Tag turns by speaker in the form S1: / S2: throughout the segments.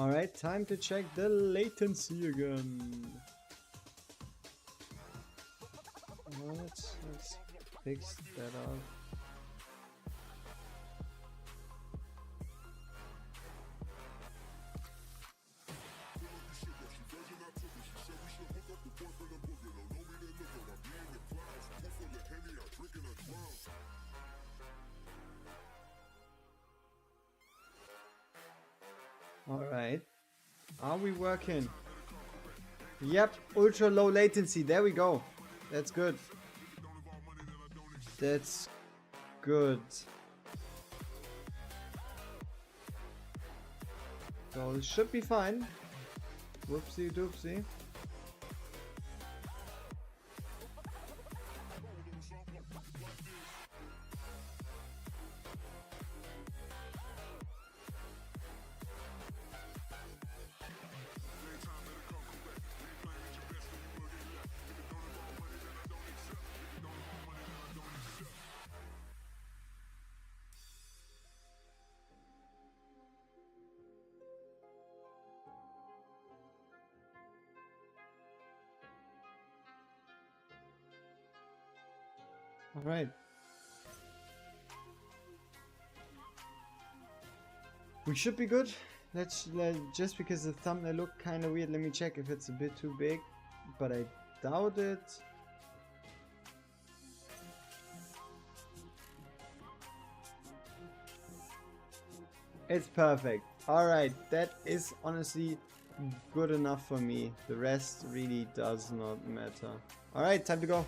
S1: Alright, time to check the latency again. Let's fix that up. Alright. Are we working? Yep, ultra low latency. There we go. That's good. That's good. So it should be fine. Whoopsie doopsie. All right. We should be good. Just because the thumbnail looked kind of weird, let me check if it's a bit too big, but I doubt it. It's perfect. All right, that is honestly good enough for me. The rest really does not matter. All right, time to go.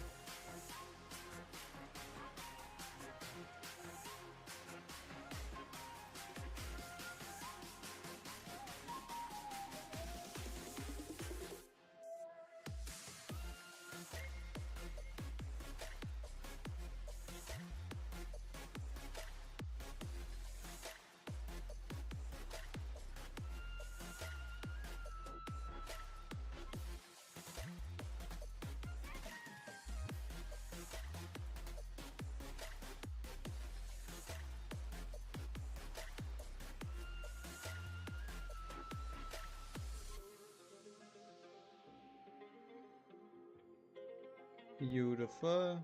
S1: Beautiful.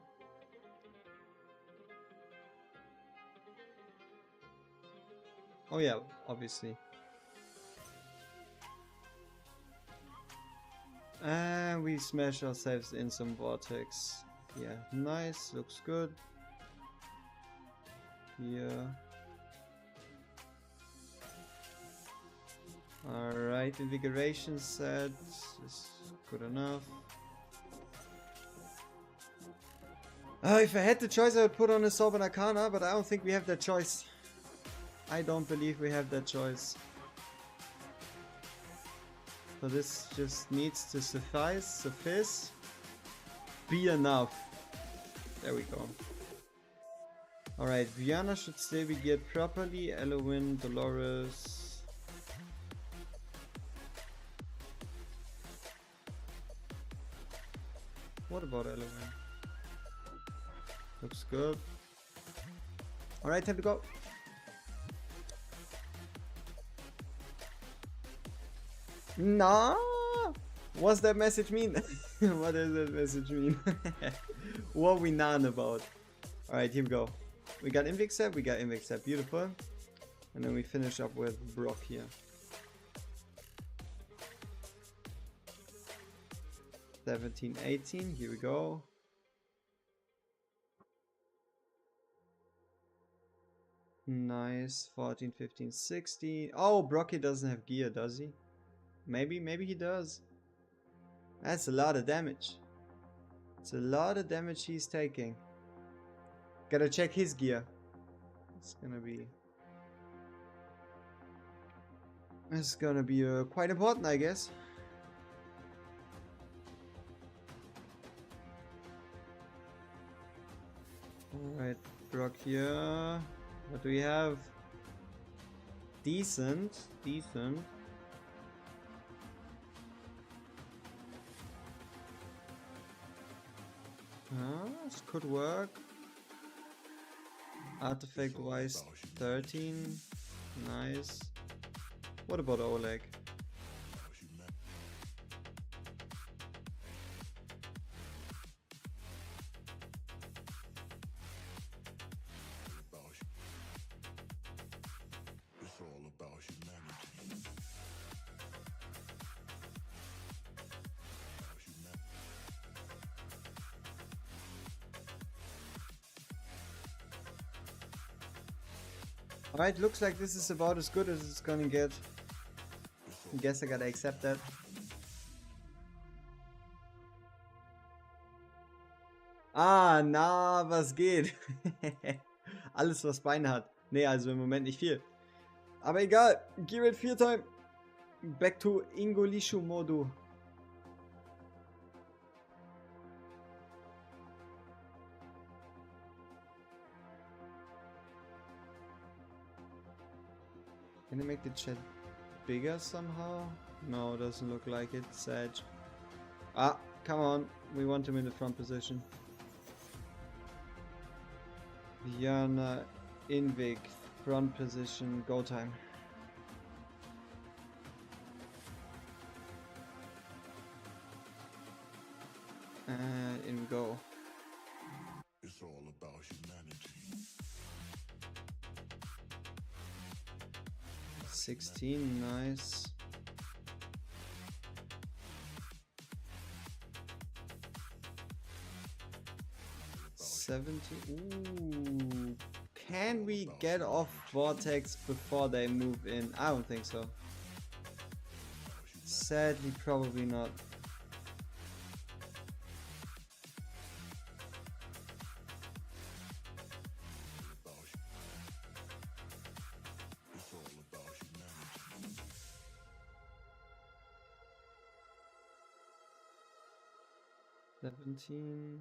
S1: Oh yeah, obviously. And we smash ourselves in some vortex. Yeah, nice, looks good. Here. Alright, invigoration set is good enough. If I had the choice, I would put on a Sovereign Arcana, but I don't think we have that choice. I don't believe we have that choice. So this just needs to suffice, be enough. There we go. Alright, Viana should still be geared properly. Elowen, Dolores. What about Elowen? Looks good. Alright, time to go. No! What's that message mean? What does that message mean? What are we none about? Alright, here we go. We got Invixap, we got Invixap, beautiful. And then we finish up with Brock here. $17, $18, here we go. Nice, 14, 15, 16. Oh, Brocky doesn't have gear, does he? Maybe he does. That's a lot of damage. It's a lot of damage he's taking. Gotta check his gear. It's gonna be quite important, I guess. Alright, Brock here. What do we have? Decent. This could work. Artifact wise 13. Nice. What about Oleg? Alright, looks like this is about as good as it's gonna get. I guess I gotta accept that. Ah, na, was geht? Alles, was Beine hat. Nee, also im Moment nicht viel. Aber egal, GR4 Time. Back to Ingolishu Modu. Can I make the chat bigger somehow? No, doesn't look like it. Sad. Ah, come on. We want him in the front position. Jana Invik, front position, go time. And in we go.
S2: It's all about humanity.
S1: 16, nice. Ooh. Can we get off Vortex before they move in? I don't think so. Sadly, probably not. It's all about humanity. 17.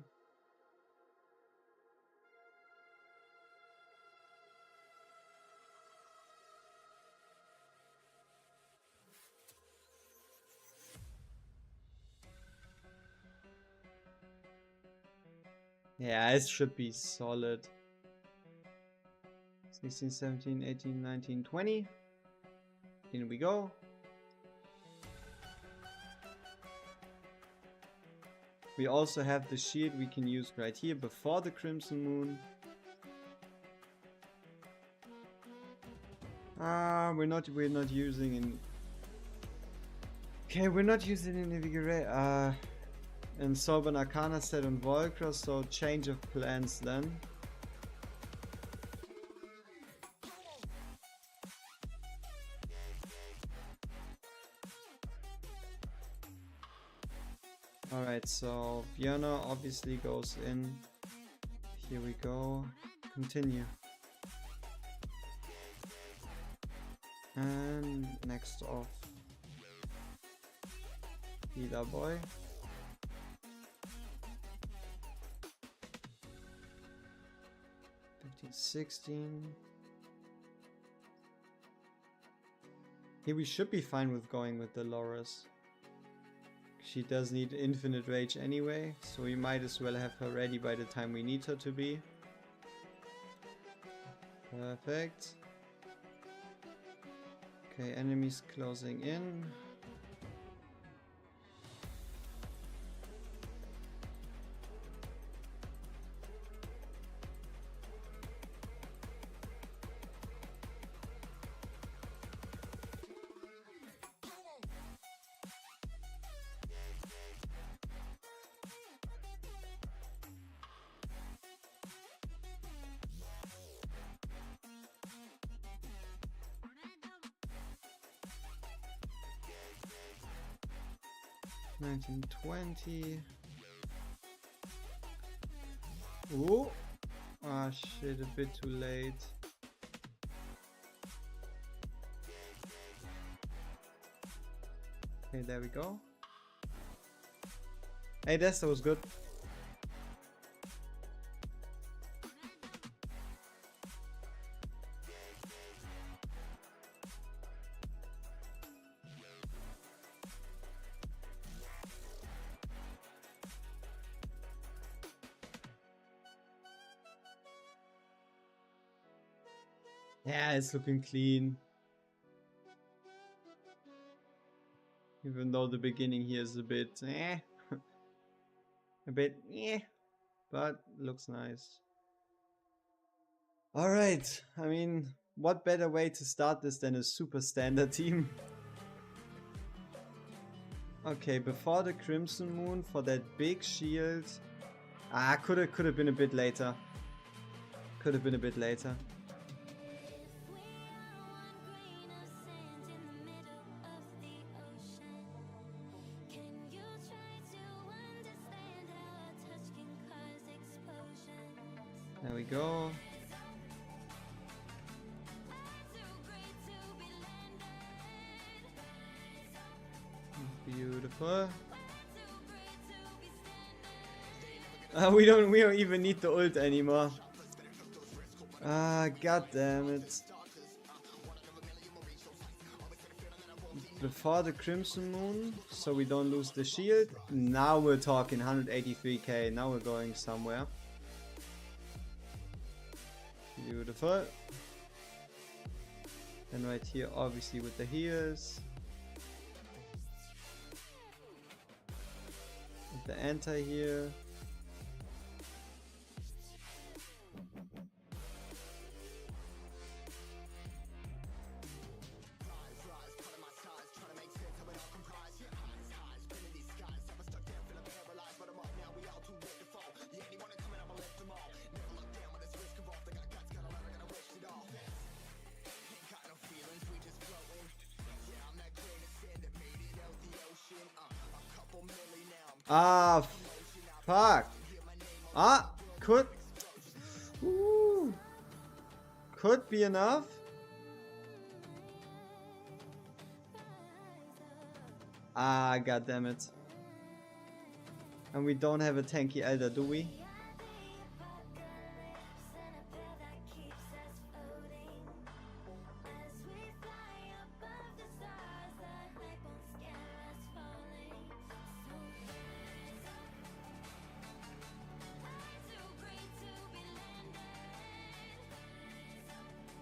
S1: Yeah, it should be solid. 16, 17, 18, 19, 20. In we go. We also have the shield we can use right here before the Crimson Moon. We're not using in. Okay, we're not using in Invigorate. And Sober Arcana set on Volcra, so change of plans then. Alright, so Fiona obviously goes in. Here we go. Continue. And next off. Healer boy. 16. Here we should be fine with going with Dolores. She does need infinite rage anyway, so we might as well have her ready by the time we need her to be. Perfect. Okay, enemies closing in. $19.20. Ooh. Ah shit, a bit too late. Okay, there we go. Hey, that was good. Yeah, it's looking clean. Even though the beginning here is a bit a bit but looks nice. Alright, I mean, what better way to start this than a super standard team? Okay, before the Crimson Moon for that big shield. Could have been a bit later. Could have been a bit later. There we go. Beautiful. We don't even need the ult anymore. God damn it. Before the Crimson Moon, so we don't lose the shield. Now we're talking 183k. Now we're going somewhere. Beautiful. And right here, obviously, with the heals. With the anti here. Fuck. Could be enough. God damn it. And we don't have a tanky Elder, do we?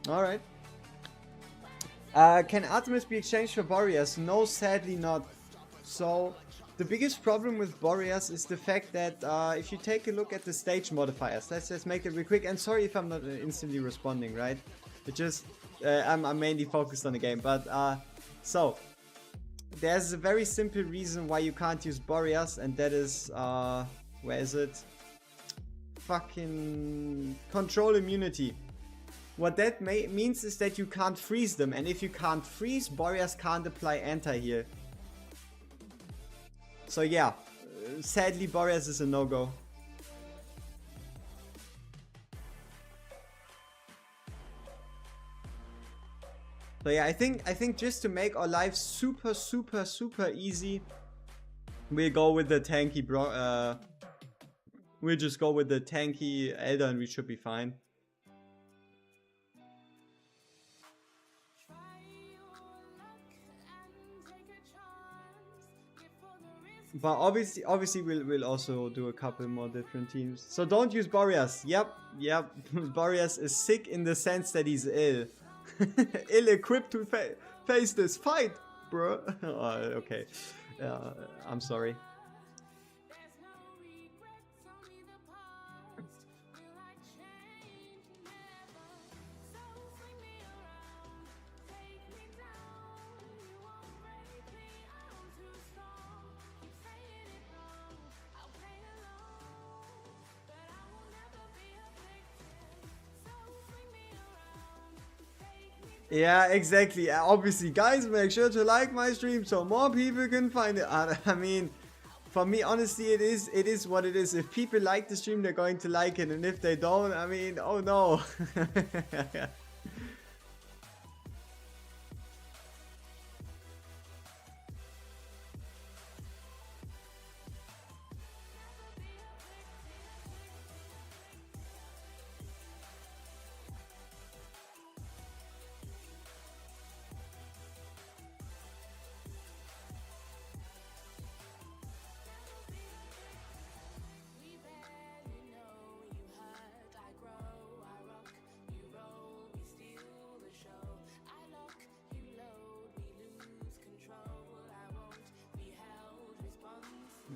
S1: Alright. Can Artemis be exchanged for Boreas? No, sadly not. So, the biggest problem with Boreas is the fact that if you take a look at the stage modifiers, let's just make it real quick, and sorry if I'm not instantly responding, right? It just, I'm mainly focused on the game, but so, there's a very simple reason why you can't use Boreas, and that is, where is it? Fucking control immunity. What that means is that you can't freeze them, and if you can't freeze, Boreas can't apply anti-heal. So yeah, sadly Boreas is a no-go. So yeah, I think just to make our life super easy, we'll go with the tanky we'll just go with the tanky Elder and we should be fine. But obviously we'll also do a couple more different teams. So don't use Boreas. Yep. Boreas is sick in the sense that he's ill. Ill-equipped to face this fight, bro. Okay. I'm sorry. Yeah, exactly. Obviously, guys, make sure to like my stream so more people can find it. I mean, for me, honestly, it is what it is. If people like the stream, they're going to like it, and if they don't, I mean, oh no.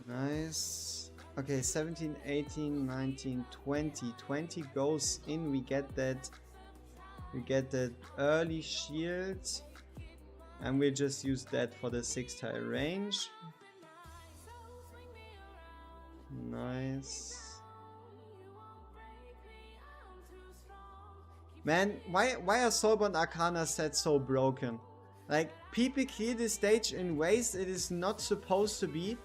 S1: Nice. Okay, 17, 18, 19, 20. 20 goes in. We get that. We get that early shield. And we'll just use that for the 6-tile range. Nice. Man, why are Soulbound Arcana sets so broken? Like, people clear this stage in ways it is not supposed to be,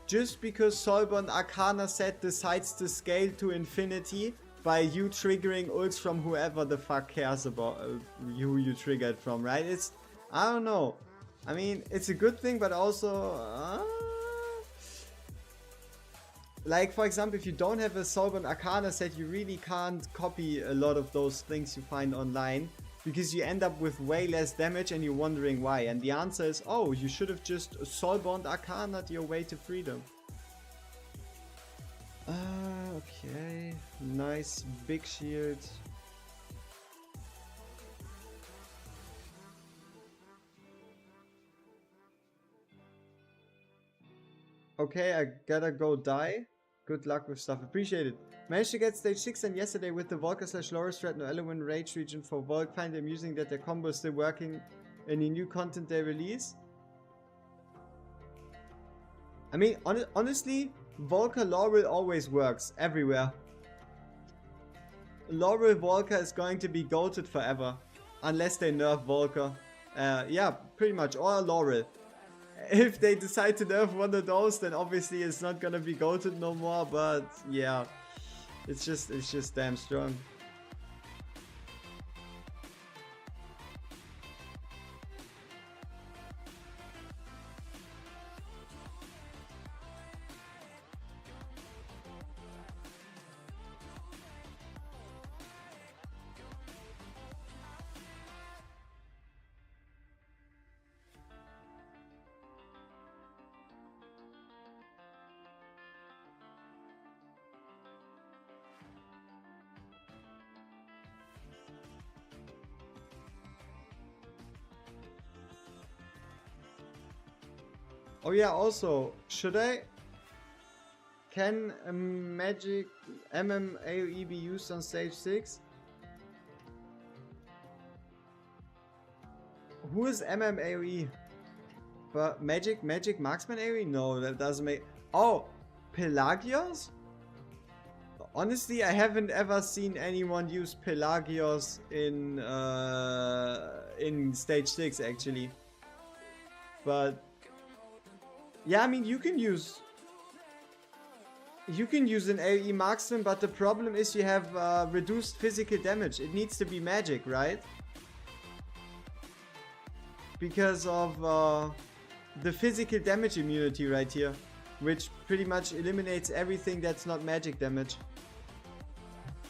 S1: just because Soulbound Arcana set decides to scale to infinity by you triggering ults from whoever the fuck cares about who you triggered from, right? It's, I don't know. I mean, it's a good thing, but also... like, for example, if you don't have a Soulbound Arcana set, you really can't copy a lot of those things you find online, because you end up with way less damage and you're wondering why. And the answer is, oh, you should have just Soulbound Arcana'd your way to freedom. Okay. Nice big shield. Okay, I gotta go die. Good luck with stuff. Appreciate it. Managed to get stage 6 and yesterday with the Volker / Loris threat no Element Rage region for Volk. Find it amusing that their combo is still working. Any new content they release? I mean, honestly, Volker Laurel always works everywhere. Laurel Volker is going to be goated forever. Unless they nerf Volker. Yeah, pretty much. Or Laurel. If they decide to nerf one of those, then obviously it's not gonna be goated no more, but yeah. It's just damn strong. Oh yeah, also, can a magic AoE be used on stage 6? Who is AoE? But magic marksman AoE? No, that doesn't make... Oh, Pelagios? Honestly, I haven't ever seen anyone use Pelagios in stage 6 actually. But yeah, I mean, you can use an AoE marksman, but the problem is you have reduced physical damage. It needs to be magic, right? Because of the physical damage immunity right here, which pretty much eliminates everything that's not magic damage.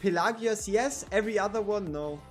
S1: Pelagios, yes. Every other one, no.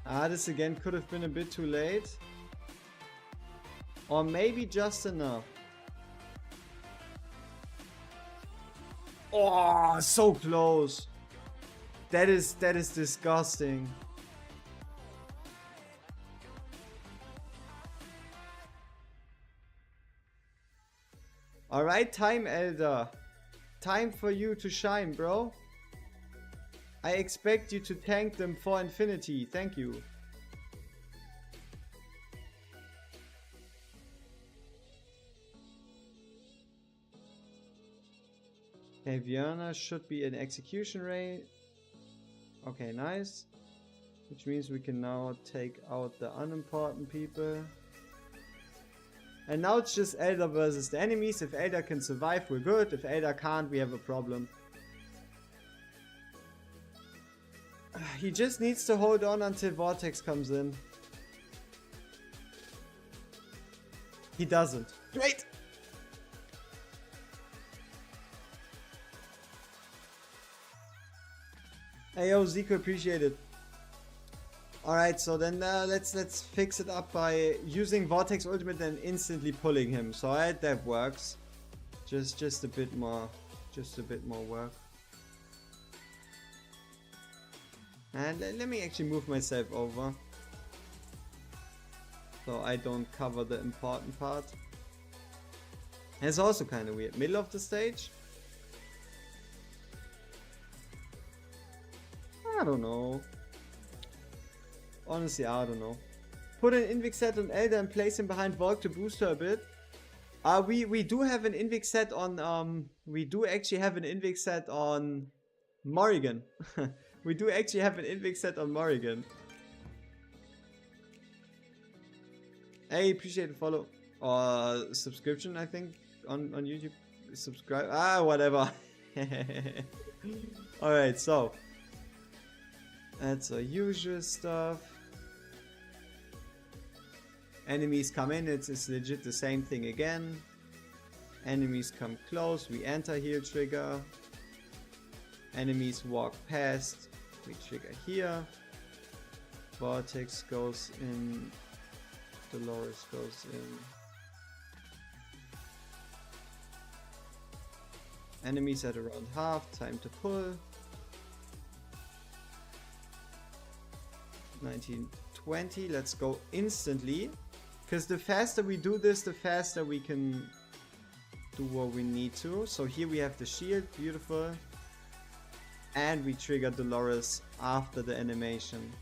S1: Ah, this again could have been a bit too late. Or maybe just enough. Oh, so close. That is disgusting. Alright, time Elder. Time for you to shine, bro. I expect you to tank them for infinity. Thank you. Okay, Vienna should be in execution rate. Okay, nice. Which means we can now take out the unimportant people. And now it's just Elder versus the enemies. If Elder can survive, we're good. If Elder can't, we have a problem. He just needs to hold on until Vortex comes in. He doesn't. Great! Hey yo, Zico, appreciate it. Alright, so then let's fix it up by using Vortex Ultimate and instantly pulling him. So alright, that works. Just a bit more work. And let me actually move myself over, so I don't cover the important part. And it's also kind of weird. Middle of the stage? I don't know. Honestly, I don't know. Put an Invic set on Elder and place him behind Volk to boost her a bit. We do have an Invic set on, we do actually have an Invic set on Morrigan. We do actually have an Invic set on Morrigan. Hey, appreciate the follow. Or subscription, I think, on YouTube. Subscribe. Ah, whatever. Alright, so. That's our usual stuff. Enemies come in, it's legit the same thing again. Enemies come close, we enter heal trigger. Enemies walk past, we trigger here. Vortex goes in. Dolores goes in. Enemies at around half, time to pull. 1920, let's go instantly. Because the faster we do this, the faster we can do what we need to. So here we have the shield, beautiful. And we trigger Dolores after the animation.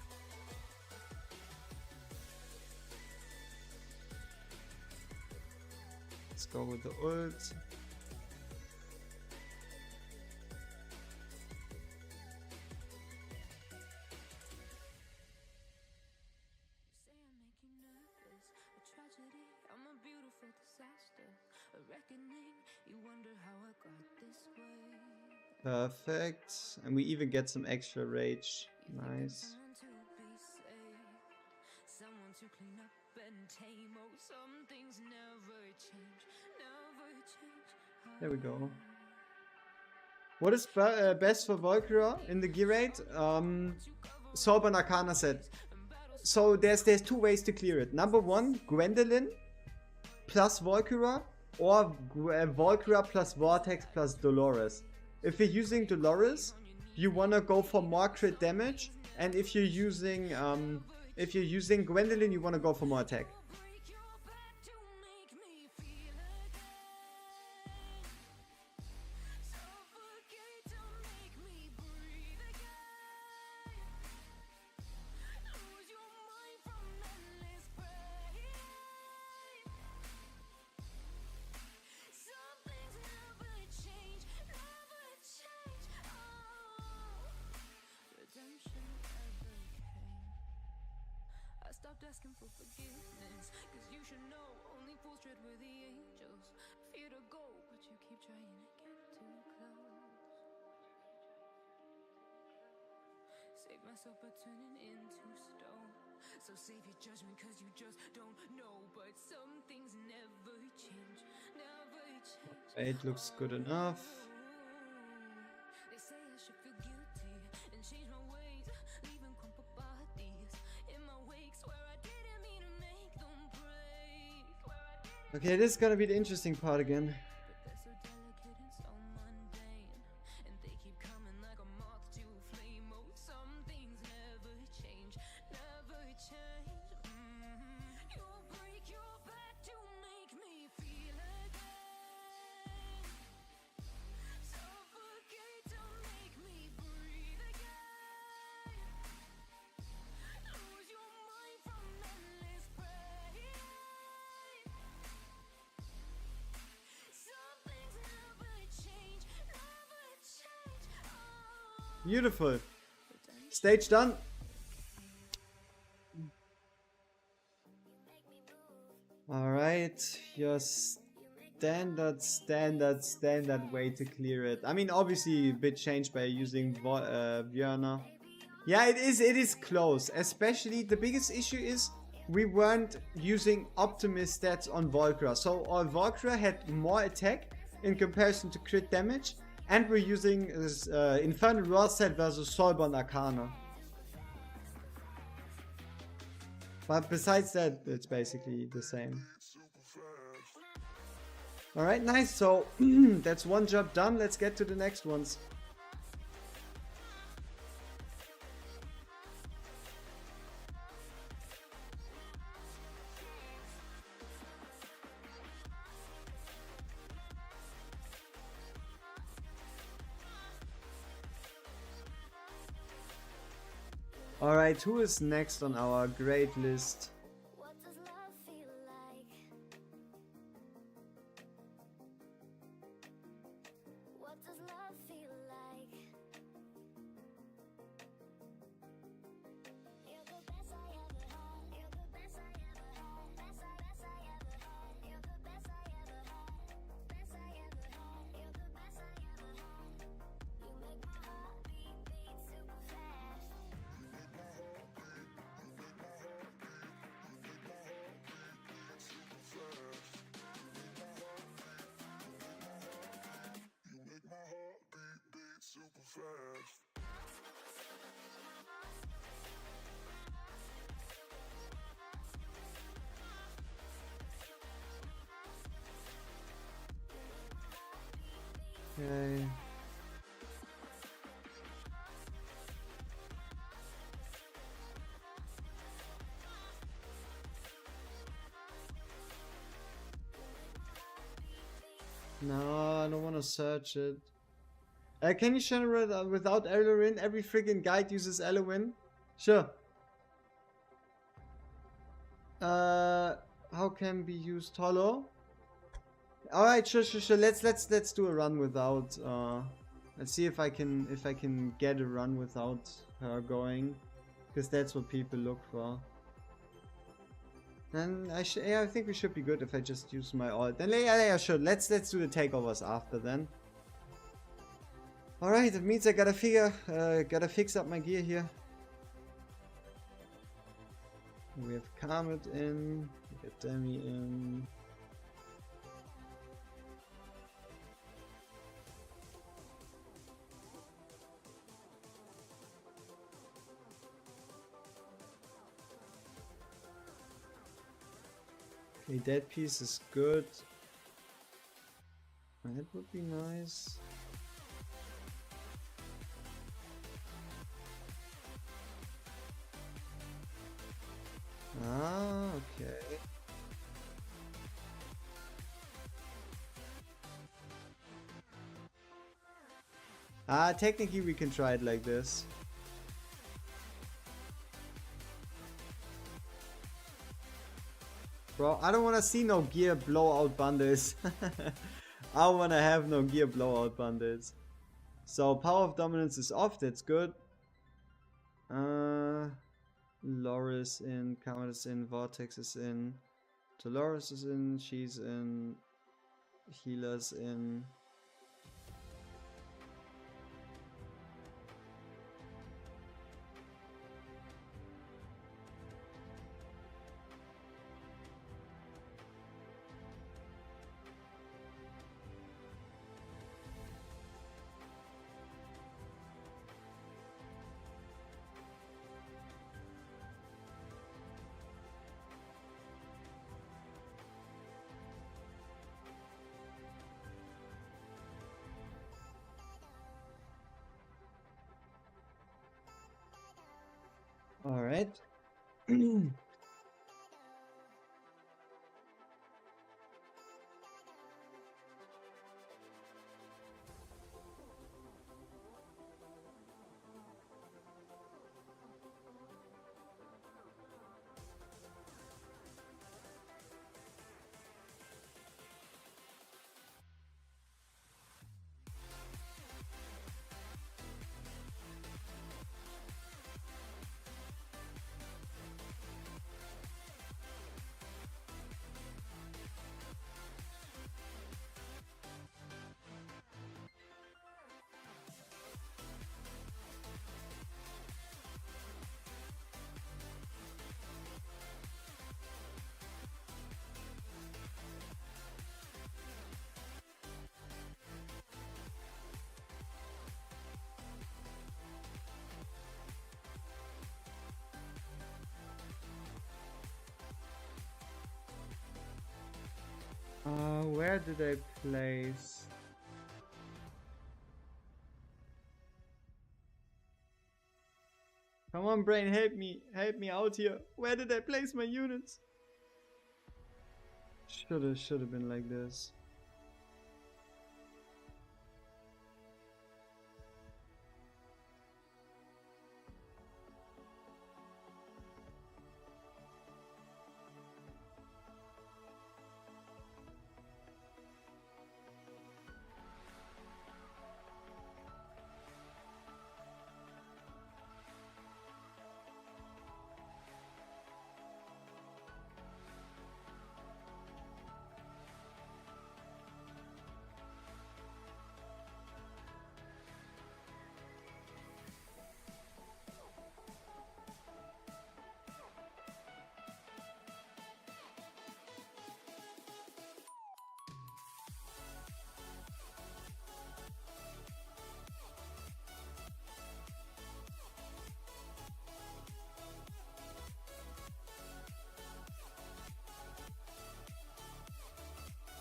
S1: Let's go with the ult. Perfect. And we even get some extra rage. Nice. There we go. What is best for Valkyria in the gear rate? Soap and Arcana set. So there's two ways to clear it. Number one, Gwendolyn plus Valkyria, or Valkyria plus Vortex plus Dolores. If you're using Dolores, you wanna go for more crit damage, and if you're using Gwendolyn, you wanna go for more attack.
S3: Asking for forgiveness, cause you should know only fools tread where the angels fear to go, but you keep trying to get too close. Save myself by turning into stone. So save your judgment cause you just don't know. But some things never change, never change.
S1: It looks good enough.
S3: They say I should feel guilty and change my ways, leaving crumpled bodies in my wake. Swear I didn't mean to make them break.
S1: Okay, this is gonna be the interesting part again.
S3: But they're so delicate and so mundane, and they keep coming like a moth to a flame. Oh, some things never change, never change. You'll break your back to make me feel again. Suffocate to make me breathe again. Lose your mind from endless pain. Some things never change, never change. Oh.
S1: Beautiful. Stage done. Alright, your standard way to clear it. I mean, obviously a bit changed by using Björna. Yeah, it is close. Especially, the biggest issue is we weren't using Optimus stats on Volcra. So our Volcra had more attack in comparison to crit damage. And we're using Infernal Raw set versus Soulbound Arcana. But besides that, it's basically the same. Alright, nice. So that's one job done. Let's get to the next ones. Alright, who is next on our great list?
S3: What does love feel like? What does love feel like? You're the best I ever had. You're the best I ever had. Best I ever had. You're the best I ever had. Best I ever had. You're the best I ever had. You make my heart beat super fast.
S2: Super fast.
S1: Okay. No, I don't want to search it. Can you generate without Elorin? Every friggin' guide uses Elorin. Sure. How can be used Hollow? All right, sure. Let's do a run without. Let's see if I can get a run without her going, because that's what people look for. And yeah, I think we should be good if I just use my ult. Then yeah, sure. Let's do the takeovers after then. All right, that means I gotta fix up my gear here. We have Comet in, we get Demi in. Okay, that piece is good. That would be nice. Ah, okay. Technically we can try it like this. Bro, I don't want to see no gear blowout bundles. I don't want to have no gear blowout bundles. So power of dominance is off, that's good. Loris in, Comet is in, Vortex is in, Dolores is in, she's in, Healer's in. All right. Where did I place? Come on, brain, help me out here. Where did I place my units? Should have been like this.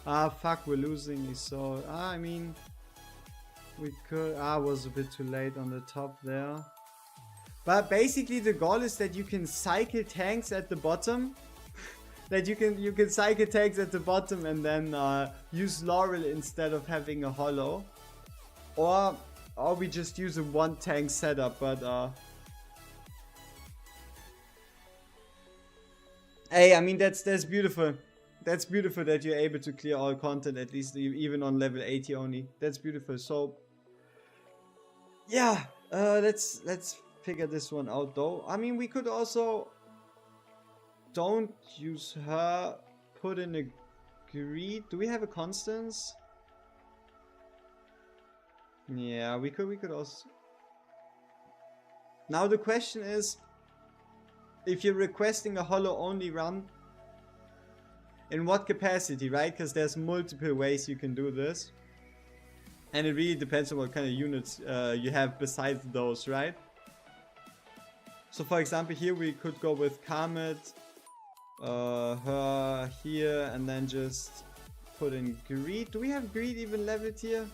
S1: Ah, fuck, we're losing, so... I mean... We could... I was a bit too late on the top there. But basically the goal is that you can cycle tanks at the bottom. That you can cycle tanks at the bottom and then use Laurel instead of having a hollow. Or we just use a one tank setup, but... Hey, I mean, that's beautiful. That's beautiful that you're able to clear all content, at least even on level 80 only. That's beautiful. So, yeah, let's figure this one out though. I mean, we could also don't use her. Put in a greed. Do we have a Constance? Yeah, we could also. Now the question is, if you're requesting a hollow only run, in what capacity, right? Because there's multiple ways you can do this. And it really depends on what kind of units you have besides those, right? So for example, here we could go with Comet, her here, and then just put in Greed. Do we have Greed even leveled here?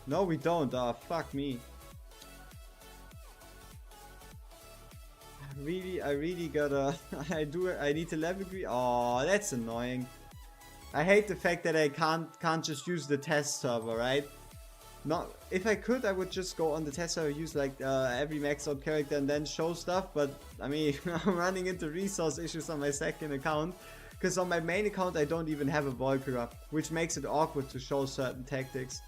S1: No, we don't. Ah, fuck me. I really gotta... I need to level Greed. Oh, that's annoying. I hate the fact that I can't just use the test server, right? Not... If I could, I would just go on the test server, use like every maxed out character and then show stuff. But, I mean, I'm running into resource issues on my second account. Because on my main account, I don't even have a Valkyra. Which makes it awkward to show certain tactics.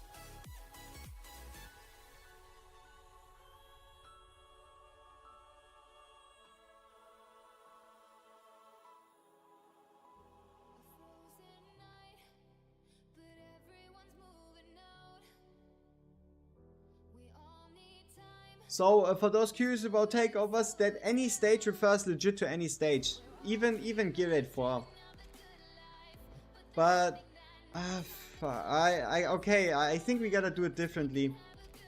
S1: So, for those curious about takeovers, that any stage refers legit to any stage. Even GR4. But, I think we gotta do it differently.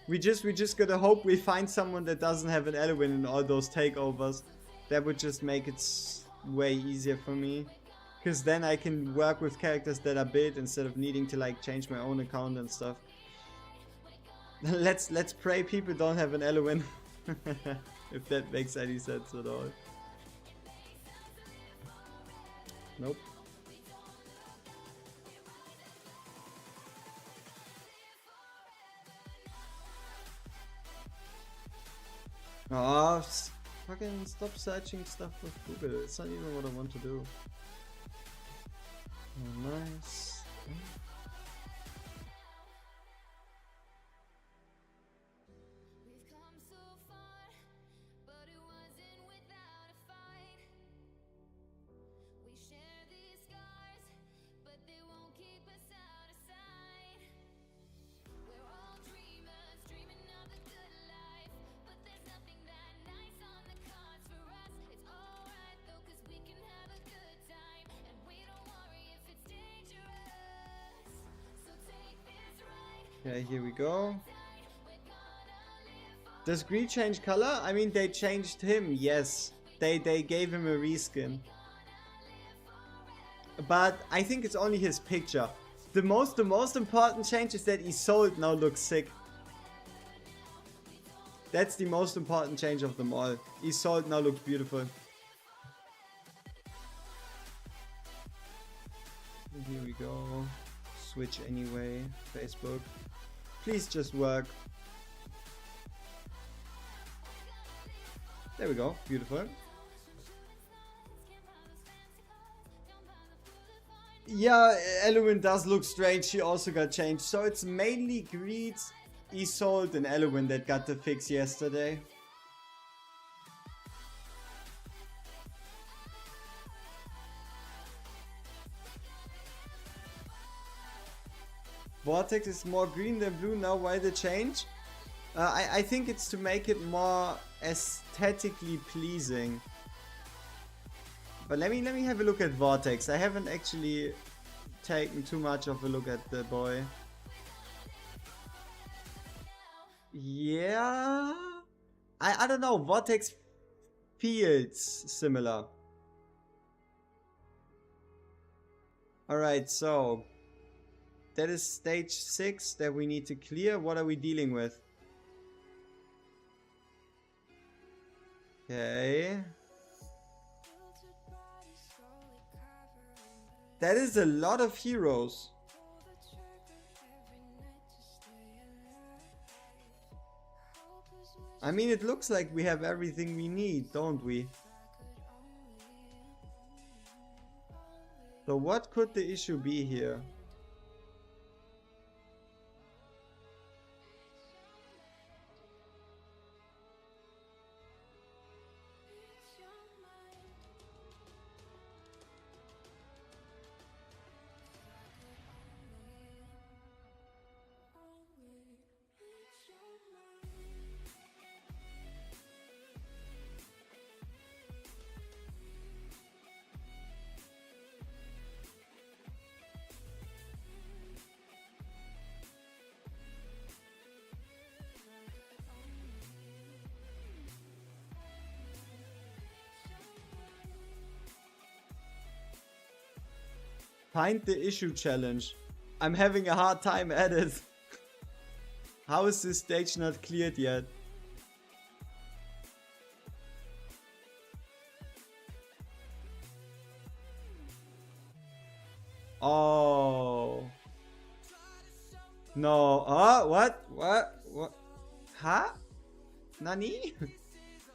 S1: We just gotta hope we find someone that doesn't have an Elwyn in all those takeovers. That would just make it way easier for me. Because then I can work with characters that are built instead of needing to like change my own account and stuff. Let's pray people don't have an Elwyn. If that makes any sense at all. Nope. Oh, fucking stop searching stuff with Google. It's not even what I want to do. Oh, nice. Okay, here we go. Does Greed change color? I mean, they changed him, yes. They gave him a reskin. but I think it's only his picture. The most important change is that Isolde now looks sick. That's the most important change of them all. Isolde now looks beautiful. Here we go. Switch anyway. Facebook. Please just work. There we go. Beautiful. Yeah, Eluin does look strange. She also got changed. So it's mainly Greed, Isolde and Eluin that got the fix yesterday. Vortex is more green than blue now. Why the change? I think it's to make it more aesthetically pleasing. But let me have a look at Vortex. I haven't actually taken too much of a look at the boy. Yeah, I don't know. Vortex feels similar. Alright, so that is stage 6 that we need to clear. What are we dealing with? Okay. That is a lot of heroes. I mean, it looks like we have everything we need, don't we? So what could the issue be here? Find the issue challenge. I'm having a hard time at it. How is this stage not cleared yet? Oh. No. Oh, what? What? Huh? Nani?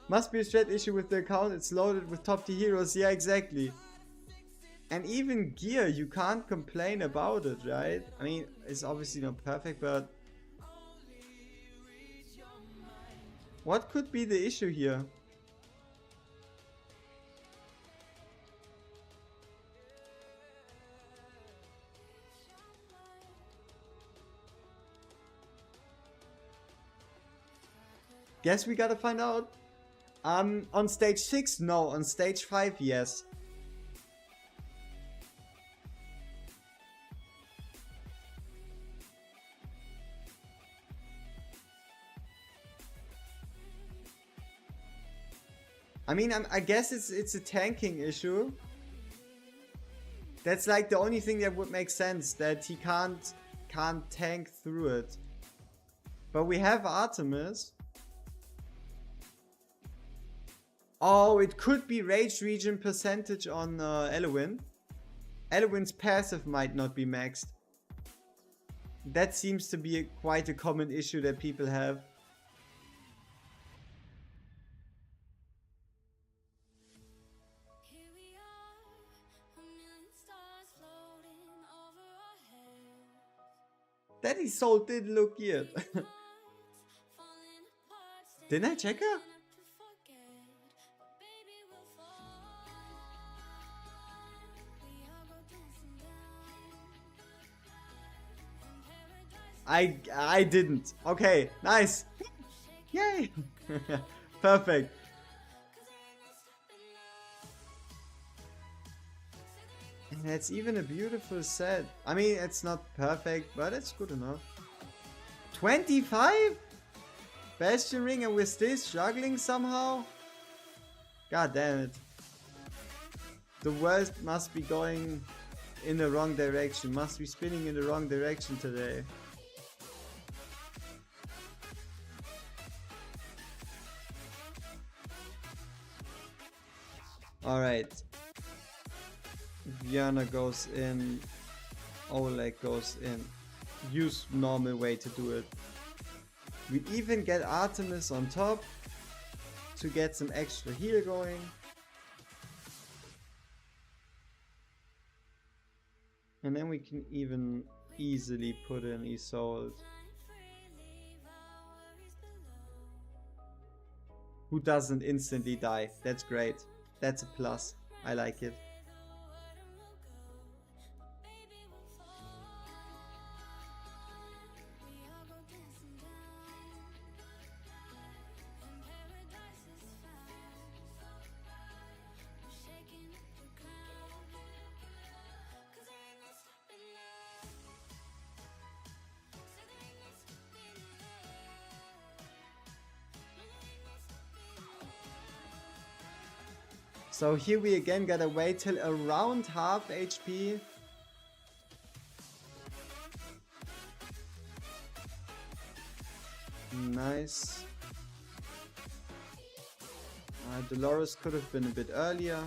S1: Must be a strat issue with the account. It's loaded with top tier heroes. Yeah, exactly. And even gear, you can't complain about it, right? I mean, it's obviously not perfect, but what could be the issue here? Guess we gotta find out. On stage 6, no. On stage 5, yes. I mean, I guess it's a tanking issue. That's like the only thing that would make sense, that he can't tank through it. But we have Artemis. Oh, it could be rage region percentage on Eluin. Eluin's passive might not be maxed. That seems to be quite a common issue that people have. That Isolde didn't look good. Didn't I check her? I didn't. Okay, nice. Yay. Perfect. And it's even a beautiful set. I mean, it's not perfect, but it's good enough. 25? Bastion ring and we're still struggling somehow? God damn it. The world must be going in the wrong direction. Must be spinning in the wrong direction today. Alright. Björna goes in. Oleg goes in. Use normal way to do it. We even get Artemis on top to get some extra heal going. And then we can even easily put in Isolde. Who doesn't instantly die. That's great. That's a plus. I like it. So here we again gotta wait till around half HP. Nice. Dolores could have been a bit earlier.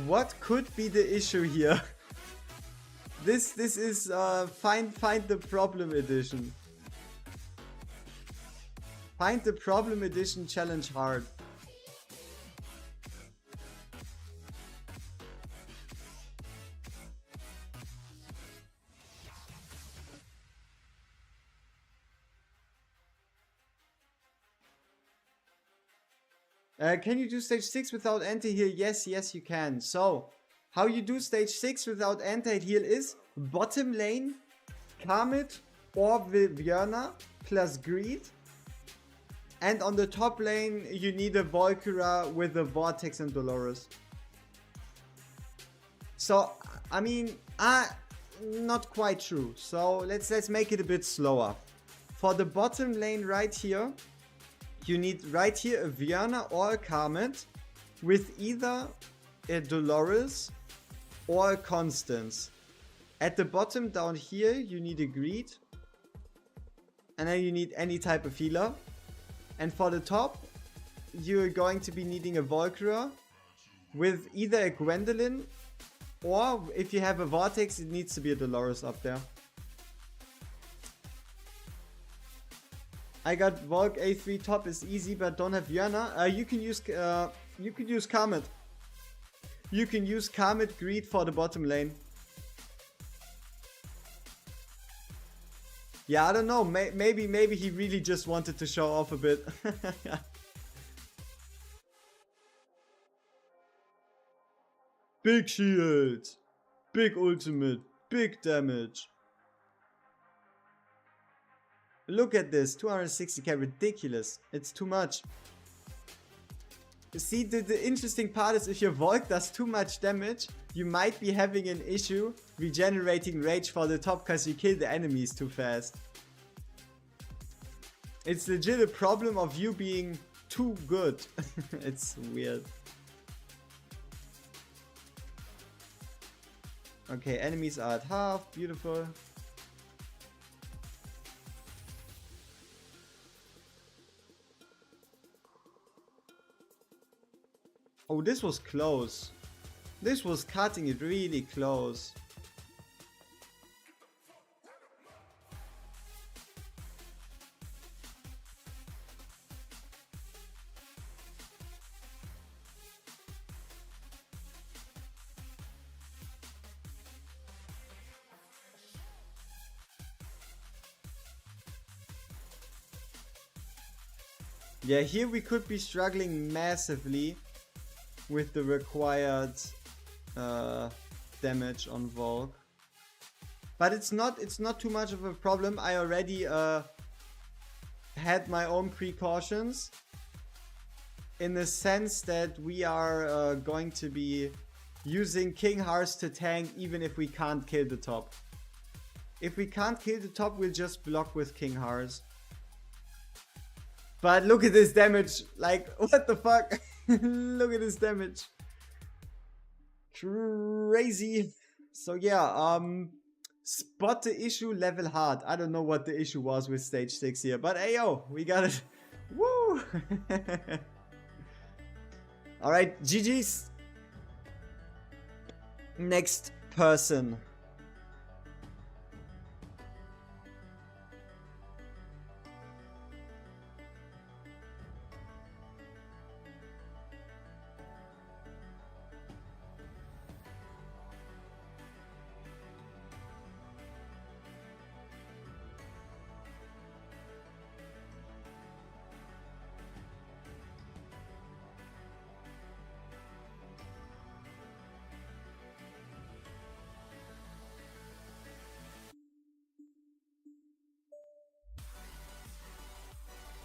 S1: What could be the issue here? This is find the problem edition. Find the problem edition challenge hard. Can you do stage 6 without anti-heal? Yes, you can. So, how you do stage 6 without anti-heal is bottom lane, Karmit or Björna plus Greed. And on the top lane, you need a Volkura with a Vortex and Dolores. So, I mean, not quite true. So, let's make it a bit slower. For the bottom lane right here, you need right here a Björna or a Karmit with either a Dolores or a Constance. At the bottom down here, you need a Greed. And then you need any type of healer. And for the top, you're going to be needing a Volkura with either a Gwendolyn, or if you have a Vortex, it needs to be a Dolores up there. I got Volk A3 top is easy, but don't have Björna. You can use Karmit. You can use Karmit Greed for the bottom lane. Yeah, I don't know. Maybe he really just wanted to show off a bit. Big shield, big ultimate, big damage. Look at this, 260k, ridiculous. It's too much. See, the interesting part is if your Volk does too much damage, you might be having an issue regenerating rage for the top because you kill the enemies too fast. It's legit a problem of you being too good. It's weird. Okay, enemies are at half, beautiful. Oh, this was close. This was cutting it really close. Yeah, here we could be struggling massively with the required damage on Volk. But it's not too much of a problem. I already had my own precautions in the sense that we are going to be using King Hearts to tank even if we can't kill the top. If we can't kill the top, we'll just block with King Hearts. But look at this damage. Like, what the fuck? Look at this damage. Crazy. So yeah, spot the issue, level hard. I don't know what the issue was with stage 6 here. But hey yo, we got it. Woo! Alright, GG's. Next person.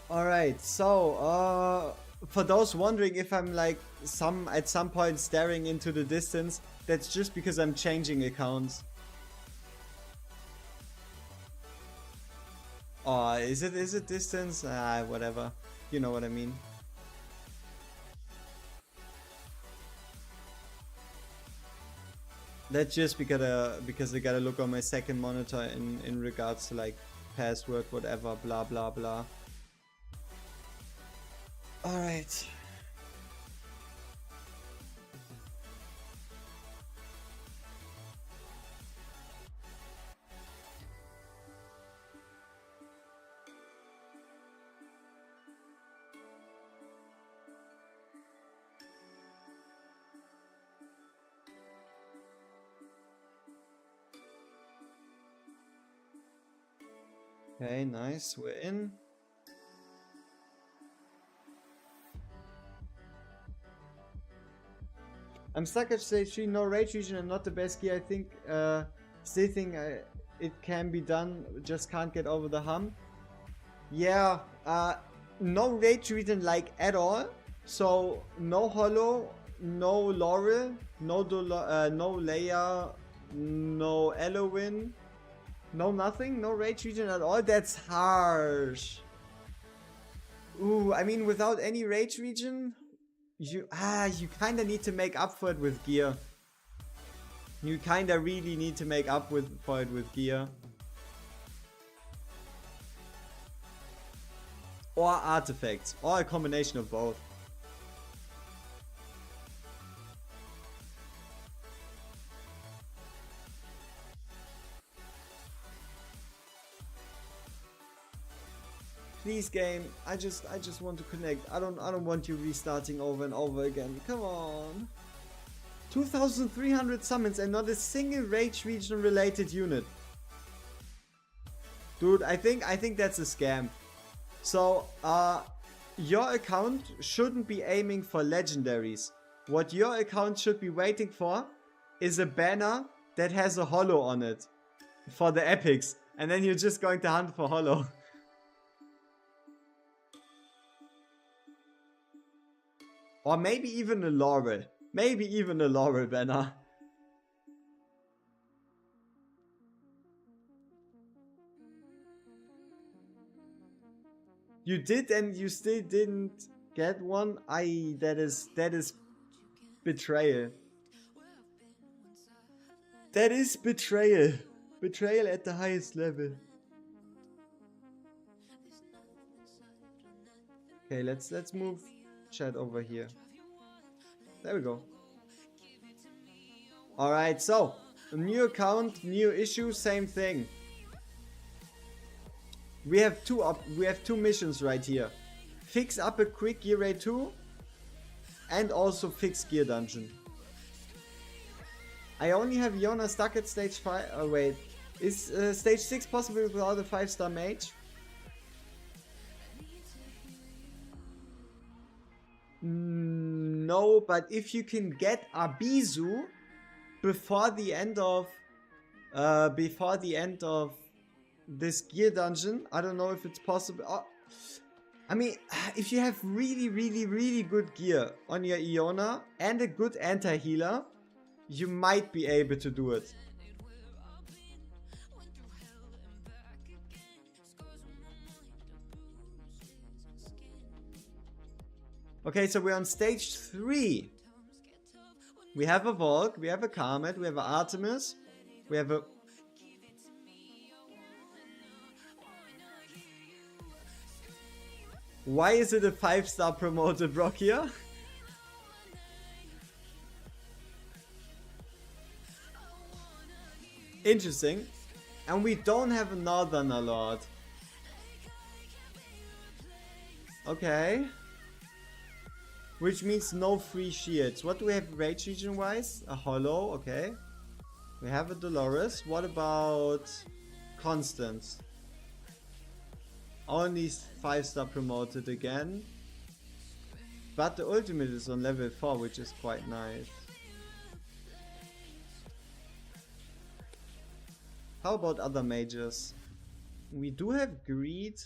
S1: Alright, so for those wondering if I'm like at some point staring into the distance, that's just because I'm changing accounts. Oh, is it distance? Whatever. You know what I mean. That's just because I gotta look on my second monitor in regards to like password, whatever, blah blah blah. Alright. Okay, nice, we're in. I'm stuck at stage 3, no rage region and not the best gear. I think, still think it can be done, just can't get over the hump. Yeah, no rage region like at all. So, no Hollow, no Laurel, no Leia, no Elowen, no nothing, no rage region at all. That's harsh. Ooh, I mean, without any rage region, you kinda need to make up for it with gear. You kinda really need to make up for it with gear. Or artifacts, or a combination of both. Please game, I just want to connect. I don't want you restarting over and over again. Come on. 2,300 summons and not a single rage region related unit. Dude, I think that's a scam. So, your account shouldn't be aiming for legendaries. What your account should be waiting for is a banner that has a hollow on it for the epics, and then you're just going to hunt for hollow. Or maybe even a Laurel. Maybe even a Laurel banner. You did and you still didn't get one? That is betrayal. That is betrayal. Betrayal at the highest level. Okay, let's move chat over here. There we go. Alright, so a new account, new issue, same thing. We have two missions right here. Fix up a quick gear rate 2 and also fix gear dungeon. I only have Yona stuck at stage 5. Oh wait, is stage 6 possible without a 5-star mage? No, but if you can get Abizu before the end of this gear dungeon, I don't know if it's possible. Oh, I mean, if you have really good gear on your Iona and a good anti-healer, you might be able to do it. Okay, so we're on stage 3. We have a Volk, we have a Comet, we have an Artemis, we have a... Why is it a 5-star promoted Brock here? Interesting. And we don't have a Northerner Lord. Okay. Which means no free shields. What do we have rage region wise? A Hollow, okay. We have a Dolores. What about Constance? Only 5-star promoted again. But the ultimate is on level 4, which is quite nice. How about other mages? We do have Greed.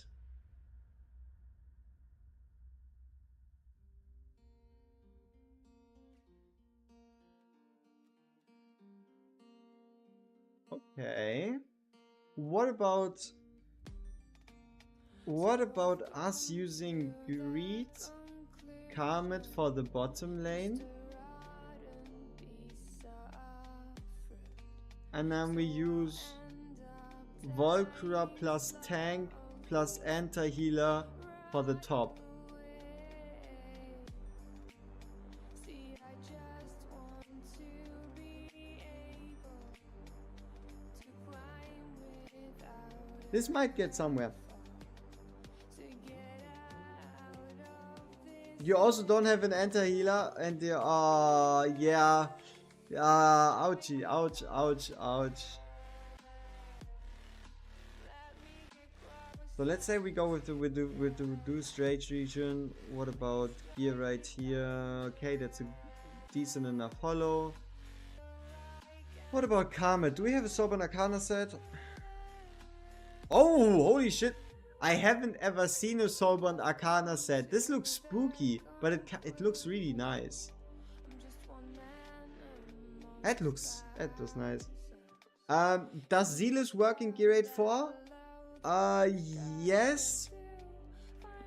S1: Okay. What about us using Greed Karmet for the bottom lane? And then we use Volcra plus tank plus anti-healer for the top. This might get somewhere. You also don't have an anti-healer and the yeah. Ouchie, ouch, ouch, ouch. So let's say we go with the reduced rage region. What about gear right here? Okay, that's a decent enough hollow. What about Karma? Do we have a Sober Arcana set? Oh, holy shit! I haven't ever seen a Soulbound Arcana set. This looks spooky, but it looks really nice. That looks nice. Does Zealous work in Gear 4? Yes,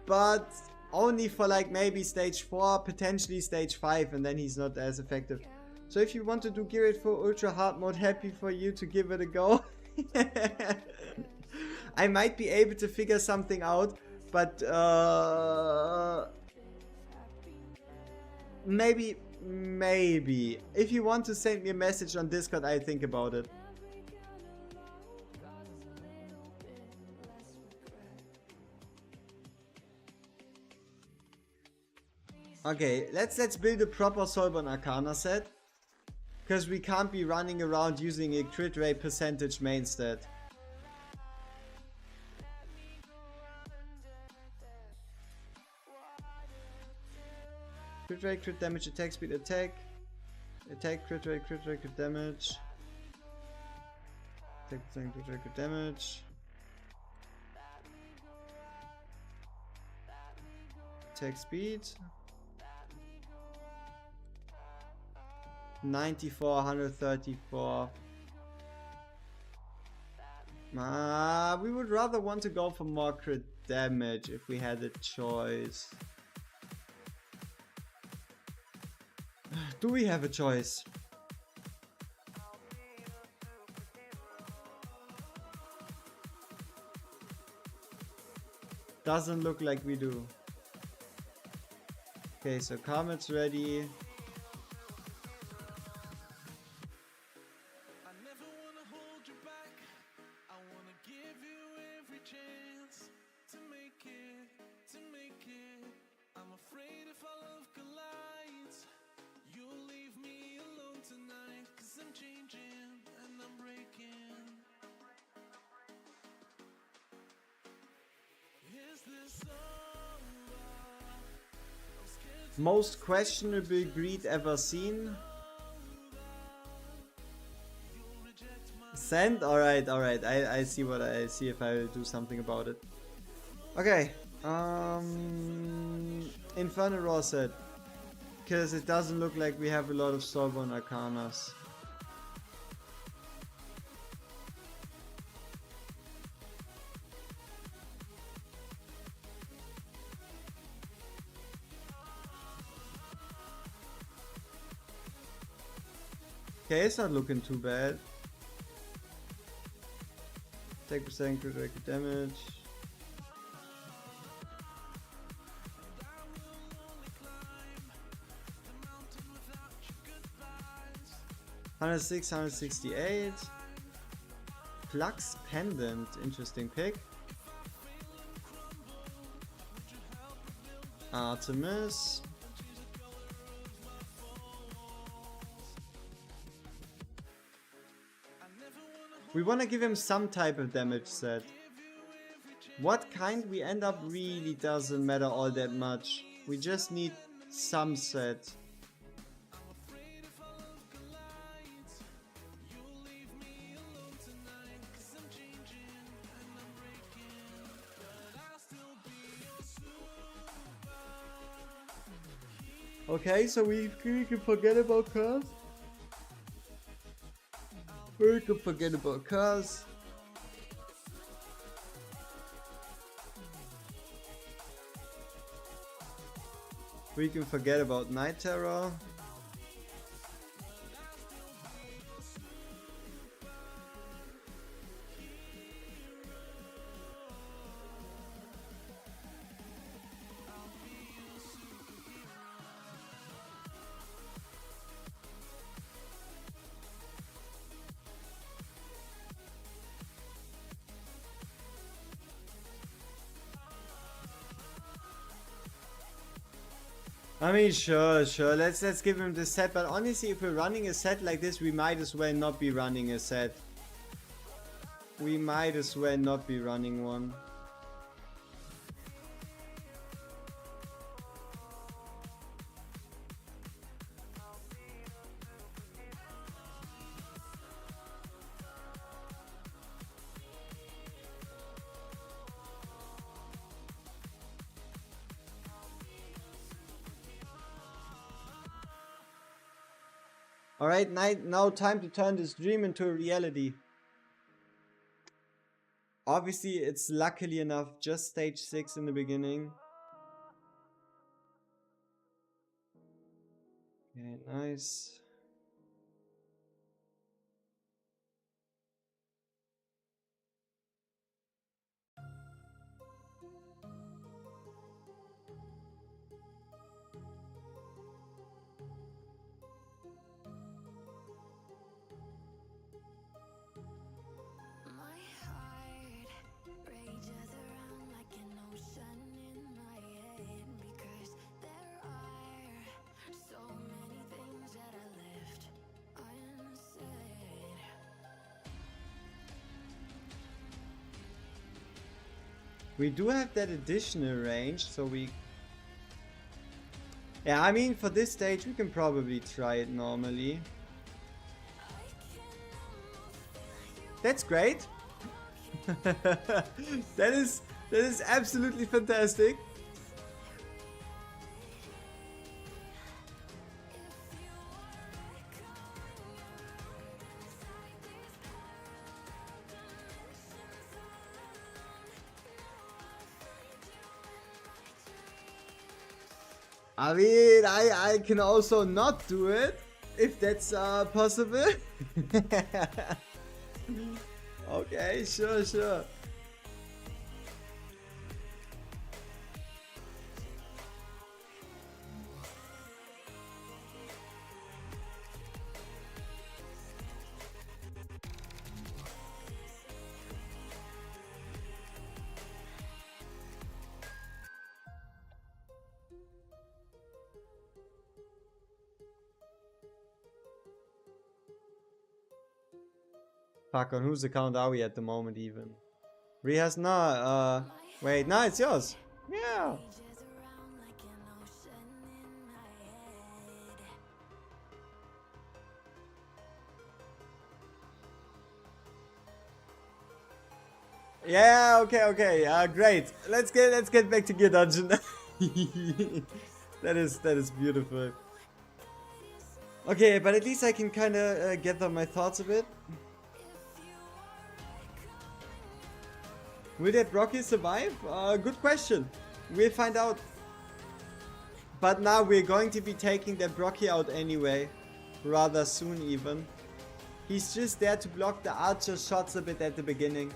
S1: but only for like maybe stage 4, potentially stage 5, and then he's not as effective. So if you want to do Gear 4 Ultra Hard Mode, happy for you to give it a go. I might be able to figure something out, but maybe if you want to send me a message on Discord, I'll think about it. Okay, let's build a proper Soulbound Arcana set, because we can't be running around using a crit rate percentage main stat. Crit rate, crit damage, attack speed, attack, crit rate, crit damage, attack, crit rate, crit damage, attack speed, 94, 134. We would rather want to go for more crit damage if we had a choice. Do we have a choice? Doesn't look like we do. Okay, so Comet's ready. Most questionable greed ever seen. Send? Alright. I see what I see if I will do something about it. Okay. Infernal Raw set. Because it doesn't look like we have a lot of Soulbound Arcanas. Okay, it's not looking too bad. Take percent critical damage. $106, 168. Flux Pendant, interesting pick. Artemis. We want to give him some type of damage set. What kind we end up really doesn't matter all that much. We just need some set. Okay, so we can forget about cars. We can forget about cars. We can forget about Night Terror. I mean, sure, let's give him the set, but honestly, if we're running a set like this, we might as well not be running a set. We might as well not be running one. Alright, now time to turn this dream into a reality. Obviously, it's luckily enough just stage 6 in the beginning. Okay, nice. We do have that additional range, so we... Yeah, I mean, for this stage, we can probably try it normally. That's great. That is absolutely fantastic. I mean, I can also not do it, if that's possible. Okay, sure. Fuck, on whose account are we at the moment even? Riha's not, wait, no, it's yours. Yeah. Yeah, okay, great. Let's get back to Gear Dungeon. That is beautiful. Okay, but at least I can kinda gather my thoughts a bit. Will that Rocky survive? Good question. We'll find out. But now we're going to be taking that Brocky out anyway. Rather soon even. He's just there to block the archer shots a bit at the beginning.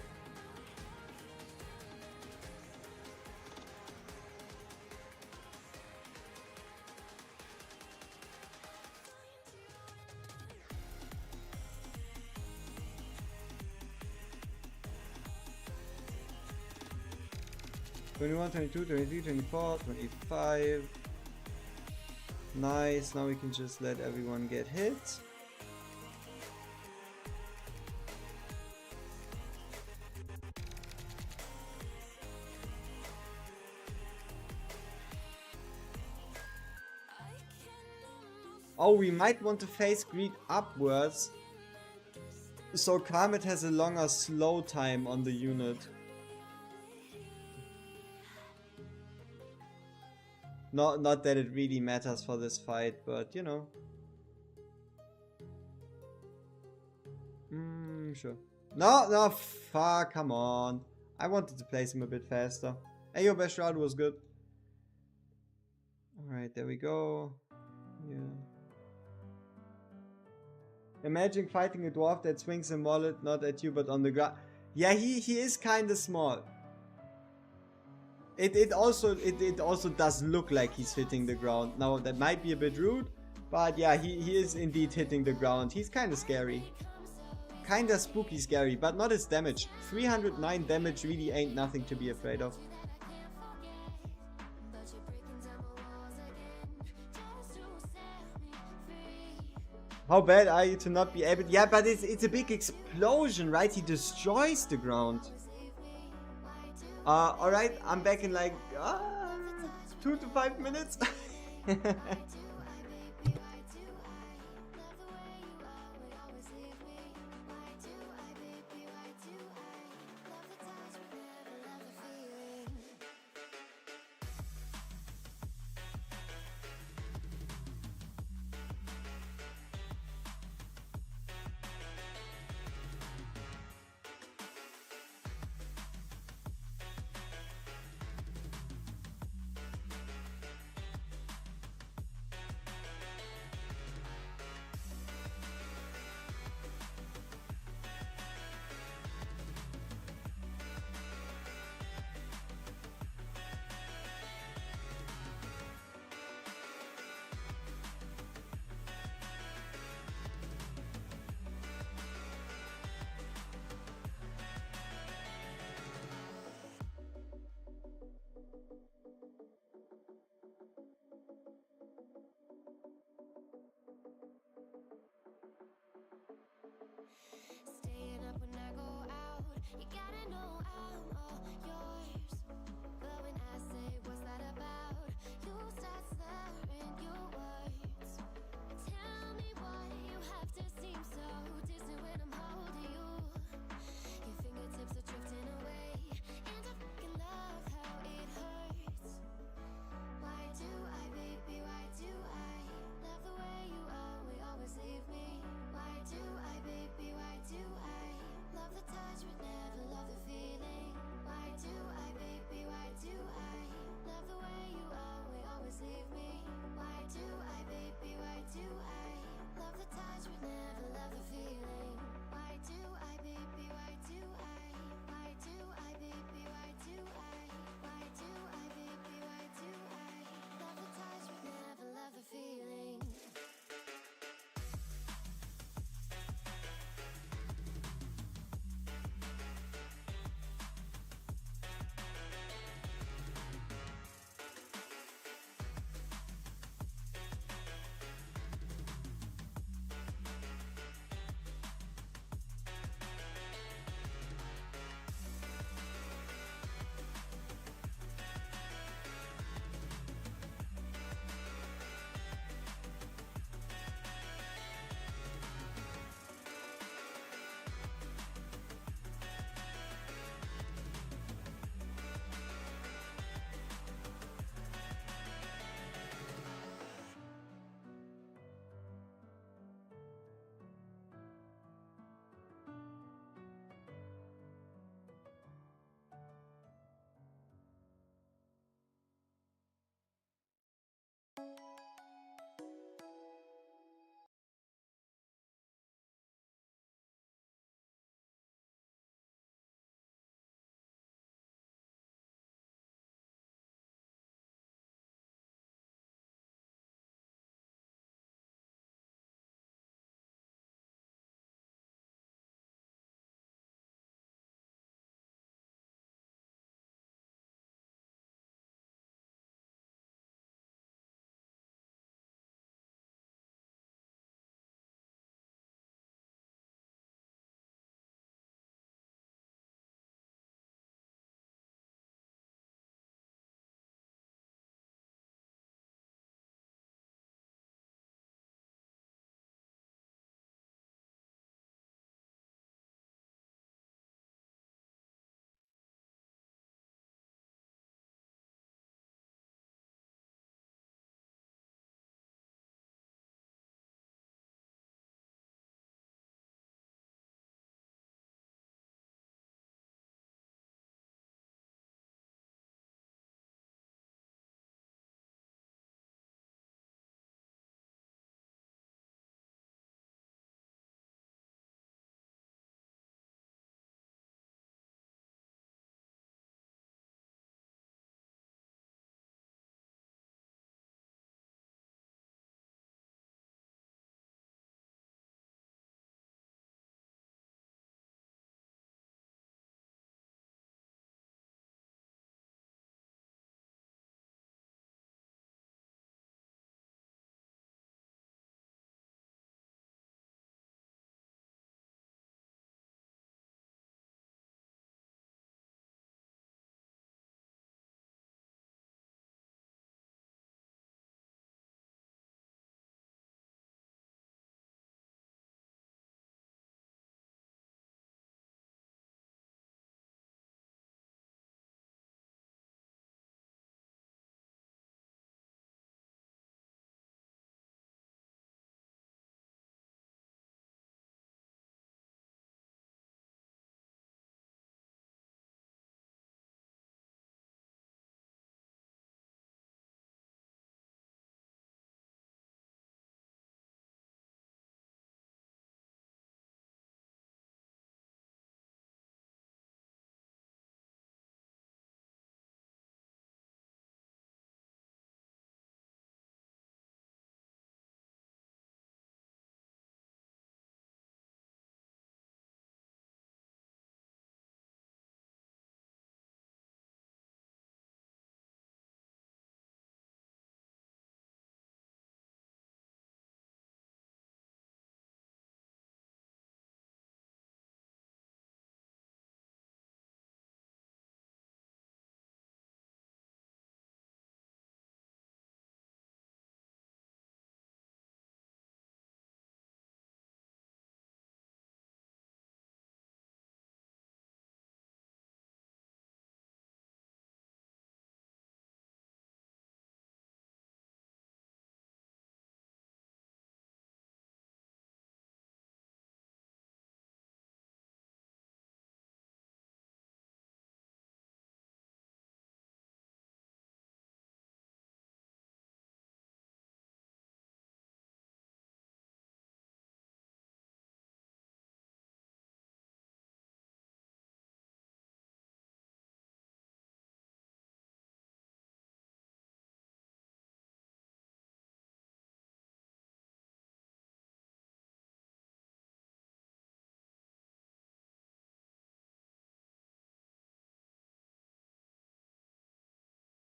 S1: "21, 22, 23, 24, 25. Nice, now we can just let everyone get hit. Oh, we might want to face greed upwards, so Karmit has a longer slow time on the unit. Not that it really matters for this fight, but you know. Sure. No, fuck, come on. I wanted to place him a bit faster. Hey, your best route was good. Alright, there we go. Yeah. Imagine fighting a dwarf that swings a mallet not at you but on the ground. Yeah, he is kinda small. It also does look like he's hitting the ground. Now that might be a bit rude, but yeah, he is indeed hitting the ground. He's kinda scary. Kinda spooky scary, but not his damage. 309 damage really ain't nothing to be afraid of. How bad are you to not be able? Yeah, but it's a big explosion, right? He destroys the ground. Alright, I'm back in like 2 to 5 minutes.
S3: Staying up when I go out, you gotta know I'm all yours. But when I say what's that about, you start slurring your words. Tell me why you have to seem so distant when I'm holding you. Your fingertips are drifting away, and I fucking love how it hurts. Why do I, baby, why do I love the way you always leave me? Why do I, baby, why do I love the touch but never love the feeling? Why do I, baby?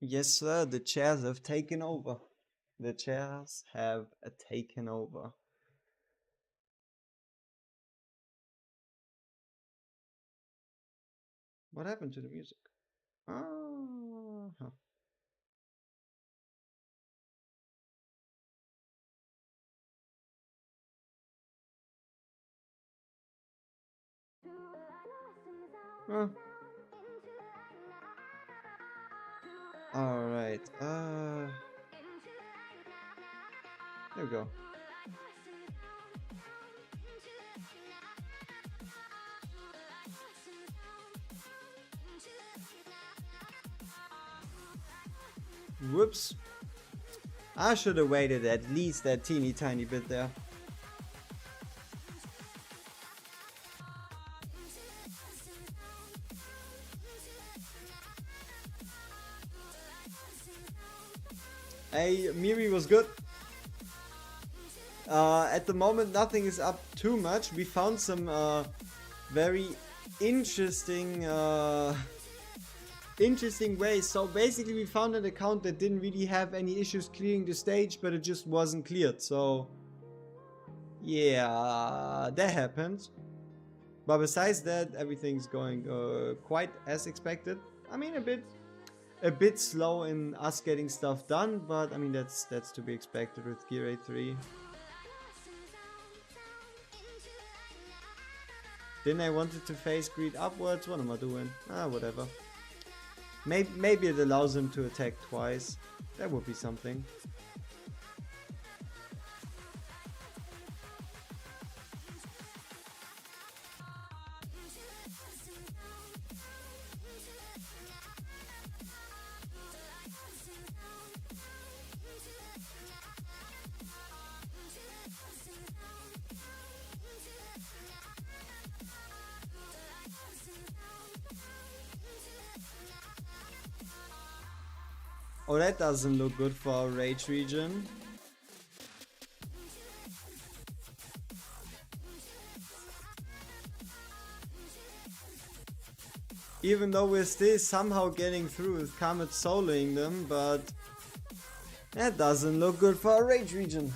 S1: Yes, sir, the chairs have taken over. The chairs have taken over. What happened to the music? Oh. Huh. Alright, there we go. Whoops. I should have waited at least that teeny tiny bit there. Hey, Miri was good. At the moment, nothing is up too much. We found some very interesting ways. So basically, we found an account that didn't really have any issues clearing the stage, but it just wasn't cleared. So yeah, that happened. But besides that, everything's going quite as expected. I mean, a bit slow in us getting stuff done, but I mean that's to be expected with GR4. Then I wanted to face greed upwards. What am I doing? Ah, whatever. Maybe it allows him to attack twice. That would be something. Oh, that doesn't look good for our rage region. Even though we're still somehow getting through with Comet soloing them, but that doesn't look good for our rage region.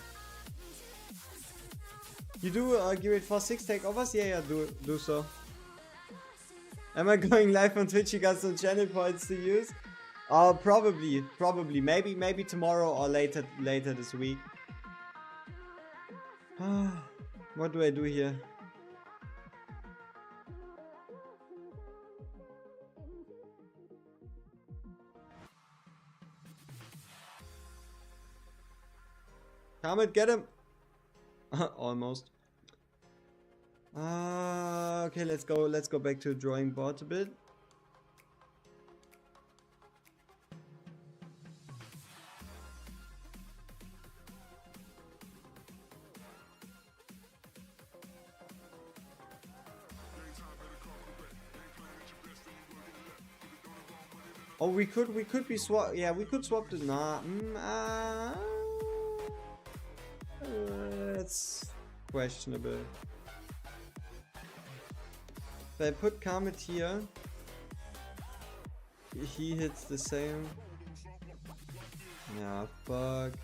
S1: You do GR4 6 takeovers? Yeah, do so. Am I going live on Twitch? You got some channel points to use? Probably. Maybe tomorrow or later this week. What do I do here? Comet, get him! Almost. Okay, let's go back to the drawing board a bit. Oh, we could be swap. Yeah, we could swap the. Nah. That's questionable. If I put Comet here, he hits the same. Yeah, fuck.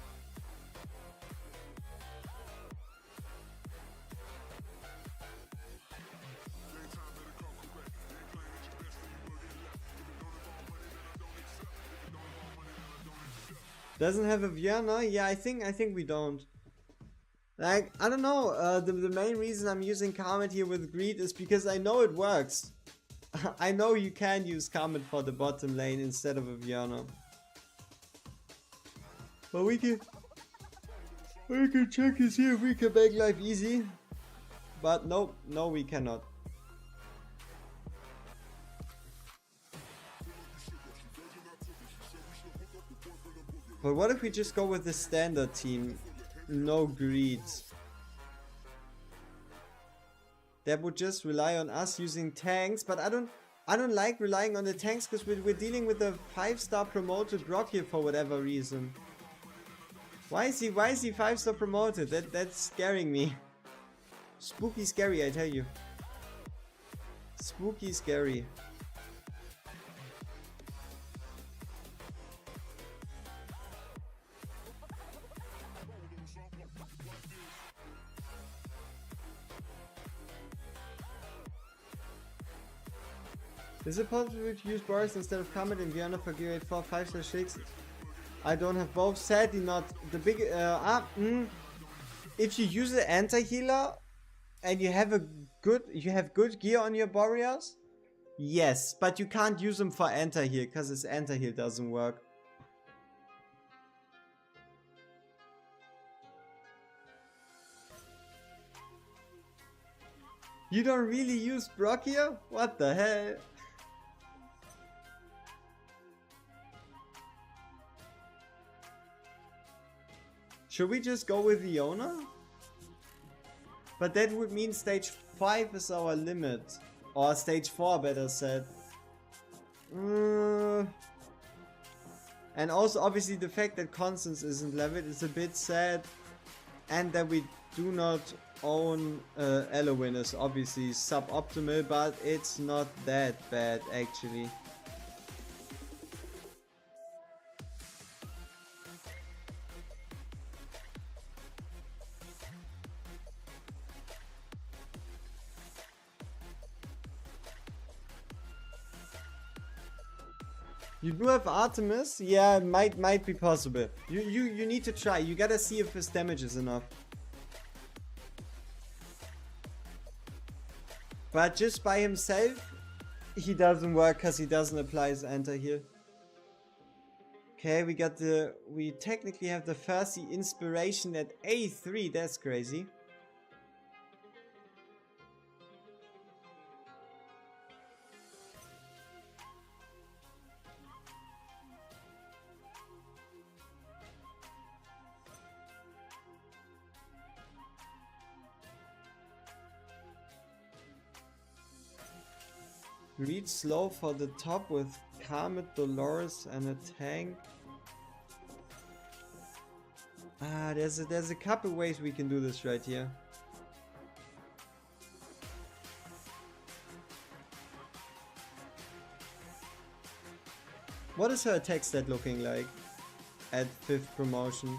S1: Doesn't have a Vienna? Yeah, I think we don't. Like, I don't know, the main reason I'm using Comet here with Greed is because I know it works. I know you can use Comet for the bottom lane instead of a Vienna. But we can check and see if we can make life easy. But no, we cannot. But what if we just go with the standard team? No greeds. That would just rely on us using tanks, but I don't like relying on the tanks because we're dealing with a 5-star promoted Brock here for whatever reason. Why is he 5-star promoted? That's scaring me. Spooky scary, I tell you. Spooky scary. Is it possible to use Boris instead of Comet in Vienna for GR4 5/6? I don't have both. Sadly not. The big if you use an anti-healer and you have good gear on your Boreas, yes, but you can't use them for anti-heal because his anti-heal doesn't work. You don't really use Brock here? What the hell? Should we just go with Leona? But that would mean stage 5 is our limit. Or stage 4, better said. And also obviously the fact that Constance isn't leveled is a bit sad. And that we do not own Elowen is obviously suboptimal, but it's not that bad actually. You do have Artemis? Yeah, might be possible. You need to try. You gotta see if his damage is enough. But just by himself, he doesn't work because he doesn't apply his anti-heal. Okay, we technically have the first inspiration at A3. That's crazy. Read slow for the top with Comet, Dolores and a tank. Ah, there's a couple ways we can do this right here. What is her attack stat looking like at 5th promotion?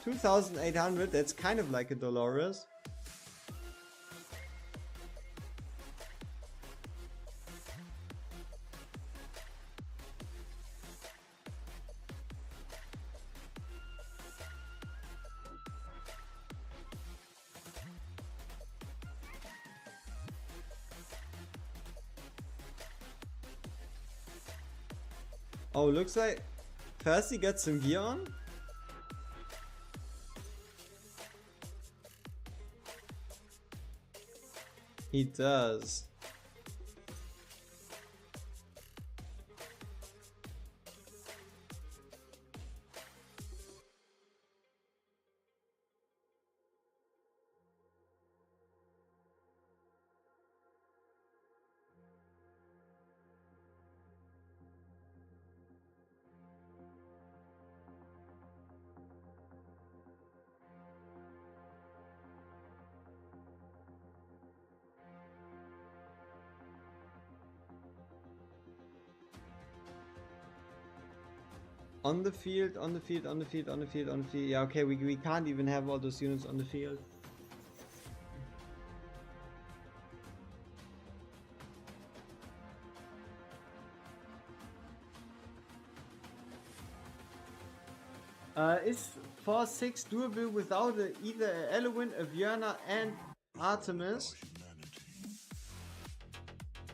S1: 2800, that's kind of like a Dolores. Oh, looks like first he gets some gear on. He does. On the field, on the field, on the field, on the field, on the field. Yeah, okay, we can't even have all those units on the field. Is 4-6 doable without either Elowen, a Vierna and Artemis?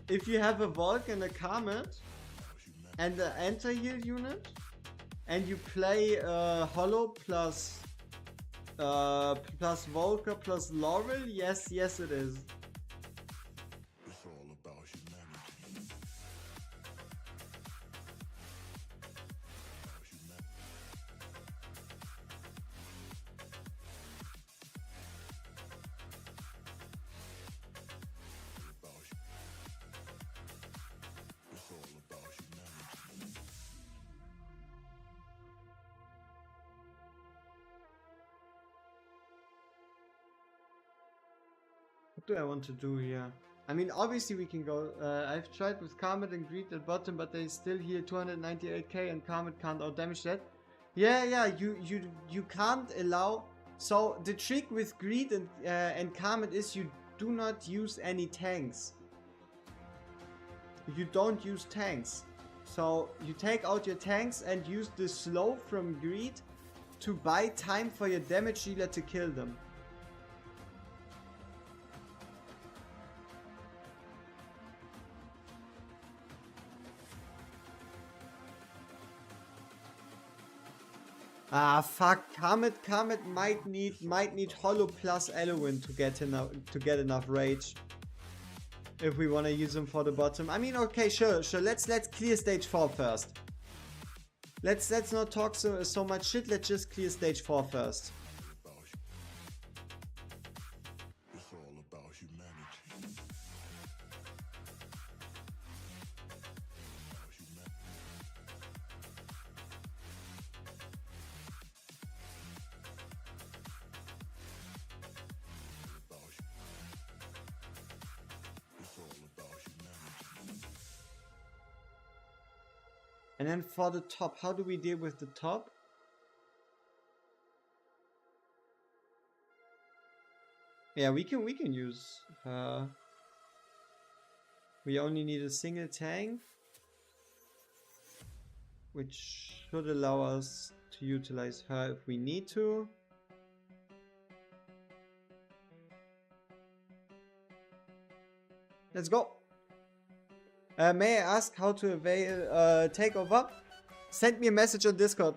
S1: If you have a Volk and a Comet and an anti-heal unit? And you play Hollow plus Volker plus Laurel? Yes, it is.
S2: It's all about humanity. It's all about humanity.
S1: What do I want to do here? I mean, obviously we can go. I've tried with Comet and Greed at bottom, but they still heal 298k, and Comet can't outdamage that. Yeah. You can't allow. So the trick with Greed and Comet is you do not use any tanks. you don't use tanks. So you take out your tanks and use the slow from greed to buy time for your damage dealer to kill them. Ah fuck, Comet might need Hollow plus Eloin to get enough rage. If we want to use them for the bottom. I mean, okay, sure. Let's clear stage 4 first. Let's not talk so much shit. Let's just clear stage 4 first.
S2: It's all about humanity. It's all about humanity.
S1: And then for the top, how do we deal with the top? Yeah, we can use her. We only need a single tank, which should allow us to utilize her if we need to. Let's go. May I ask how to avail Takeover? Send me a message on Discord.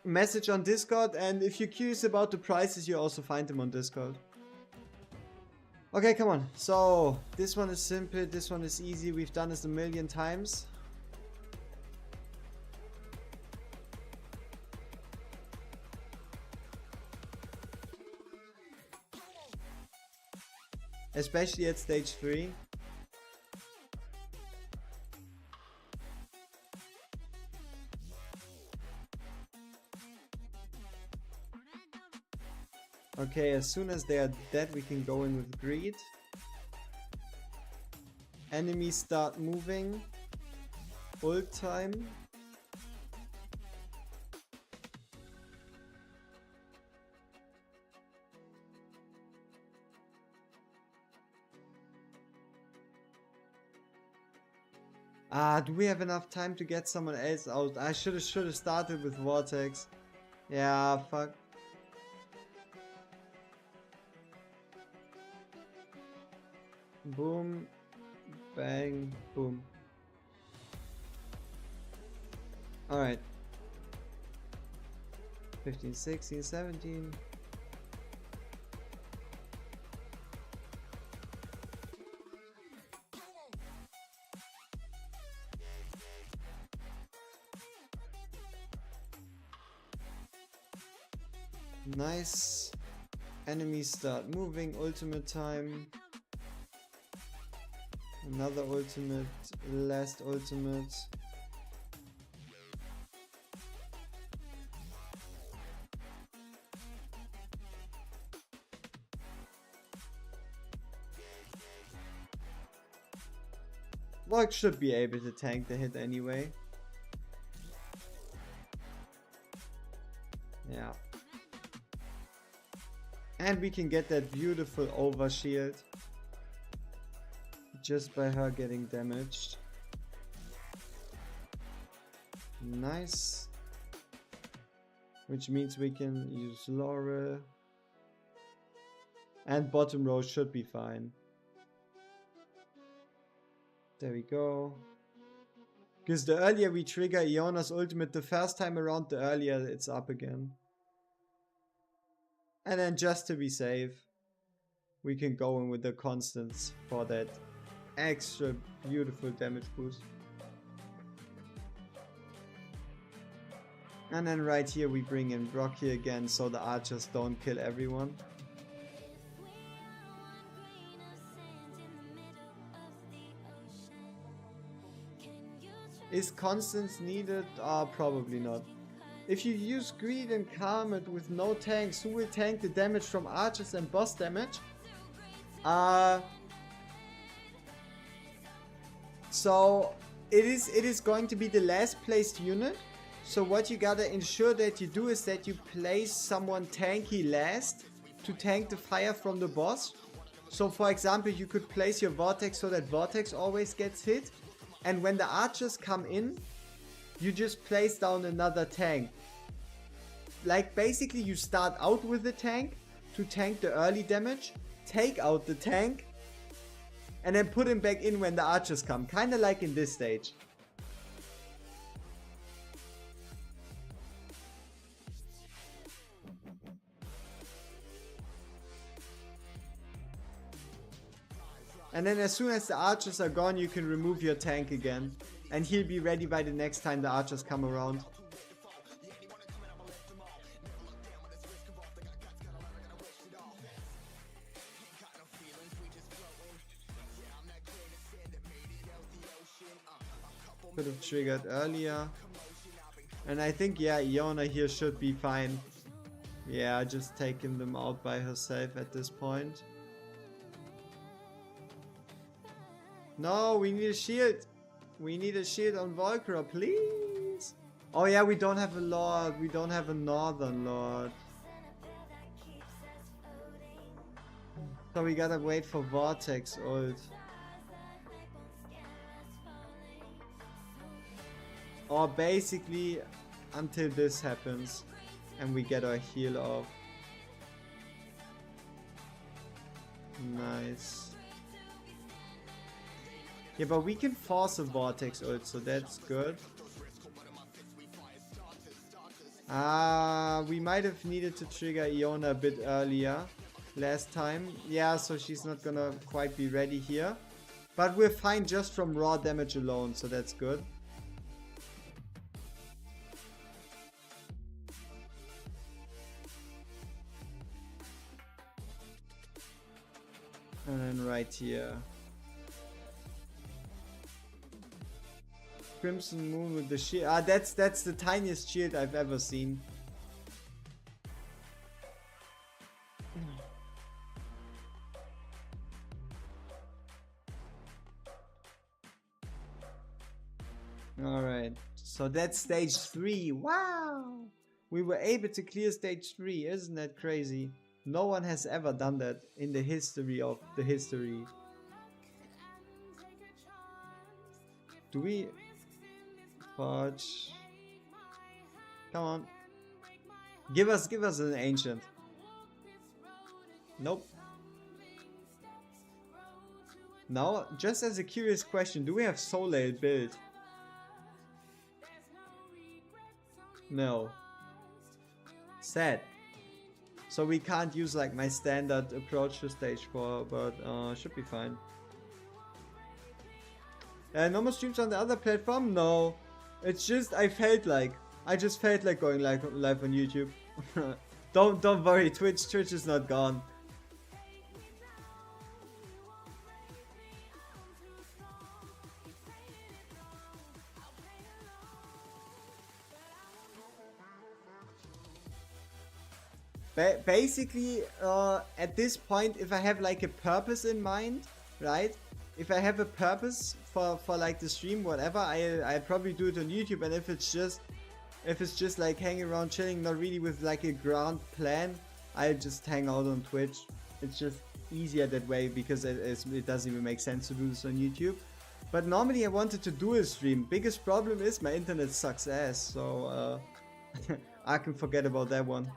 S1: Message on Discord, and if you're curious about the prices, you also find them on Discord. Okay, come on. So, this one is simple, this one is easy. We've done this a million times. Especially at stage 3. Okay, as soon as they are dead, we can go in with greed. Enemies start moving. Ult time. Ah, do we have enough time to get someone else out? I should have started with Vortex. Yeah, fuck. Boom, bang, boom. Alright. 15, 16, 17. Nice. Enemies start moving. Ultimate time. Another ultimate. Last ultimate. Void should be able to tank the hit anyway. Yeah. And we can get that beautiful overshield just by her getting damaged. Nice. Which means we can use Laurel. And bottom row should be fine. There we go. Because the earlier we trigger Iona's ultimate the first time around, the earlier it's up again. And then just to be safe, we can go in with the constants for that extra beautiful damage boost. And then right here we bring in Brocky again so the archers don't kill everyone. Is constants needed? Probably not. If you use Greed and Karmat with no tanks, who will tank the damage from archers and boss damage? So it is going to be the last placed unit. So what you gotta ensure that you do is that you place someone tanky last to tank the fire from the boss. So for example, you could place your vortex so that vortex always gets hit. And when the archers come in, you just place down another tank. Like basically you start out with the tank to tank the early damage, take out the tank, and then put him back in when the archers come. Kinda like in this stage. And then as soon as the archers are gone, you can remove your tank again. And he'll be ready by the next time the archers come around. Could have triggered earlier. And I think, yeah, Iona here should be fine. Yeah, just taking them out by herself at this point. No, we need a shield. We need a shield on Volcra, please. Oh yeah, we don't have a Lord. We don't have a Northern Lord. So we gotta wait for Vortex ult. Or basically until this happens and we get our heal off. Nice. Yeah, but we can force a Vortex ult, so that's good. We might have needed to trigger Iona a bit earlier last time. Yeah, so she's not gonna quite be ready here. But we're fine just from raw damage alone, so that's good. And then right here. Crimson Moon with the shield. Ah, that's the tiniest shield I've ever seen. Alright, so that's stage 3. Wow! We were able to clear stage 3, isn't that crazy? No one has ever done that in the history of the history. Do we... Fudge. Come on. Give us an ancient. Nope. Now, just as a curious question, do we have Soul Ale built? No. Sad. So we can't use like my standard approach to stage 4, but should be fine. No more streams on the other platform? No. It's just I just felt like going live on YouTube. Don't worry, Twitch is not gone. Basically, at this point, if I have like a purpose in mind, right? If I have a purpose for like the stream, whatever, I probably do it on YouTube. And if it's just like hanging around chilling, not really with like a grand plan, I just hang out on Twitch. It's just easier that way because it doesn't even make sense to do this on YouTube. But normally I wanted to do a stream. Biggest problem is my internet sucks ass, so I can forget about that one.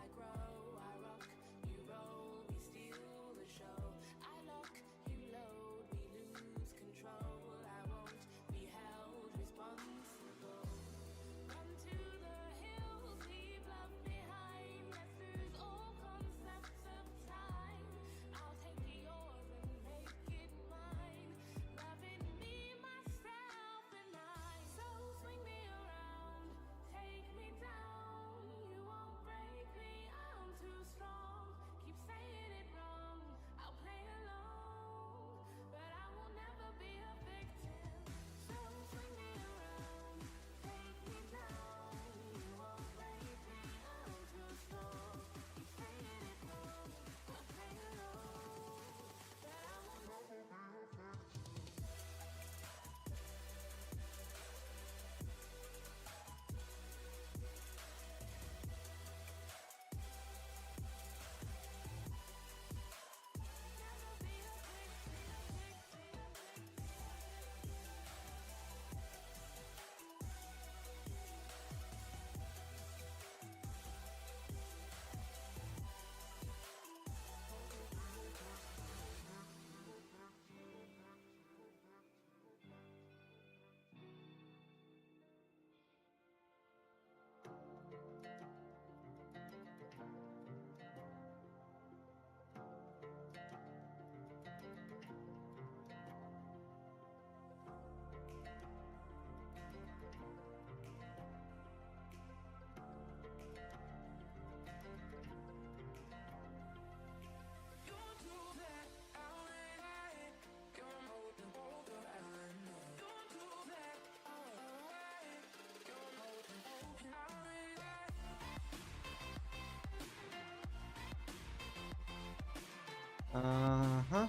S1: Uh-huh.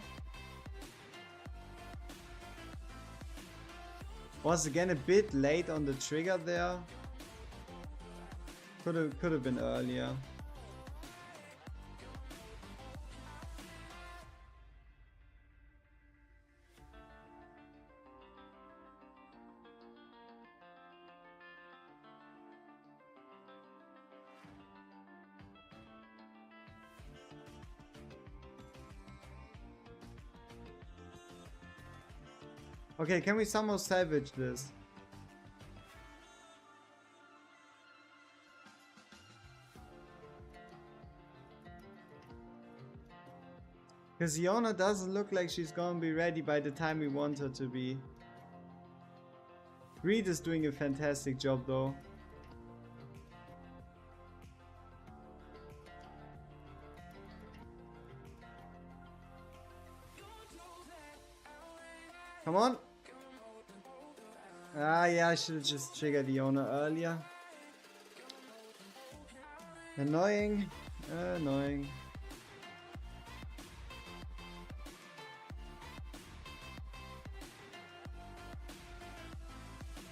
S1: Was again a bit late on the trigger there. Could have been earlier. Okay, can we somehow salvage this? Because Iona doesn't look like she's gonna be ready by the time we want her to be. Reed is doing a fantastic job though. Come on! Ah yeah, I should have just triggered Iona earlier. Annoying. Annoying.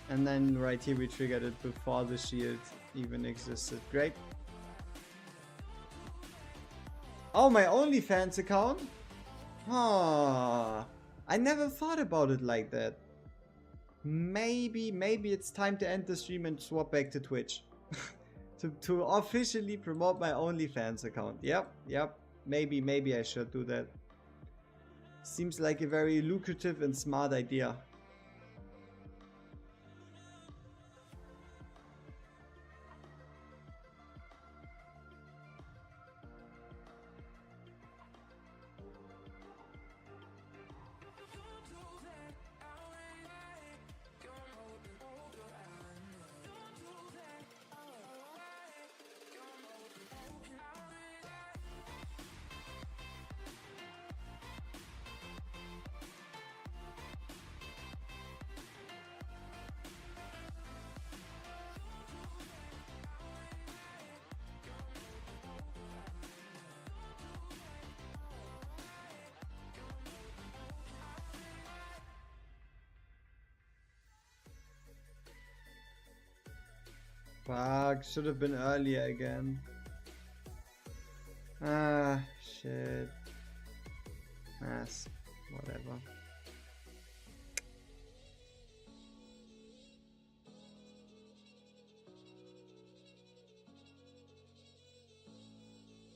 S1: And then right here we triggered it before the shield even existed. Great. Oh, my OnlyFans account? Ah, I never thought about it like that. Maybe it's time to end the stream and swap back to Twitch. to officially promote my OnlyFans account. Yep. Maybe I should do that. Seems like a very lucrative and smart idea. Fuck, should have been earlier again. Ah, shit. Ass, whatever.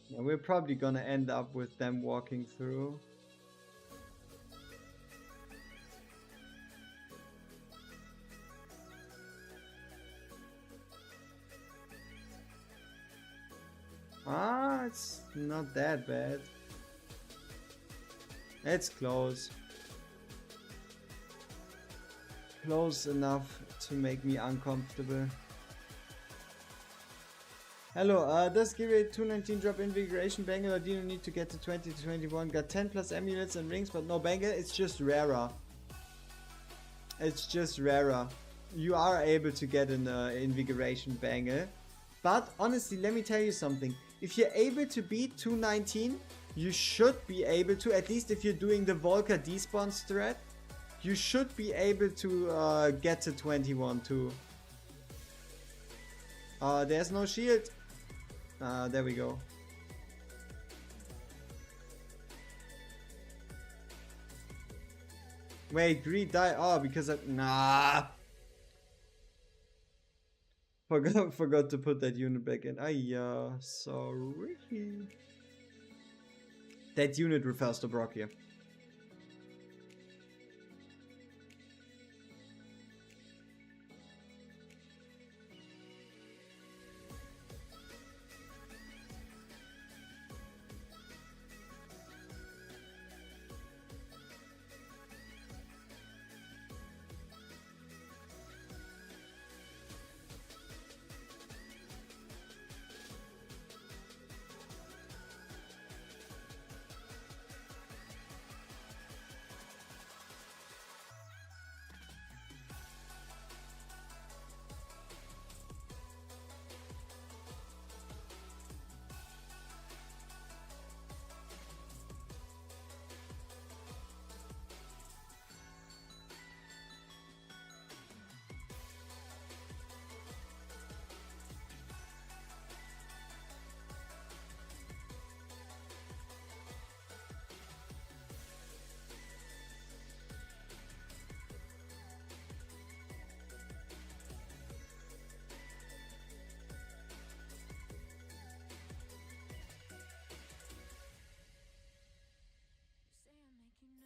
S1: Yeah, we're probably gonna end up with them walking through. Ah, it's not that bad. It's close. Close enough to make me uncomfortable. Hello, does GR4 219 drop invigoration banger, or do you need to get to 20 to 21? Got 10 plus amulets and rings, but no banger. It's just rarer. It's just rarer. You are able to get an invigoration banger. But honestly, let me tell you something. If you're able to beat 219, you should be able to, at least if you're doing the Volker despawns threat, you should be able to get to 21 too. There's no shield. There we go. Wait, Greed died. Oh, because of... Nah. Forgot to put that unit back in. Sorry. That unit refers to Brock here.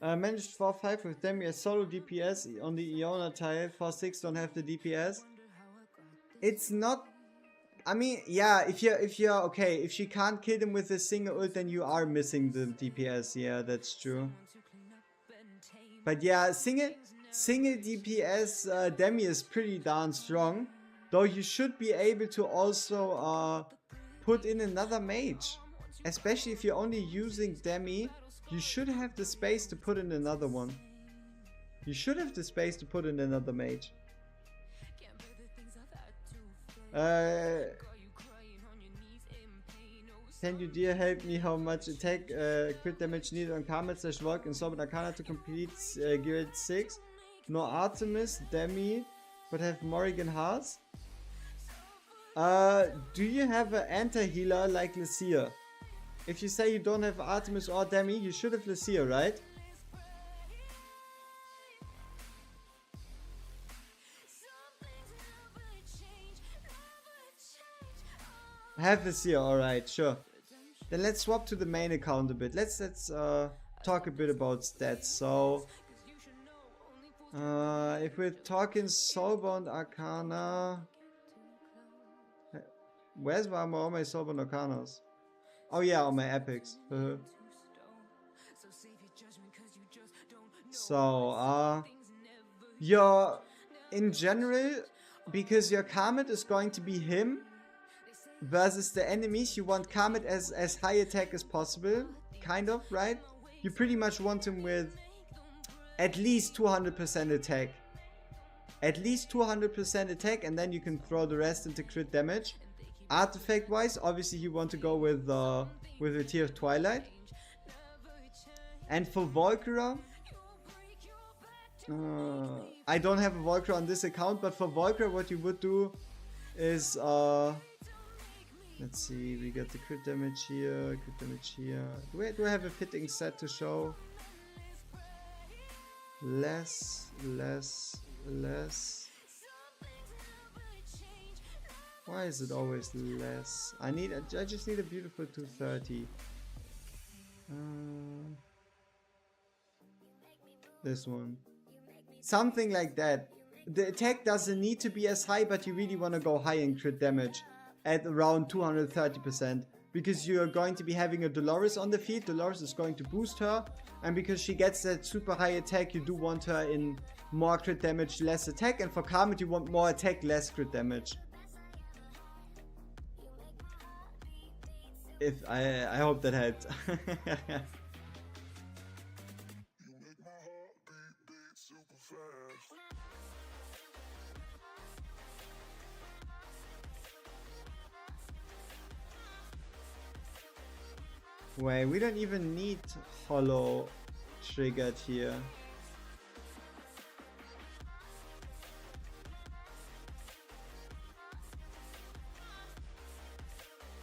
S1: Managed 4-5 with Demi as solo DPS on the Iona tile. 4-6 don't have the DPS. It's not. I mean, yeah, if you're okay, if she can't kill them with a single ult, then you are missing the DPS. Yeah, that's true. But yeah, single DPS Demi is pretty darn strong. Though you should be able to also put in another mage. Especially if you're only using Demi, you should have the space to put in another one. You should have the space to put in another mage. Can you dear help me how much attack crit damage needed on Karma / Volk and Sorbet Arcana to complete Gear 6? No Artemis, Demi, but have Morrigan Hearts? Do you have an anti-healer like Lucia? If you say you don't have Artemis or Demi, you should have Lucia, right? Have Lucia, alright, sure. Then let's swap to the main account a bit. Let's talk a bit about stats. So, if we're talking Soulbound Arcana, where's all my Soulbound Arcanas? Oh yeah, on my epics. So, your in general, because your Karmat is going to be him versus the enemies, you want Karmat as high attack as possible, kind of, right? You pretty much want him with at least 200% attack. At least 200% attack, and then you can throw the rest into crit damage. Artifact wise, obviously you want to go with a Tear of Twilight. And for Volkra, I don't have a Volkra on this account, but for Volkra what you would do is let's see, we get the crit damage here, crit damage here. Do I have a fitting set to show? Less. Why is it always less? I just need a beautiful 230. This one. Something like that. The attack doesn't need to be as high, but you really want to go high in crit damage at around 230%. Because you're going to be having a Dolores on the field. Dolores is going to boost her. And because she gets that super high attack, you do want her in more crit damage, less attack. And for Karmat, you want more attack, less crit damage. I hope that helped. Wait, we don't even need hollow triggered here.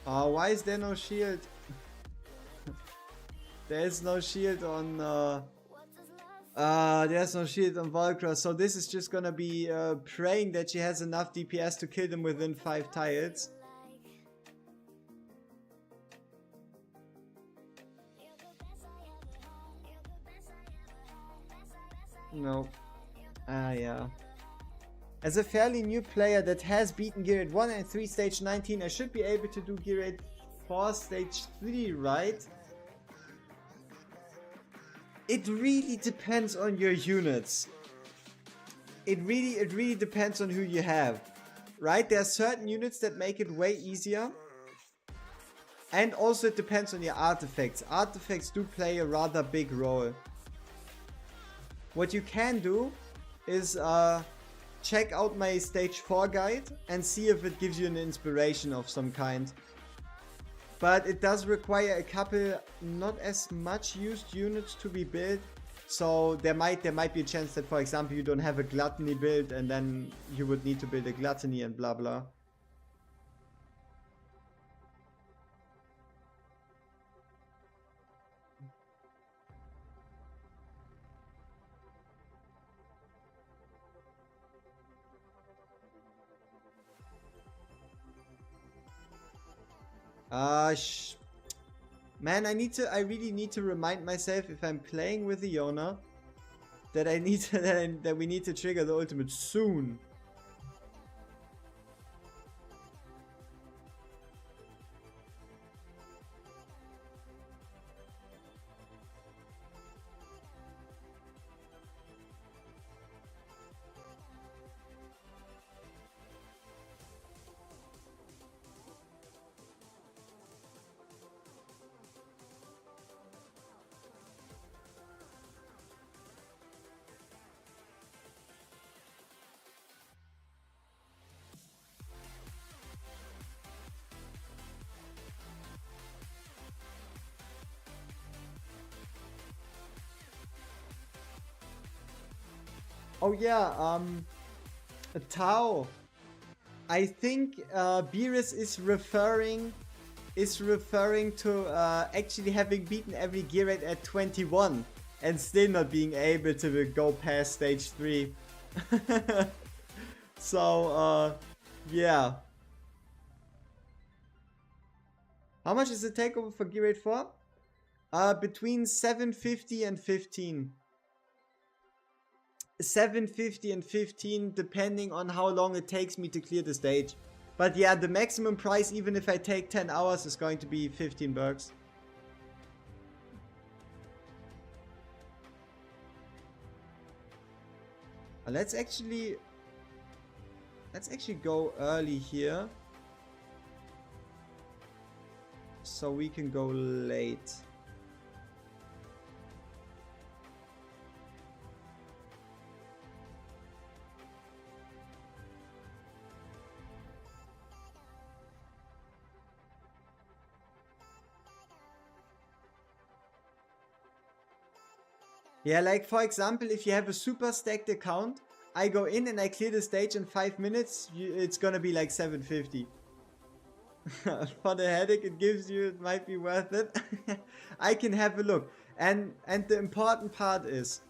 S1: Oh, why is there no shield? There is no shield on there's no shield on Volkra, so this is just gonna be praying that she has enough DPS to kill them within 5 tiles. No. Yeah. As a fairly new player that has beaten Gear 1 and 3 stage 19, I should be able to do Gear 4 stage 3, right? It really depends on your units. It really depends on who you have. Right? There are certain units that make it way easier. And also it depends on your artifacts. Artifacts do play a rather big role. What you can do is check out my stage 4 guide and see if it gives you an inspiration of some kind. But it does require a couple not as much used units to be built. So there might be a chance that, for example, you don't have a gluttony build and then you would need to build a gluttony and blah blah. Man, I really need to remind myself if I'm playing with Iona that I need to, that we need to trigger the ultimate soon. Oh yeah, Tao. I think Beerus is referring to actually having beaten every gear rate at 21 and still not being able to go past stage 3. So yeah. How much is the takeover for gear rate 4? Between 750 and 15. 750 and 15 depending on how long it takes me to clear the stage. But yeah, the maximum price, even if I take 10 hours, is going to be 15 bucks. Let's actually go early here, so we can go late. Yeah, like for example, if you have a super stacked account, I go in and I clear the stage in 5 minutes, it's gonna be like 750. For the headache it gives you, it might be worth it. I can have a look. And the important part is,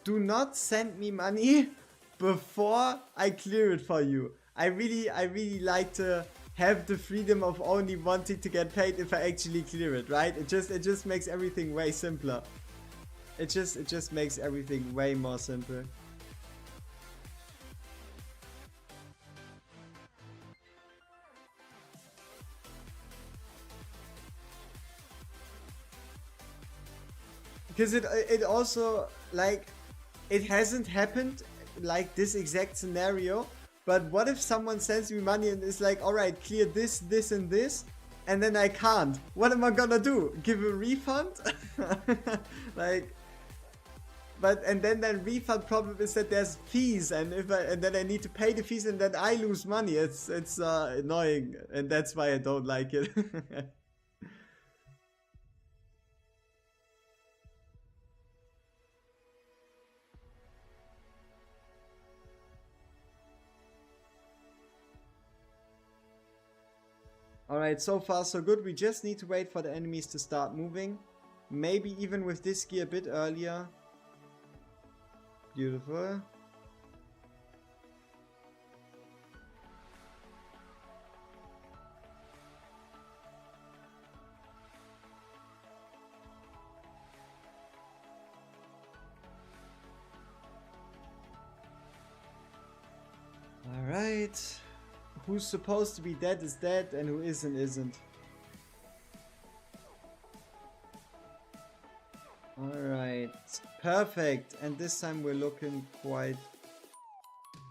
S1: do not send me money before I clear it for you. I really like to have the freedom of only wanting to get paid if I actually clear it, right? It just makes everything way simpler. It just makes everything way more simple. Because it also, like, it hasn't happened like this exact scenario, but what if someone sends me money and is like, alright, clear this, this and this, and then I can't? What am I gonna do? Give a refund? Like, but and then the refund problem is that there's fees, and then I need to pay the fees, and then I lose money. It's annoying, and that's why I don't like it. Alright, so far so good. We just need to wait for the enemies to start moving. Maybe even with this gear a bit earlier. Beautiful. Alright. Who's supposed to be dead is dead, and who isn't. Alright. Perfect. And this time we're looking quite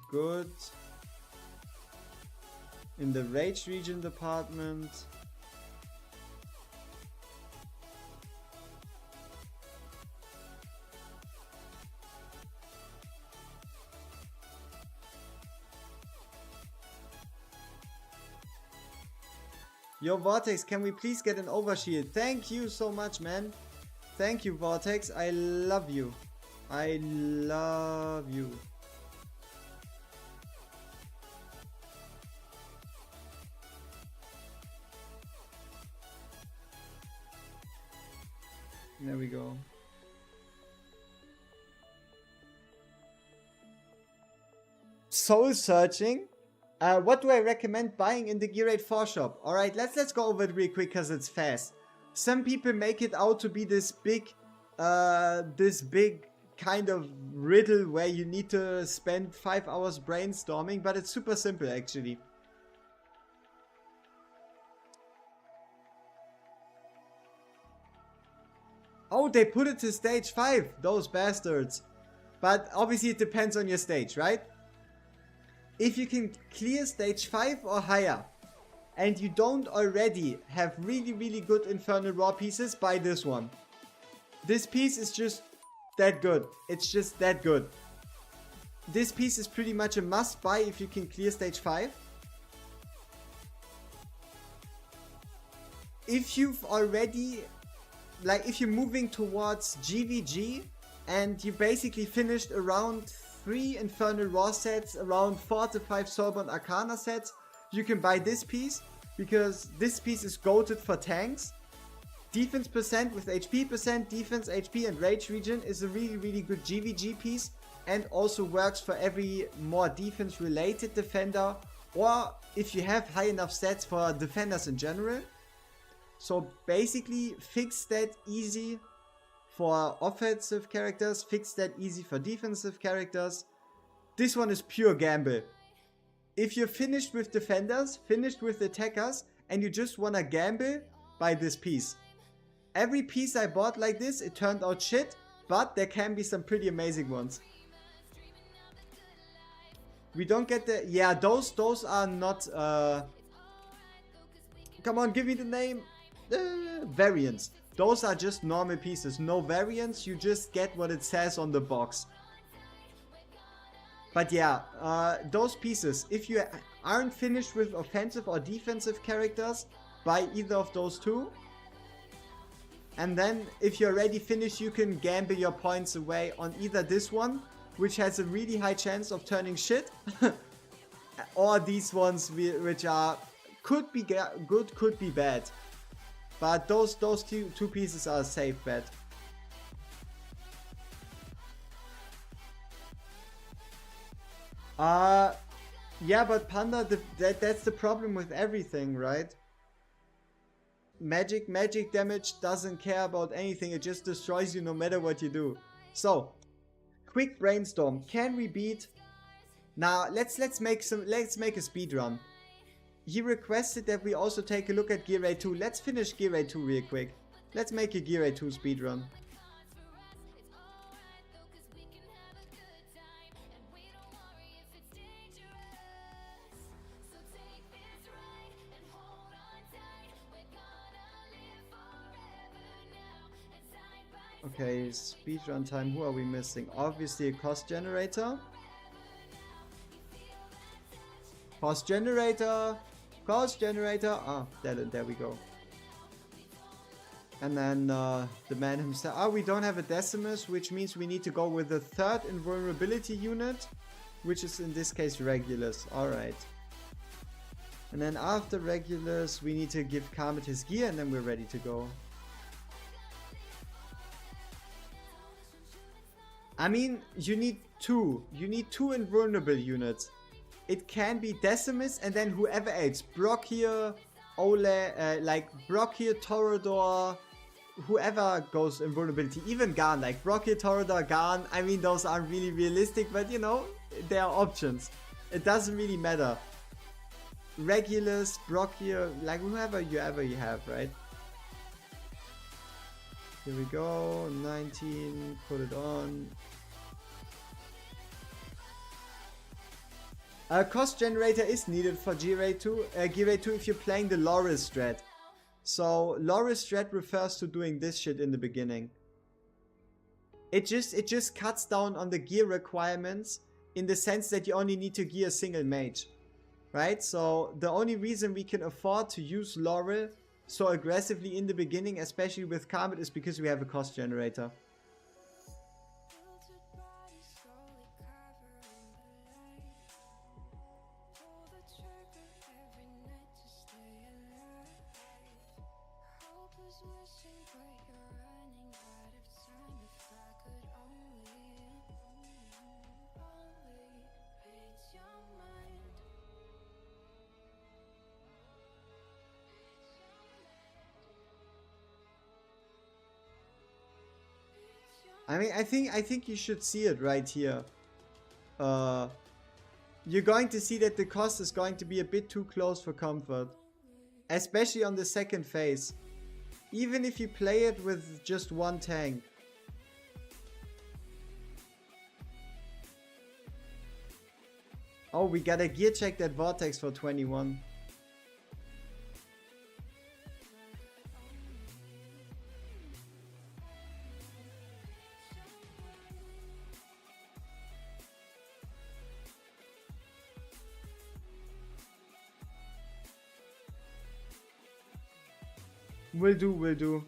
S1: good. In the Rage Region department. Yo, Vortex, can we please get an overshield? Thank you so much, man. Thank you, Vortex. I love you. I love you. There we go. Soul searching. What do I recommend buying in the GR4 shop? Alright, let's go over it real quick because it's fast. Some people make it out to be this big kind of riddle where you need to spend 5 hours brainstorming, but it's super simple actually. Oh, they put it to stage 5, those bastards. But obviously it depends on your stage, right? If you can clear stage 5 or higher, and you don't already have really good Infernal Raw pieces, buy this one. This piece is just that good. It's just that good. This piece is pretty much a must buy if you can clear stage 5. If you've already, like if you're moving towards GVG and you basically finished around 3 Infernal Raw sets, around 4 to 5 Soulbound Arcana sets, you can buy this piece, because this piece is goated for tanks. Defense percent with HP percent, defense, HP and rage regen is a really good GVG piece, and also works for every more defense related defender, or if you have high enough stats for defenders in general. So basically fix that easy for offensive characters, fix that easy for defensive characters. This one is pure gamble. If you're finished with defenders, finished with attackers, and you just wanna gamble, buy this piece. Every piece I bought like this, it turned out shit, but there can be some pretty amazing ones. We don't get the... Yeah, those are not... Come on, give me the name. Variants. Those are just normal pieces. No variants, you just get what it says on the box. But yeah, those pieces, if you aren't finished with offensive or defensive characters, buy either of those two. And then if you're already finished, you can gamble your points away on either this one, which has a really high chance of turning shit, or these ones which are could be good, could be bad. But those two pieces are a safe bet. Yeah, but Panda, that's the problem with everything, right? Magic damage doesn't care about anything. It just destroys you no matter what you do. So, quick brainstorm. Can we beat? Now let's make a speed run. He requested that we also take a look at GR4. Let's finish GR4 real quick. Let's make a GR4 speed run. Okay, speedrun time. Who are we missing? Obviously a cost generator. Cost generator. Ah, there we go. And then the man himself. Ah, we don't have a Decimus, which means we need to go with the third invulnerability unit, which is in this case Regulus. Alright. And then after Regulus, we need to give Karmat his gear, and then we're ready to go. I mean, you need two. You need 2 invulnerable units. It can be Decimus and then whoever else. Brock here, Ole, like Brock here, Torador, whoever goes invulnerability. Even Garn, like Brock here, Torador, Garn. I mean, those aren't really realistic, but you know, there are options. It doesn't really matter. Regulus, Brock here, like whoever you have, right? Here we go, 19, put it on. A cost generator is needed for GR2 if you're playing the Loris strat. So Loris strat refers to doing this shit in the beginning. It just cuts down on the gear requirements in the sense that you only need to gear a single mage. Right? So the only reason we can afford to use Laurel so aggressively in the beginning, especially with Karmat, is because we have a cost generator. I mean, I think you should see it right here. You're going to see that the cost is going to be a bit too close for comfort. Especially on the second phase. Even if you play it with just one tank. Oh, we got a gear check that Vortex for 21. Will do, will do.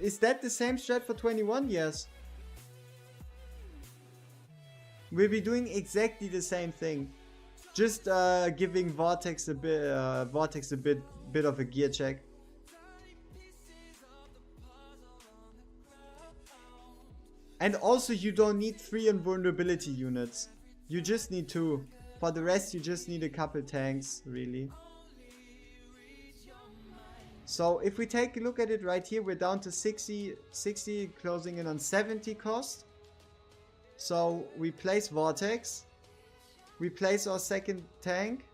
S1: Is that the same strat for 21? Yes. We'll be doing exactly the same thing. Just giving Vortex a bit bit of a gear check. And also you don't need 3 invulnerability units. You just need 2. For the rest you just need a couple tanks, really. So if we take a look at it right here, we're down to 60, closing in on 70 cost. So we place Vortex, we place our second tank,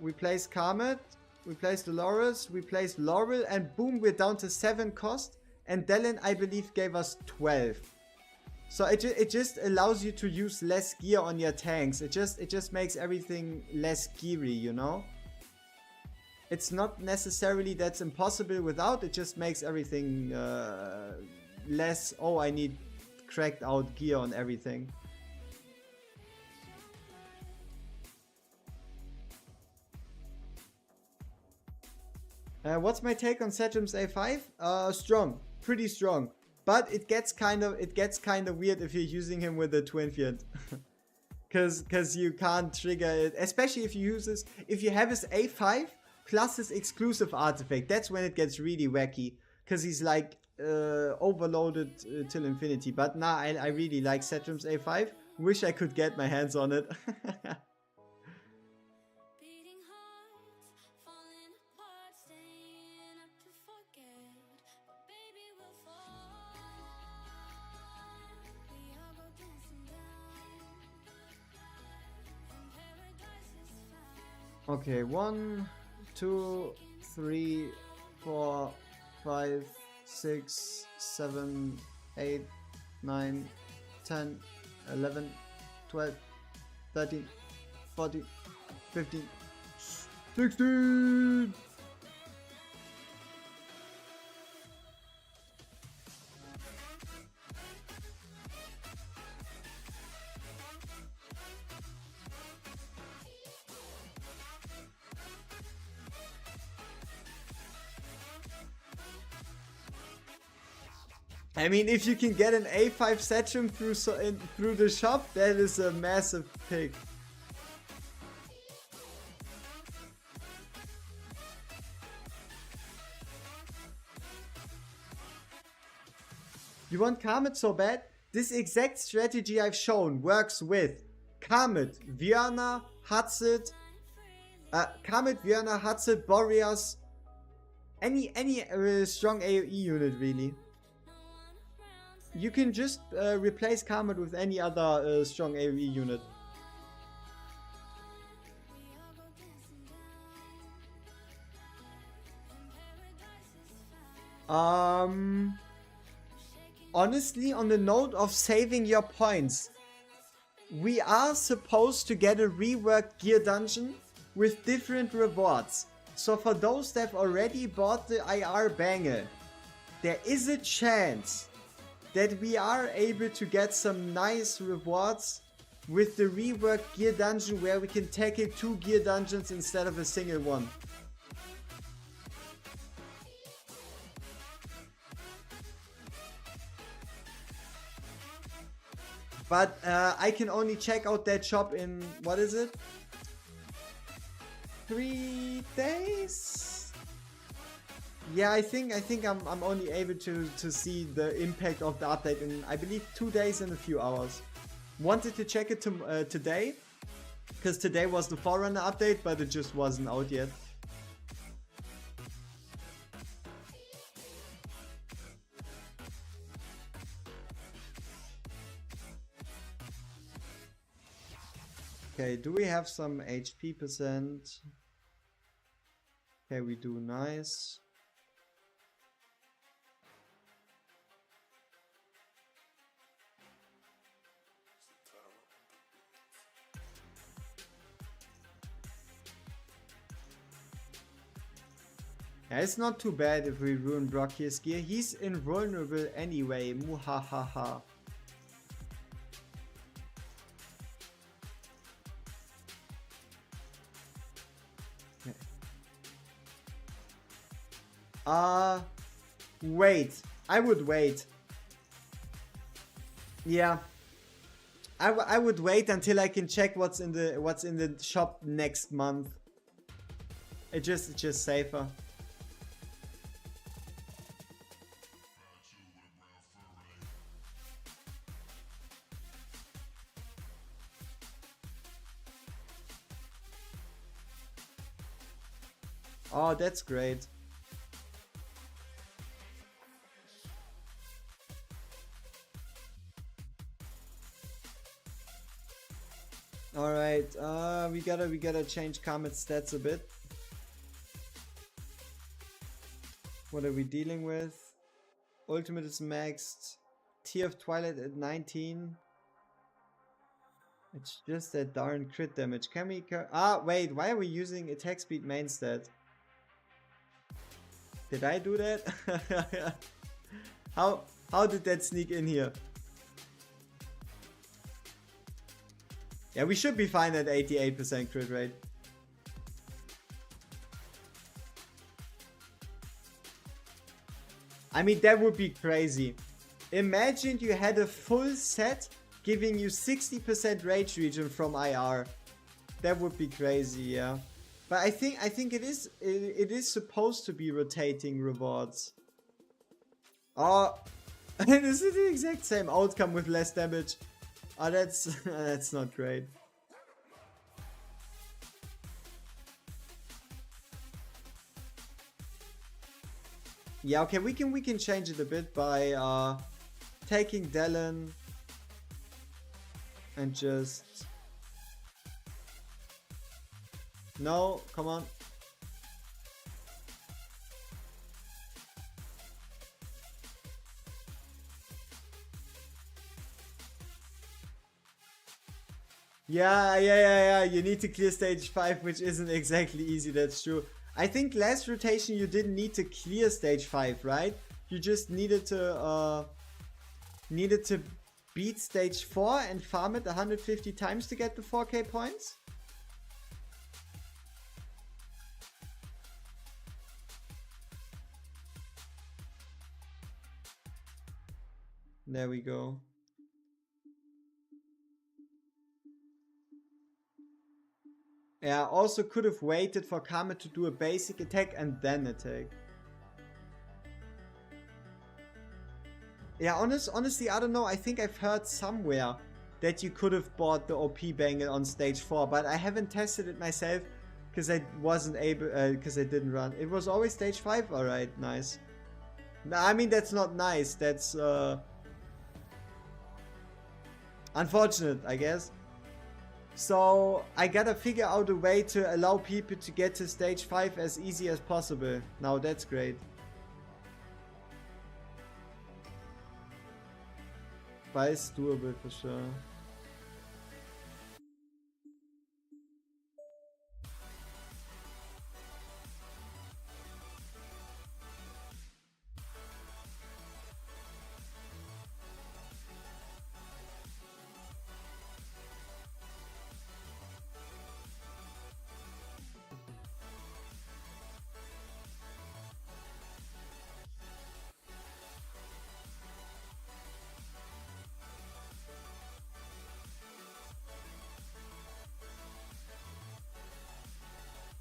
S1: we place Comet, we place Dolores, we place Laurel, and boom, we're down to 7 cost. And Dellen, I believe, gave us 12. So it just allows you to use less gear on your tanks. It just makes everything less geary, you know? It's not necessarily that's impossible without, it just makes everything less, oh, I need cracked out gear on everything. What's my take on Sedgum's A5? Strong, pretty strong, but it gets kind of weird if you're using him with a Twin Fiat. Cause you can't trigger it, especially if you use this, if you have his A5 plus his exclusive artifact, that's when it gets really wacky. Because he's like overloaded till infinity. But nah, I really like Sedgum's A5. Wish I could get my hands on it. Okay, 1, 2, 3, 4, 5, 6, 7, 8, 9, 10, 11, 12, 13, 14, 15, 16! I mean, if you can get an A5 Sedgum through the shop, that is a massive pick. You want Comet so bad? This exact strategy I've shown works with Comet, Viana, Hatset, Boreas, any strong AoE unit really. You can just replace Comet with any other strong AoE unit. Honestly, on the note of saving your points, we are supposed to get a reworked gear dungeon with different rewards. So for those that have already bought the IR banger, there is a chance that we are able to get some nice rewards with the reworked gear dungeon where we can tackle 2 gear dungeons instead of a single one. But I can only check out that shop in, what is it? 3 days? Yeah, I think I'm only able to see the impact of the update in, I believe, 2 days and a few hours. Wanted to check it today, because today was the Forerunner update, but it just wasn't out yet. Okay, do we have some HP percent? Okay, we do. Nice. Yeah, it's not too bad if we ruin Brocky's gear. He's invulnerable anyway. Muhahaha. Wait. I would wait. Yeah. I would wait until I can check what's in the shop next month. It's just safer. Oh, that's great. Alright, we gotta change Comet's stats a bit. What are we dealing with? Ultimate is maxed. Tear of Twilight at 19. It's just that darn crit damage. Can we... wait, why are we using attack speed main stat? Did I do that? How did that sneak in here? Yeah, we should be fine at 88% crit rate. I mean, that would be crazy. Imagine you had a full set giving you 60% rage region from IR. That would be crazy, yeah. But I think it is supposed to be rotating rewards. Oh, this is the exact same outcome with less damage. Oh, that's not great. Yeah, okay, we can change it a bit by taking Dallin and just... No, come on. Yeah. You need to clear stage 5, which isn't exactly easy, that's true. I think last rotation you didn't need to clear stage 5, right? You just needed to beat stage 4 and farm it 150 times to get the 4k points. There we go. Yeah, also could have waited for Kame to do a basic attack and then attack. Yeah, honestly, I don't know. I think I've heard somewhere that you could have bought the OP bangle on stage 4, but I haven't tested it myself because I wasn't able, because I didn't run. It was always stage 5? Alright, nice. No, I mean, that's not nice. That's unfortunate, I guess. So I gotta figure out a way to allow people to get to stage 5 as easy as possible. Now that's great. But it's doable for sure.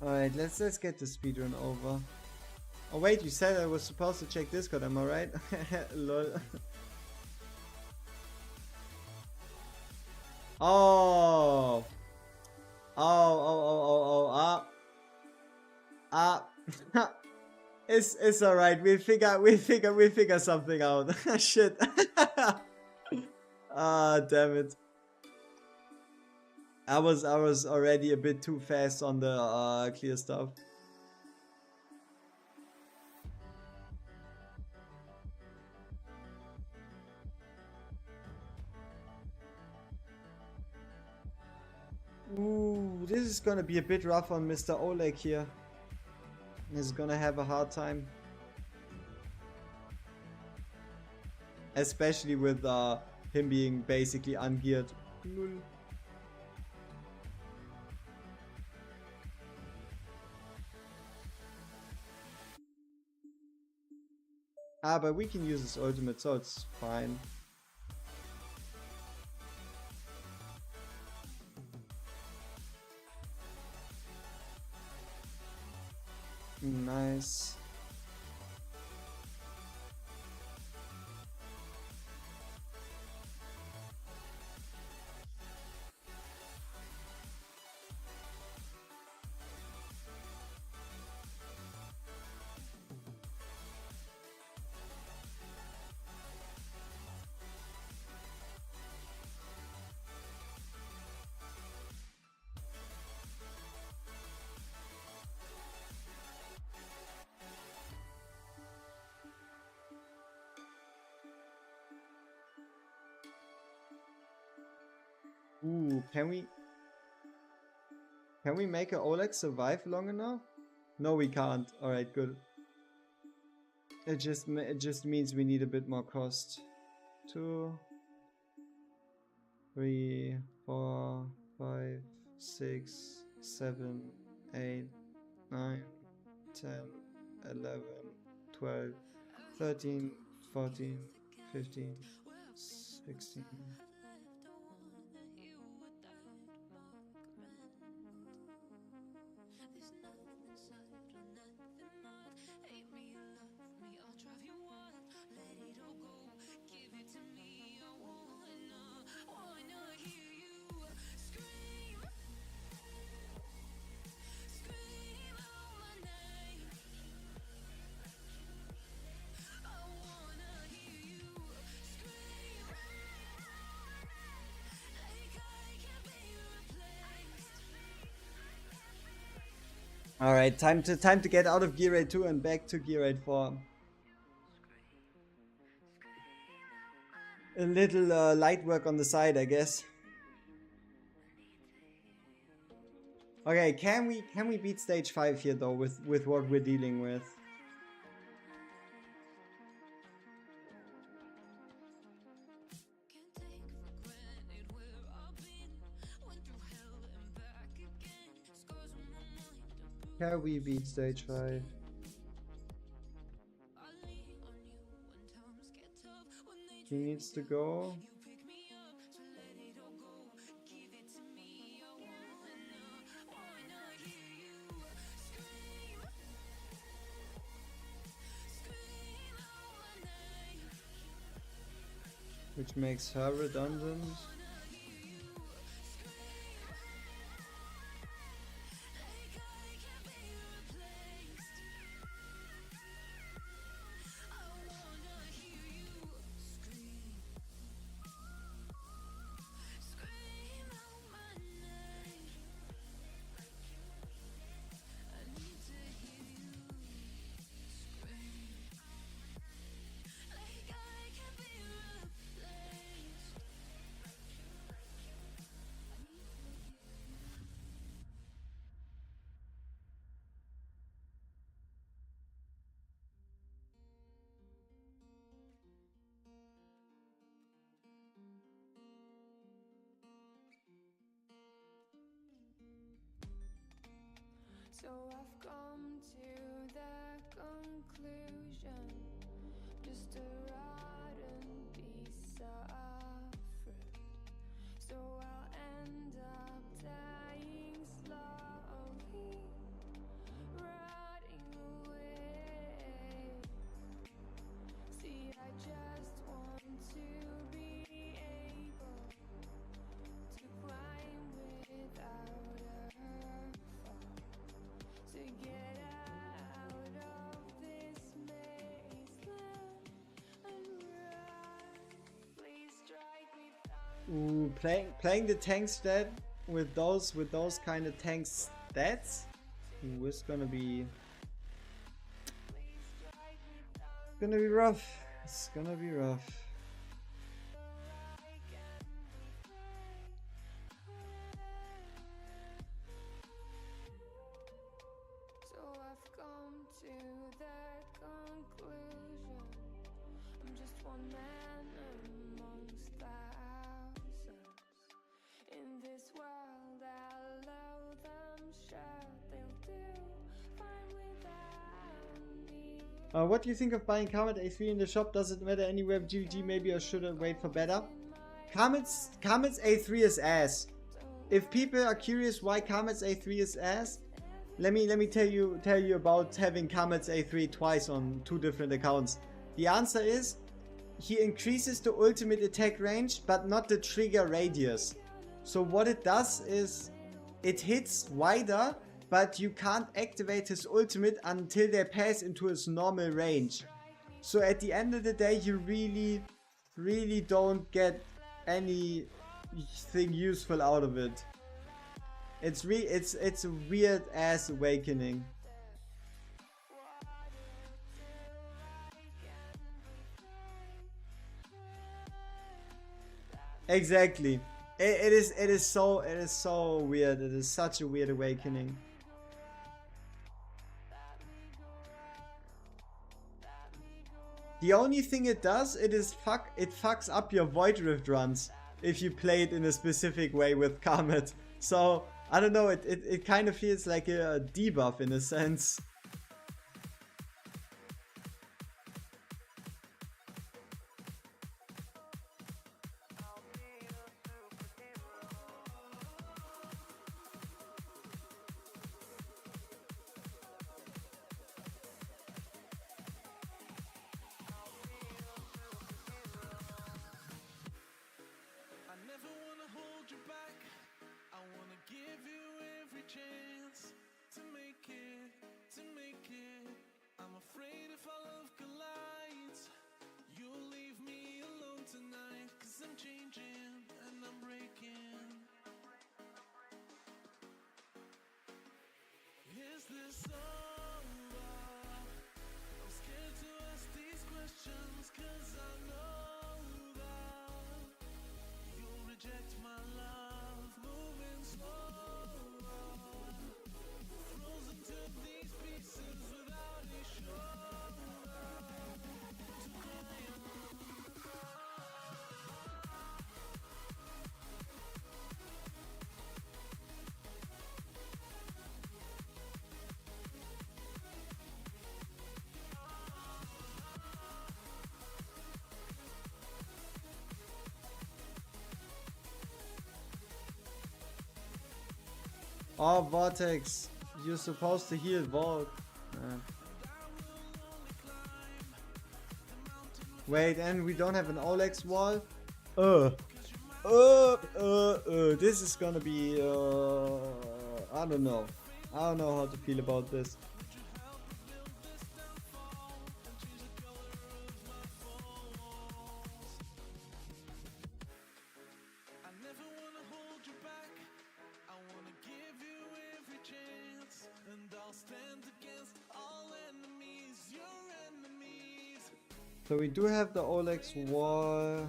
S1: Alright, let's get the speedrun over. Oh wait, you said I was supposed to check Discord, am I right? Lol. Oh. It's alright, we'll figure something out. Shit. Ah, damn it. I was already a bit too fast on the clear stuff. Ooh, this is gonna be a bit rough on Mr. Oleg here. He's gonna have a hard time. Especially with him being basically ungeared. Lul. Ah, but we can use his ultimate, so it's fine. Nice. Ooh, can we make a Oleg survive long enough? No, we can't. All right, good. It just means we need a bit more cost. 2, 3, 4, 5, 6, 7, 8, 9, 10, 11, 12, 13, 14, 15, 16. All right, time to get out of Gear Raid 2 and back to Gear Raid 4. A little light work on the side, I guess. Okay, can we beat stage 5 here though with what we're dealing with? Can we beat stage 5? He needs to go. Which makes her redundant.
S3: So I've come to the conclusion, just a rotten piece of fruit. So I'll end up dying slowly, rotting away. See, I just want to be able to climb without a fall, to get out of this maze and run. Please strike me down.
S1: Ooh, playing the tank stat with those kind of tank stats, it's gonna be rough. It's gonna be rough.
S3: So I've come to that conclusion. I'm just one man amongst thousands. In this world, I'll allow them shut. They'll do fine without me.
S1: What do you think of buying Comet A3 in the shop? Does it matter anywhere with GVG maybe, or should I wait for better? Comet's A3 is ass. If people are curious why Comet's A3 is ass, let me tell you about having Comet's A3 twice on 2 different accounts. The answer is he increases the ultimate attack range but not the trigger radius. So what it does is it hits wider, but you can't activate his ultimate until they pass into his normal range. So at the end of the day, you really don't get anything useful out of it. It's a weird ass awakening. Exactly. It is so weird. It is such a weird awakening. The only thing it does, it fucks up your Void Rift runs if you play it in a specific way with Comet. So I don't know, it kind of feels like a debuff in a sense. Oh, Vortex, you're supposed to heal Vault. Wait, and we don't have an Olex wall? This is gonna be, I don't know. I don't know how to feel about this. So we do have the Olex wall.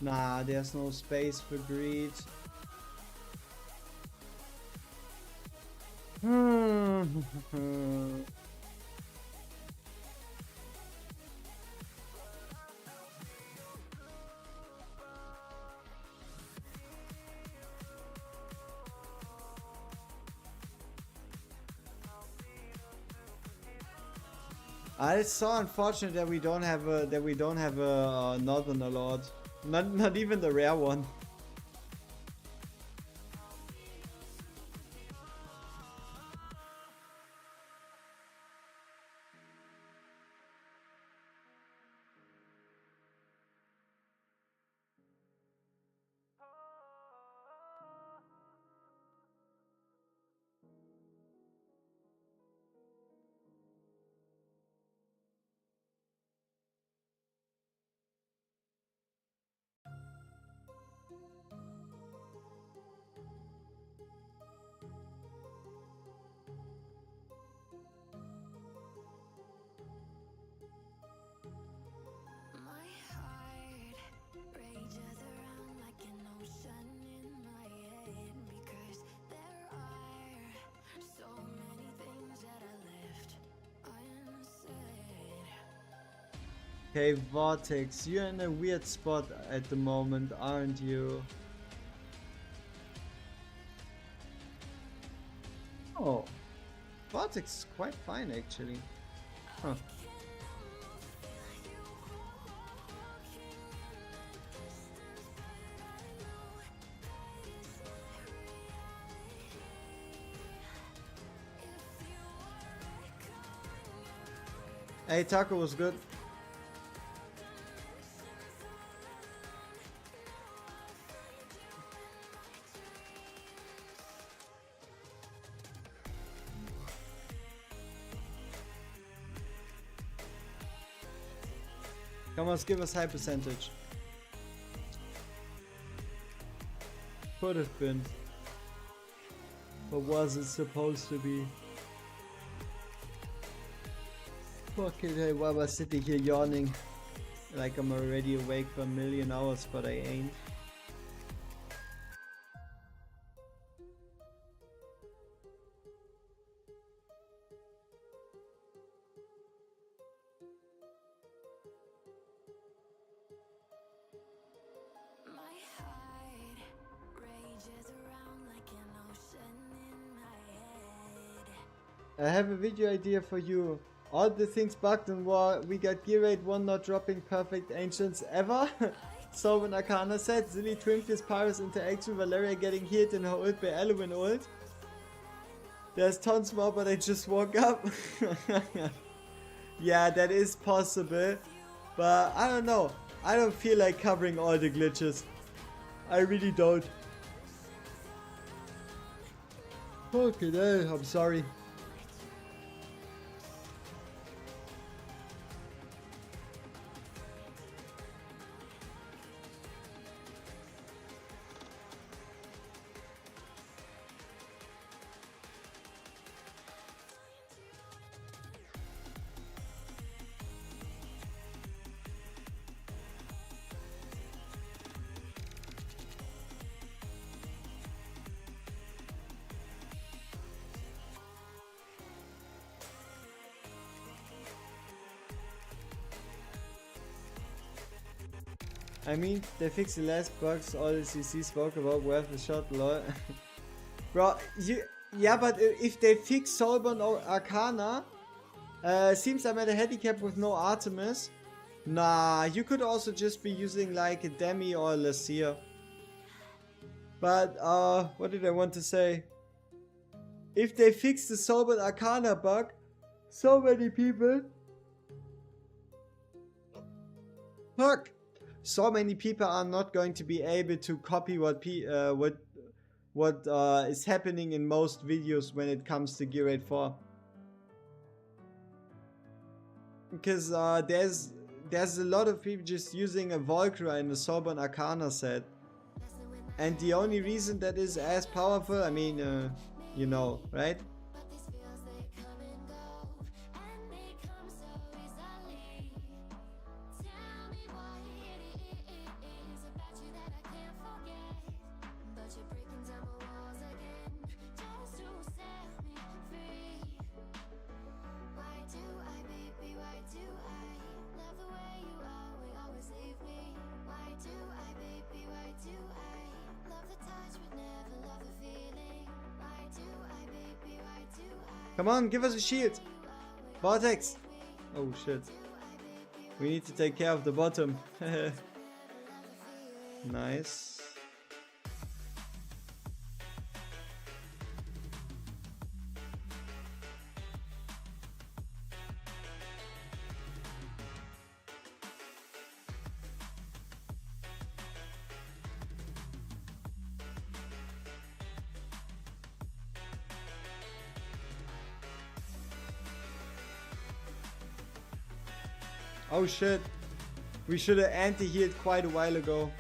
S1: Nah, there's no space for greed. It's so unfortunate that we don't have a northern lord. Not even the rare one.
S3: My heart rages around like an ocean in my head because there are so many things that I left unsaid.
S1: Okay, Vortex, you're in a weird spot at the moment, aren't you? Oh, Vortex is quite fine actually. Huh. Hey, Taco was good. Come on, give us high percentage. Could have been. But was it supposed to be? Fucking hey, why was I sitting here yawning? Like I'm already awake for a million hours, but I ain't.
S3: My heart rages around like an ocean in my head.
S1: I have a video idea for you. All the things bugged in war. We got gear rate 1 not dropping perfect ancients ever. Sovereign Arcana set. Zilly Twinfist Pyrus interaction. Valeria getting hit in her ult by Eluin ult. There's tons more, but I just woke up. Yeah, that is possible. But I don't know. I don't feel like covering all the glitches. I really don't. Okay, I'm sorry. I mean, they fixed the last bugs all the CC spoke about worth the shot, lol. Bro, yeah, but if they fix Soulborn or Arcana, seems I'm at a handicap with no Artemis. Nah, you could also just be using like a Demi or a Lassier. But, what did I want to say? If they fix the Soulborn Arcana bug, so many people... Fuck! So many people are not going to be able to copy what is happening in most videos when it comes to GR4. Because there's a lot of people just using a Volcra in the Soulborn Arcana set. And the only reason that is as powerful, I mean, you know, right? Come on, give us a shield. Vortex. Oh shit. We need to take care of the bottom. Nice. Oh shit. We should have anti-healed quite a while ago.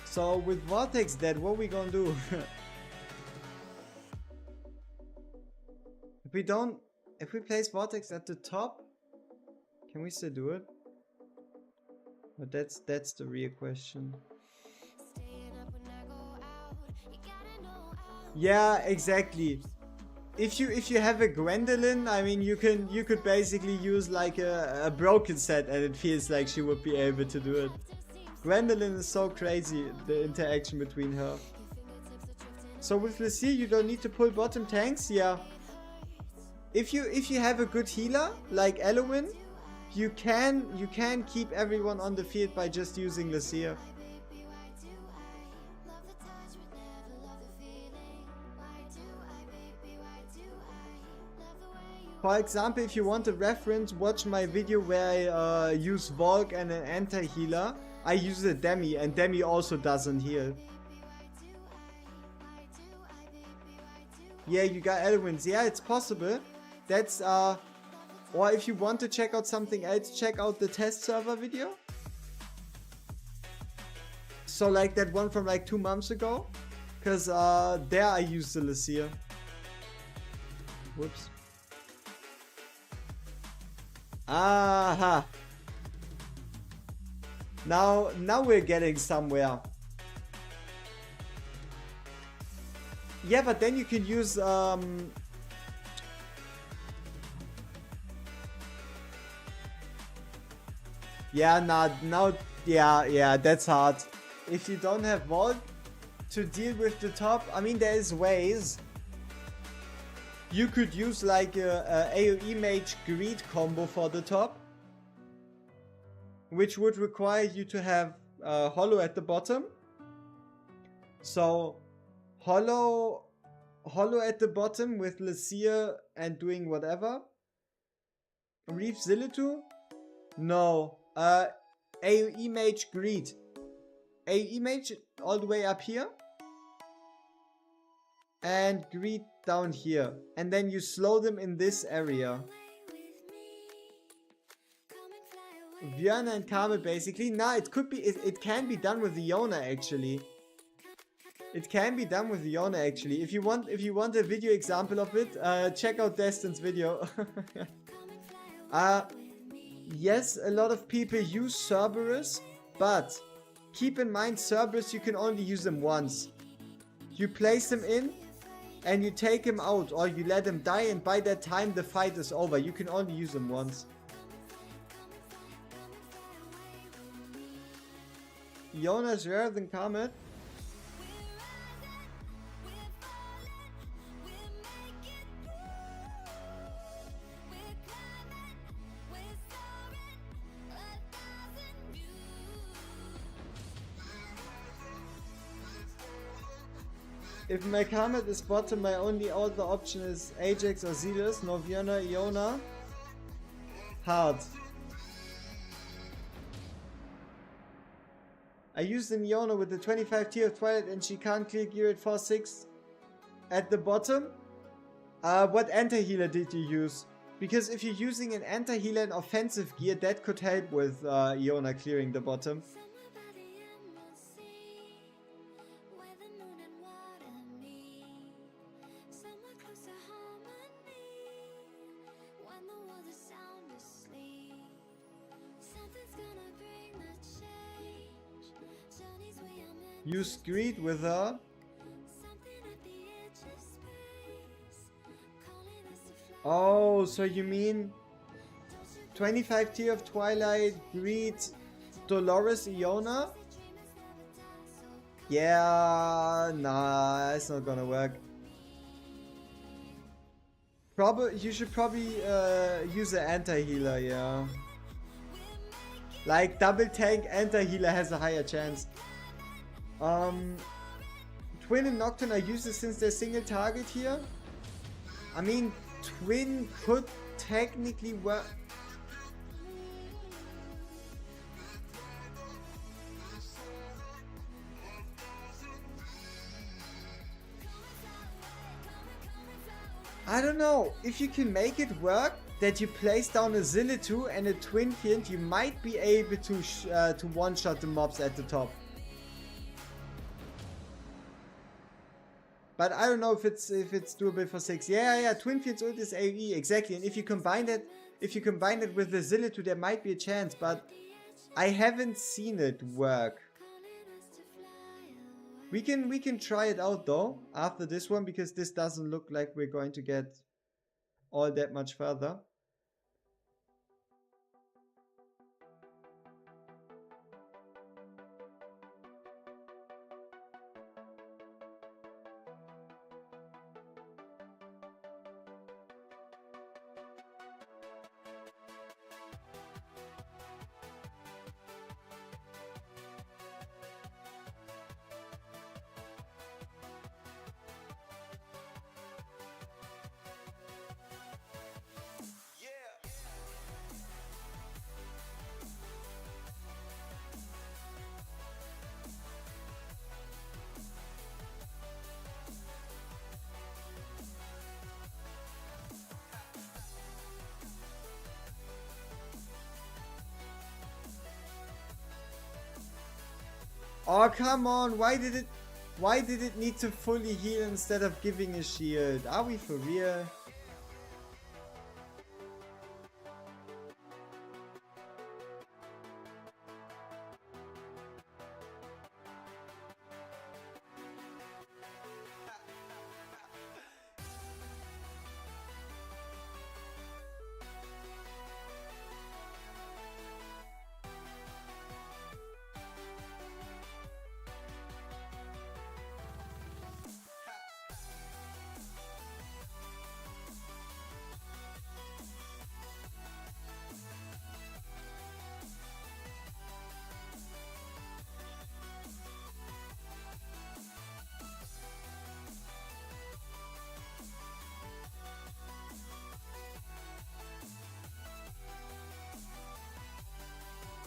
S1: So with Vortex dead, what we gonna do? If we place Vortex at the top, can we still do it? But that's the real question. Yeah, exactly. If you have a Gwendolyn, I mean you could basically use like a broken set and it feels like she would be able to do it. Gwendolyn is so crazy, the interaction between her. So with Lucia you don't need to pull bottom tanks, yeah. If you have a good healer like Elowen, you can keep everyone on the field by just using Lucia. For example, if you want a reference, watch my video where I use Volk and an anti-healer. I use a Demi, and Demi also doesn't heal. Yeah, you got Elwins. Yeah, it's possible. That's or if you want to check out something else, check out the test server video. So like that one from like 2 months ago, because there I used the Lucia. Whoops. Aha. Now we're getting somewhere. Yeah, but then you can use yeah, yeah, that's hard. If you don't have Vault to deal with the top, I mean there's ways. You could use like a AoE mage greed combo for the top, which would require you to have Hollow at the bottom. So Hollow at the bottom with Lucia and doing whatever. Reef Zillitu? No. AoE mage greed. AoE mage all the way up here. And greed down here. And then you slow them in this area. Viana and Carmel basically. Nah, it could be, it can be done with Iona actually. It can be done with Iona actually. If you want a video example of it, check out Destin's video. Yes, a lot of people use Cerberus, but keep in mind Cerberus you can only use them once. You place them in and you take him out, or you let him die, and by that time the fight is over. You can only use him once. Iona is rarer than Comet. If my Comet is bottom, my only other option is Ajax or Zealous, no Viana, Iona. Hard. I used an Iona with the 25 tier of Twilight and she can't clear gear at 4-6 at the bottom. What anti-healer did you use? Because if you're using an anti-healer and offensive gear, that could help with Iona clearing the bottom. Use greed with her. Oh, so you mean 25 tier of Twilight, greed, Dolores, Iona? Yeah, nah, it's not gonna work. You should probably use an anti-healer, yeah. Like double tank anti-healer has a higher chance. Twin and Nocturne are useless since they're single target here. I mean, Twin could technically work. I don't know. If you can make it work, that you place down a Zillitu and a Twin Fiend, you might be able to one-shot the mobs at the top. But I don't know if it's doable for 6. Yeah, Twin Fiend's ult is AoE, exactly. And if you combine that with the Zillitu, there might be a chance, but I haven't seen it work. We can try it out though after this one, because this doesn't look like we're going to get all that much further. Oh, come on. Why did it need to fully heal instead of giving a shield? Are we for real?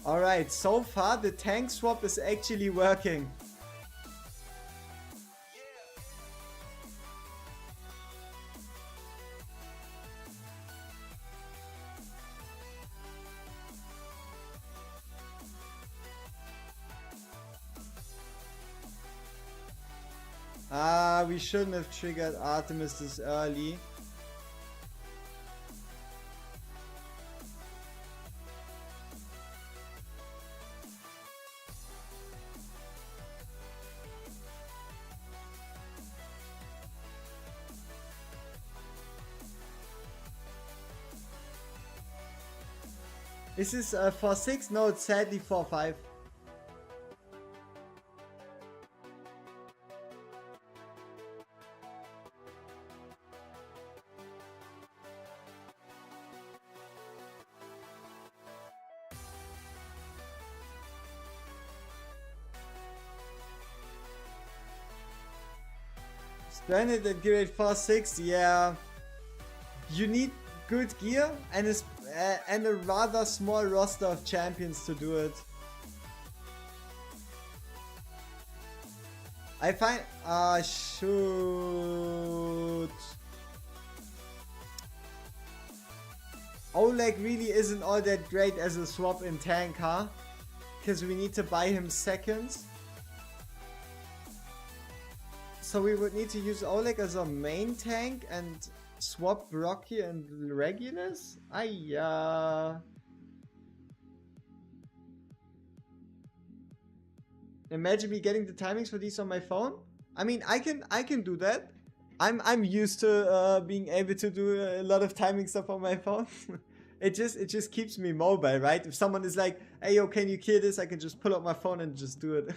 S1: Alright, so far the tank swap is actually working. Ah, we shouldn't have triggered Artemis this early. This is 4-6? No, it's sadly 4-5. Stranded at grade 4-6, yeah. You need good gear and a rather small roster of champions to do it. I find... Ah, shoot. Oleg really isn't all that great as a swap in tank, huh? Because we need to buy him seconds. So we would need to use Oleg as our main tank and swap Brocky and Regulus? Imagine me getting the timings for these on my phone. I mean, I can do that. I'm used to being able to do a lot of timing stuff on my phone. It just keeps me mobile, right? If someone is like, "Hey, yo, can you kill this?" I can just pull up my phone and just do it.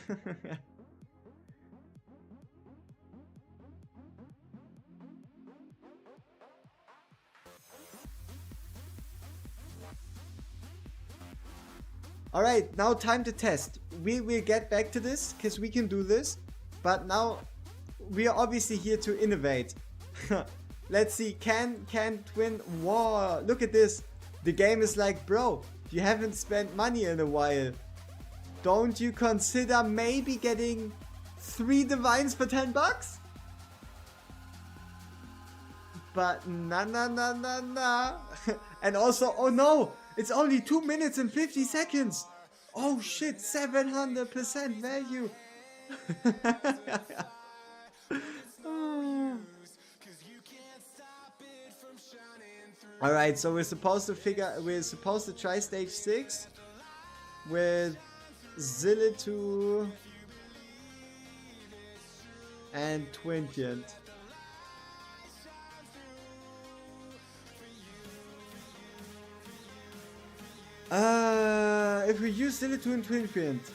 S1: Alright, now time to test. We will get back to this, because we can do this. But now, we are obviously here to innovate. Let's see, can twin... Whoa, look at this. The game is like, bro, you haven't spent money in a while. Don't you consider maybe getting 3 divines for 10 bucks? But nah. And also, oh no, it's only 2 minutes and 50 seconds. Oh shit, 700% value. Alright, so we're supposed to try stage 6 with Zillitu and Twinkiant. If we use Zillitu and Twinkiant,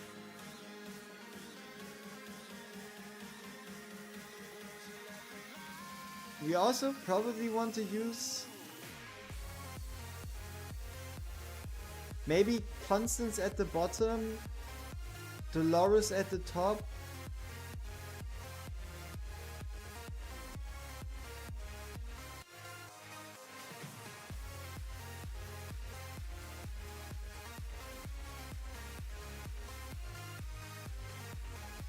S1: we also probably want to use maybe Constance at the bottom, Dolores at the top.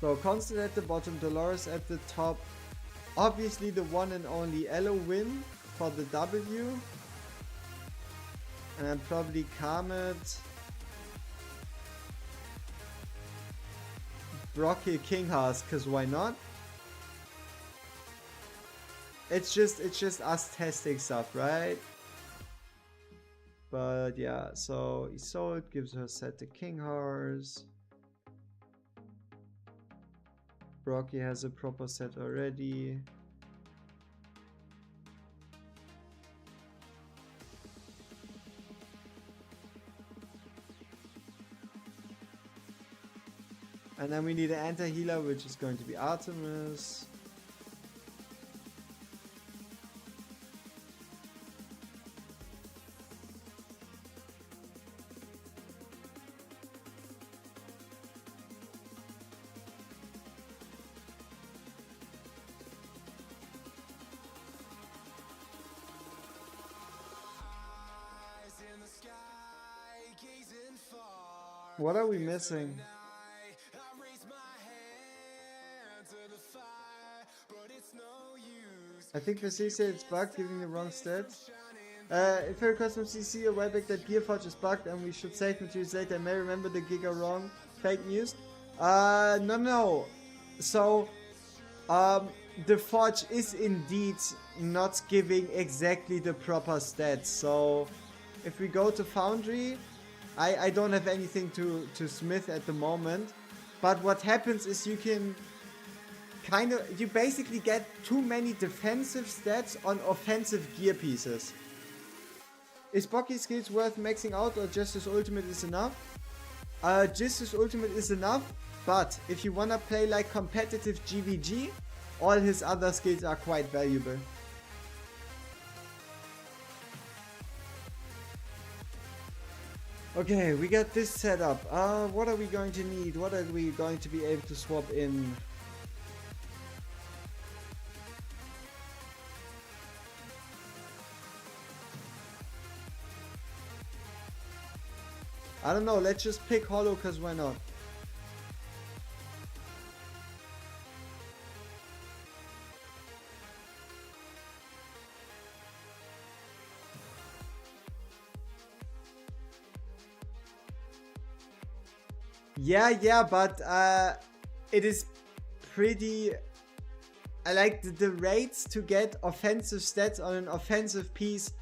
S1: So Constance at the bottom, Dolores at the top. Obviously the one and only Elo win for the W. And then probably Comet, Brocky, King Hearts, cause why not? It's just us testing stuff, right? But yeah, so Isolde gives her set to King Hearts. Brocky has a proper set already. And then we need an anti-healer, which is going to be Artemis. What are we missing? I think for CC it's bugged, giving the wrong stats. If you're a custom CC, a while back that GR4 is bugged and we should save materials later. I may remember the giga wrong. Fake news. No. So, the Forge is indeed not giving exactly the proper stats. So, if we go to Foundry, I don't have anything to smith at the moment. But what happens is you can you basically get too many defensive stats on offensive gear pieces. Is Bocky's skills worth maxing out or just his ultimate is enough? Just his ultimate is enough, but if you wanna play like competitive GVG, all his other skills are quite valuable. Okay, we got this set up. What are we going to need? What are we going to be able to swap in? I don't know, let's just pick Hollow, cause why not? Yeah, but it is pretty... I like the rates to get offensive stats on an offensive piece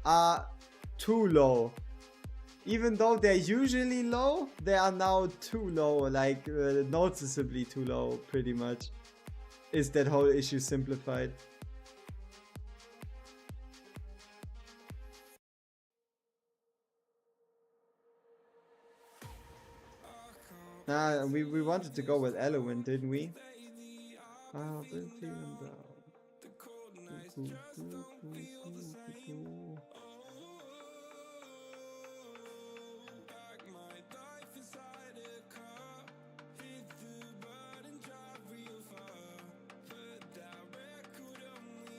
S1: are too low. Even though they're usually low, they are now too low, like noticeably too low, pretty much. Is that whole issue simplified? We wanted to go with Elowen, didn't we? Ah, been feeling down.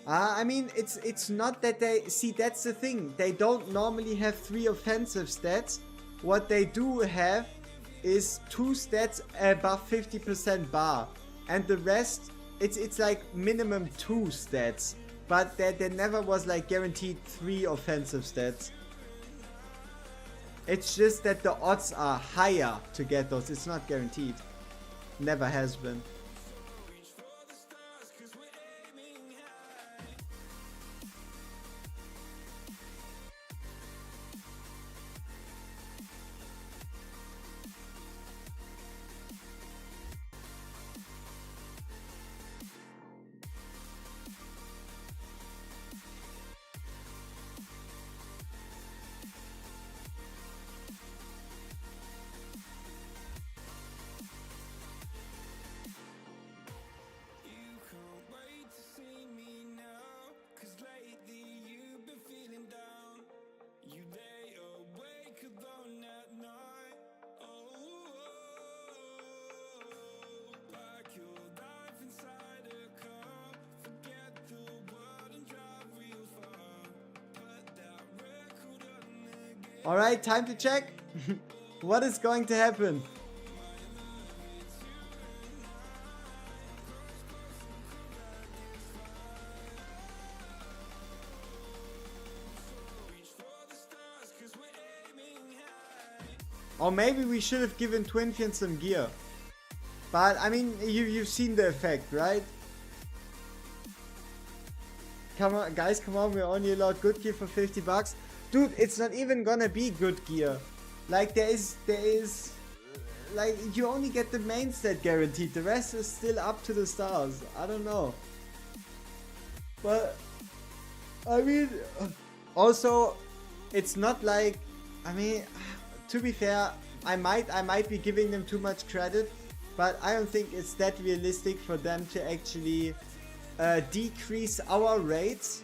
S1: I mean, it's not that they... See, that's the thing. They don't normally have 3 offensive stats. What they do have is 2 stats above 50% bar. And the rest, it's like minimum 2 stats. But there never was like guaranteed 3 offensive stats. It's just that the odds are higher to get those. It's not guaranteed. Never has been. Alright, time to check. What is going to happen? Or maybe we should have given Twinfian some gear. But I mean, you've seen the effect, right? Come on, guys, come on, we're only allowed good gear for 50 bucks. Dude, it's not even gonna be good gear. Like, there is, like, you only get the main stat guaranteed. The rest is still up to the stars. I don't know. But, I mean, also, it's not like, I mean, to be fair, I might be giving them too much credit, but I don't think it's that realistic for them to actually decrease our rates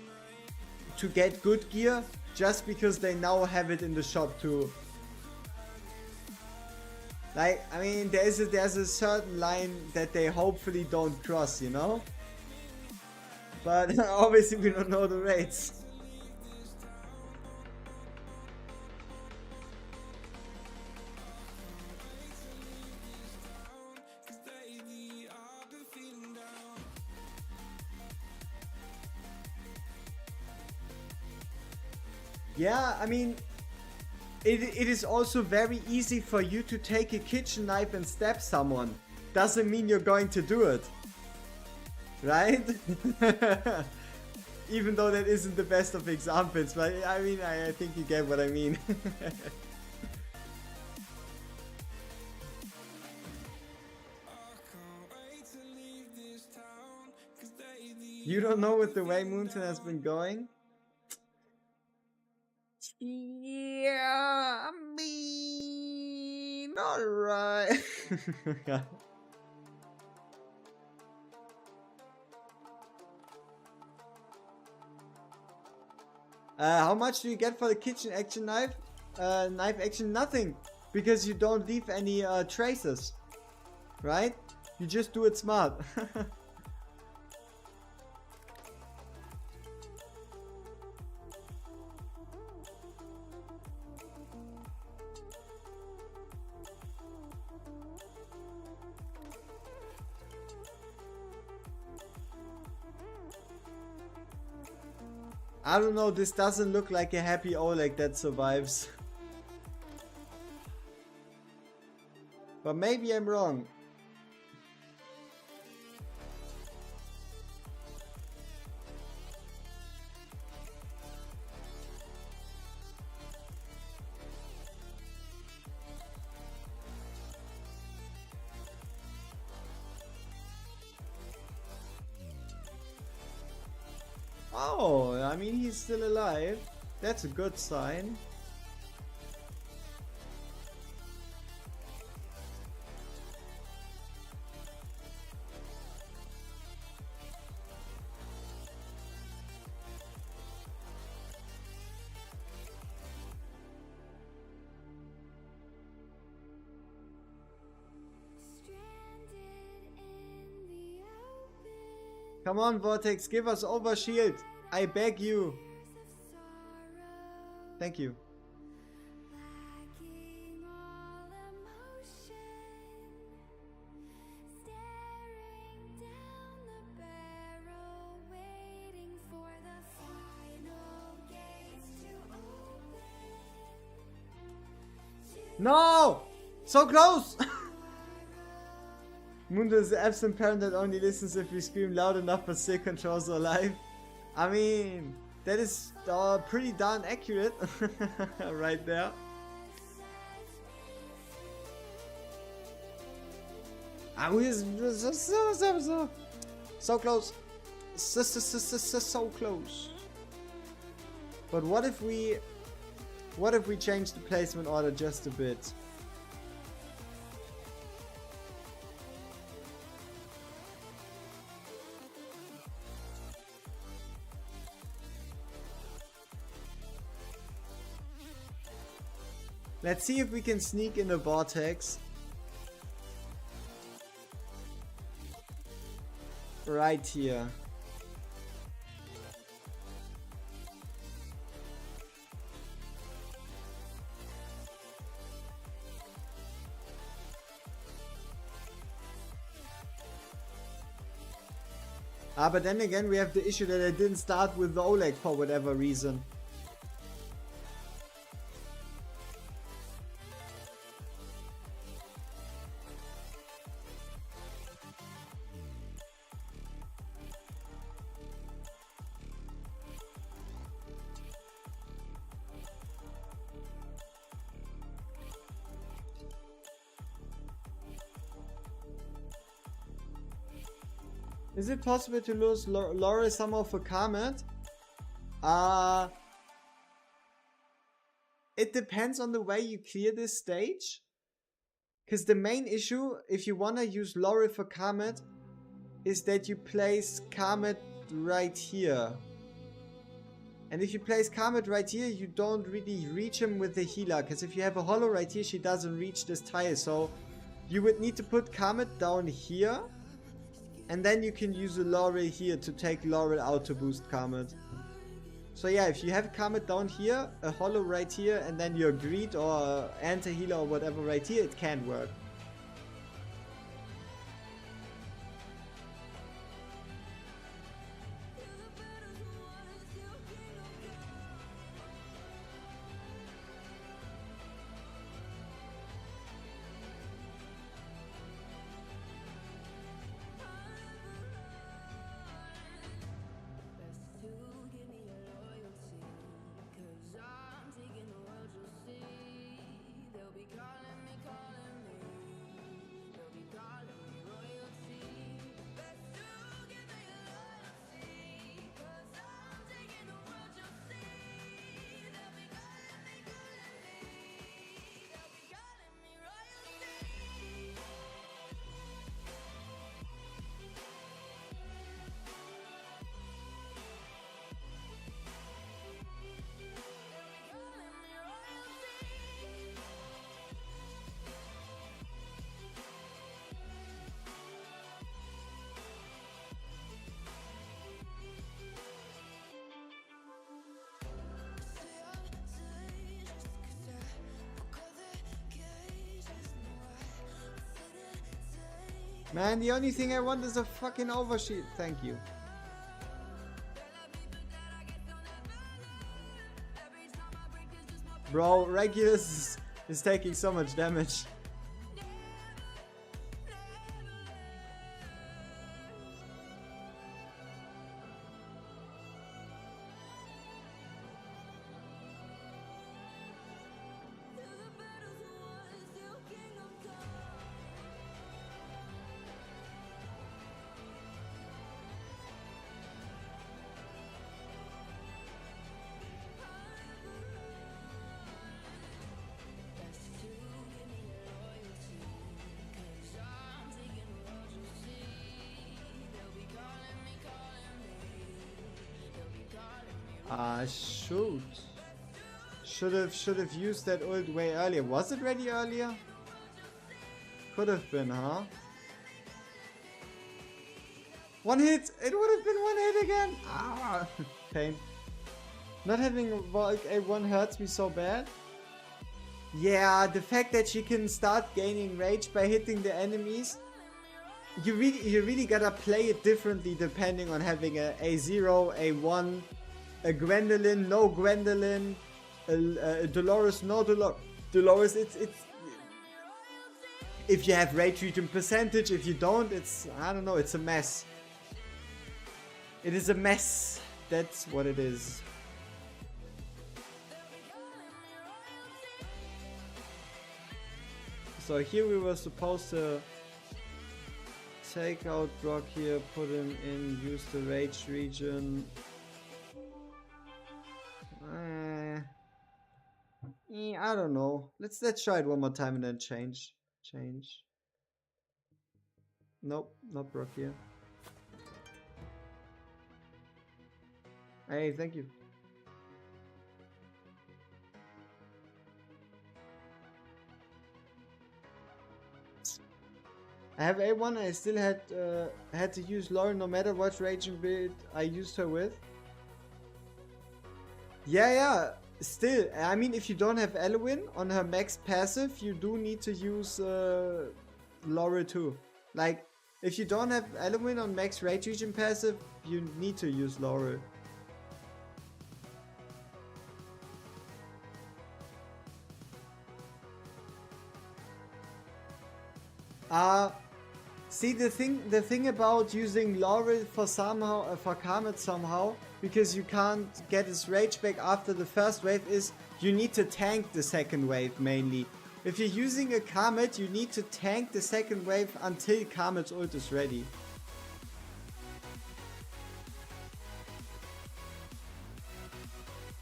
S1: to get good gear just because they now have it in the shop too. Like, I mean, there's a certain line that they hopefully don't cross, you know? But obviously we don't know the rates. Yeah, I mean, it is also very easy for you to take a kitchen knife and stab someone. Doesn't mean you're going to do it. Right? Even though that isn't the best of examples, but I mean, I think you get what I mean. You don't know what the way Moonton has been going? Yeah, I mean, alright. How much do you get for the kitchen action knife? Knife action, nothing. Because you don't leave any traces. Right? You just do it smart. I don't know, this doesn't look like a happy Oleg that survives. But maybe I'm wrong. Oh, I mean, he's still alive. That's a good sign. Come on, Vortex, give us overshield. I beg you. Thank you.
S3: Lacking all emotion, staring down the barrel, waiting for the final gates to open.
S1: No! So close! Mundo is the absent parent that only listens if we scream loud enough but still controls our life. I mean, that is pretty darn accurate right there. And we so close. So close. But what if we change the placement order just a bit? Let's see if we can sneak in a vortex. Right here. But then again we have the issue that I didn't start with the Oleg for whatever reason. Is it possible to lose Laura somehow for Kamet? It depends on the way you clear this stage. Because the main issue, if you want to use Laura for Kamet, is that you place Kamet right here. And if you place Kamet right here, you don't really reach him with the healer. Because if you have a hollow right here, she doesn't reach this tile. So you would need to put Kamet down here. And then you can use a Laurel here to take Laurel out to boost Kamet. So yeah, if you have Kamet down here, a hollow right here, and then your greed or anti-healer or whatever right here, it can work. Man, the only thing I want is a fucking overshield. Thank you. Bro, Regulus is taking so much damage. Shoot. Should have used that ult way earlier. Was it ready earlier? Could have been, huh? One hit! It would have been one hit again! Ah! Pain. Not having A1 hurts me so bad. Yeah, the fact that she can start gaining rage by hitting the enemies. You really gotta play it differently depending on having a A0, A1, a Gwendolyn, no Gwendolyn, a Dolores, no Dolores. It's if you have rage regen percentage, if you don't, it's, I don't know, it's a mess. It is a mess. That's what it is. So here we were supposed to take out Brock here, put him in, use the rage region. I don't know. Let's try it one more time and then change. Nope, not Brock here. Hey, thank you. I have A1. I still had to use Lauren no matter what raging build I used her with. Yeah. Still, I mean, if you don't have Elwyn on her max passive, you do need to use Laura too. Like, if you don't have Elwyn on max rage region passive, you need to use Laura. See, the thing about using Laurel for Karmet somehow, because you can't get his rage back after the first wave, is you need to tank the second wave mainly. If you're using a Karmet, you need to tank the second wave until Karmet's ult is ready.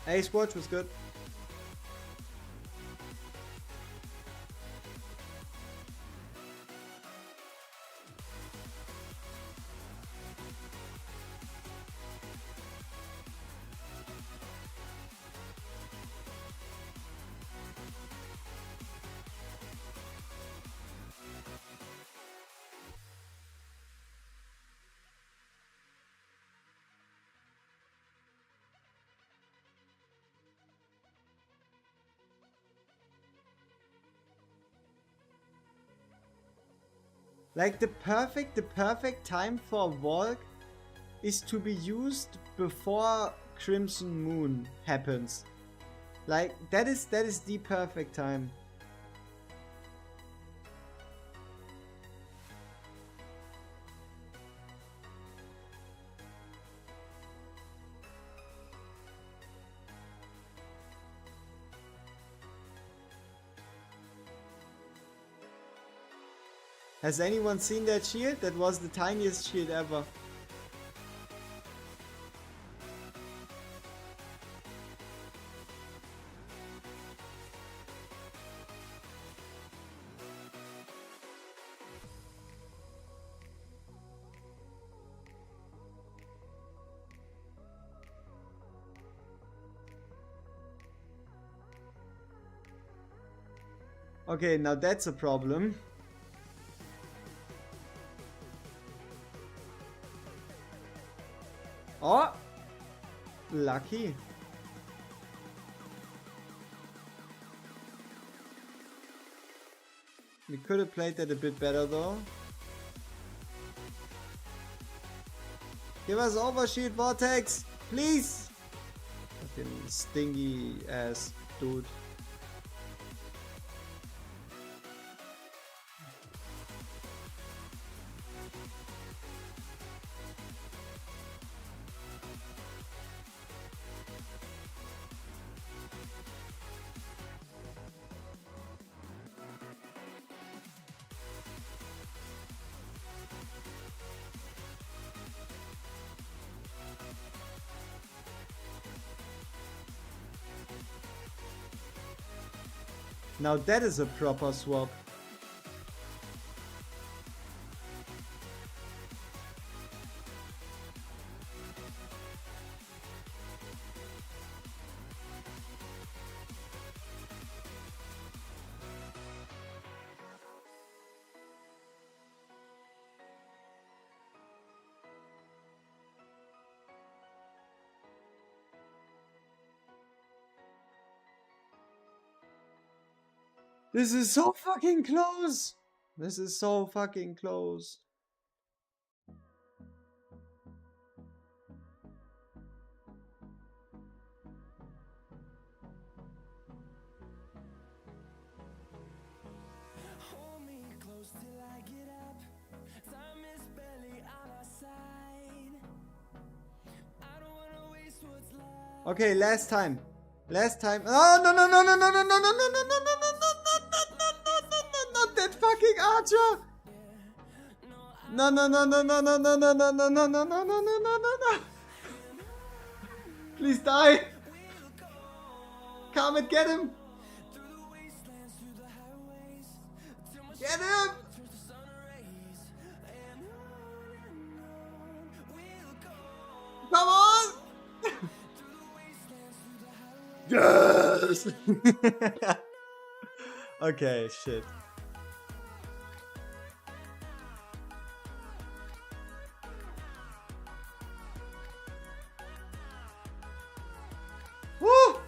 S1: Ace Watch was good. Like the perfect time for Valk is to be used before Crimson Moon happens. Like that is the perfect time. Has anyone seen that shield? That was the tiniest shield ever. Okay, now that's a problem. Oh! Lucky. We could have played that a bit better though. Give us overshield vortex, please! Fucking stingy ass dude. Now that is a proper swap. This is so fucking close. This is so fucking close.
S3: Hold me close till I get up. Time is barely on our side. I don't wanna waste what's left.
S1: Okay, last time. Last time. Oh no no no no no no no no no no no no no not that fucking archer. No no no no no no no no no no no no no no no no no no. Please die. Come and get him. Get him. Come on. Yes. Okay, shit. Woo!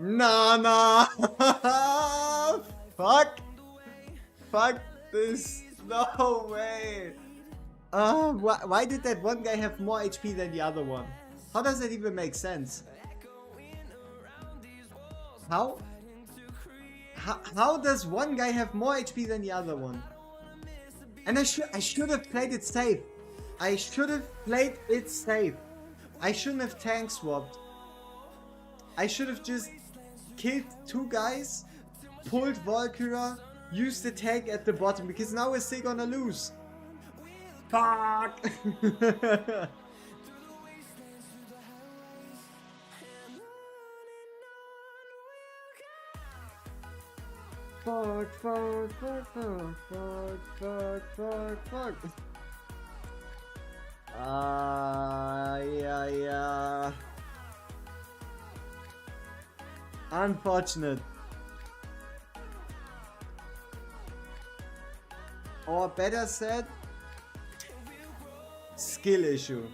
S1: Nah. Fuck. Fuck this. No way. Why did that one guy have more HP than the other one? How does that even make sense? How does one guy have more HP than the other one? And I should have played it safe. I should have played it safe. I shouldn't have tank swapped. I should have just killed two guys, pulled Valkyra, used the tank at the bottom, because now we're still gonna lose. Fuck! Fuck. Yeah. Unfortunate. Or better said, skill issue.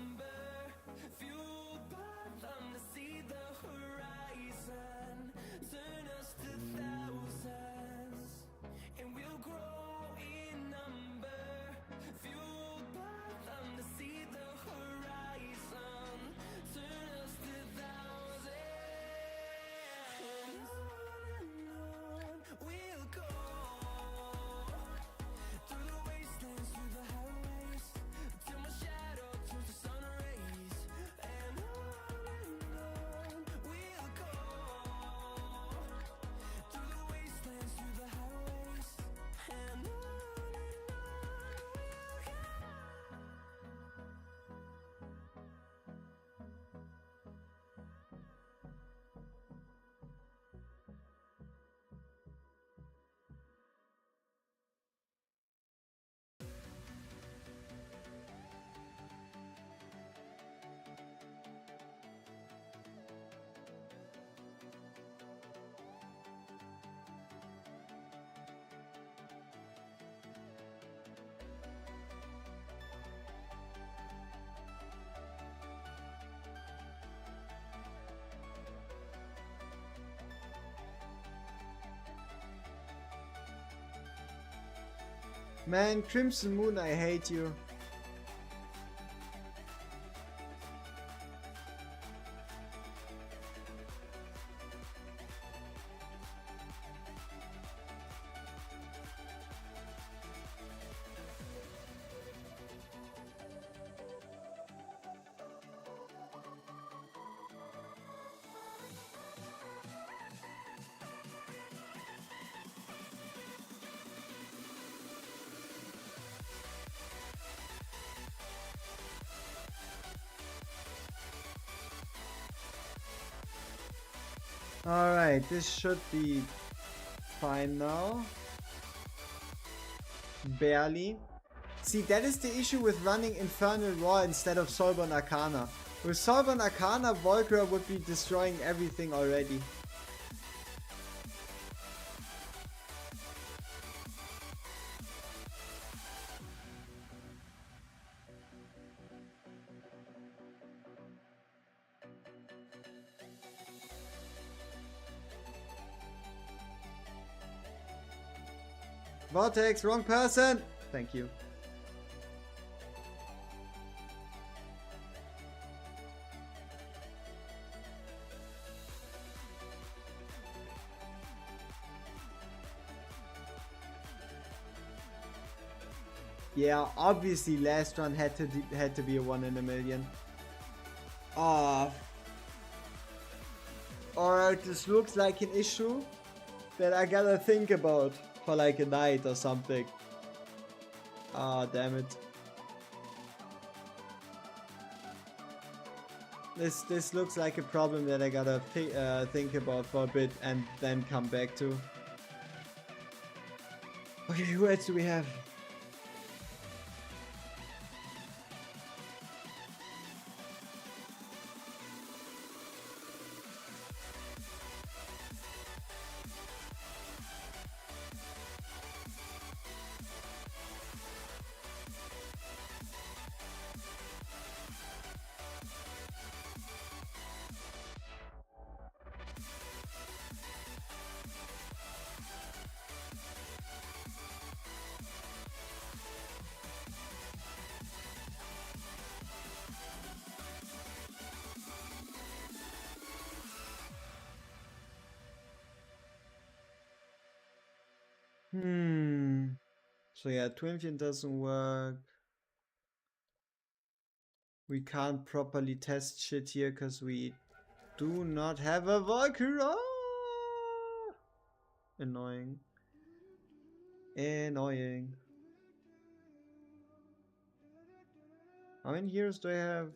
S1: Man, Crimson Moon, I hate you. Alright, this should be fine now. Barely. See, that is the issue with running Infernal Roar instead of Soulborn Arcana. With Soulborn Arcana, Volcra would be destroying everything already. Vortex, wrong person! Thank you. Yeah, obviously last run had to be a 1 in a million. Ah. Or this looks like an issue that I gotta think about for like a night or something. Ah, damn it. This looks like a problem that I gotta think about for a bit and then come back to. Okay, who else do we have? So yeah, Twinfian doesn't work. We can't properly test shit here because we do not have a Valkyrie. Annoying. Annoying. How many heroes do I have?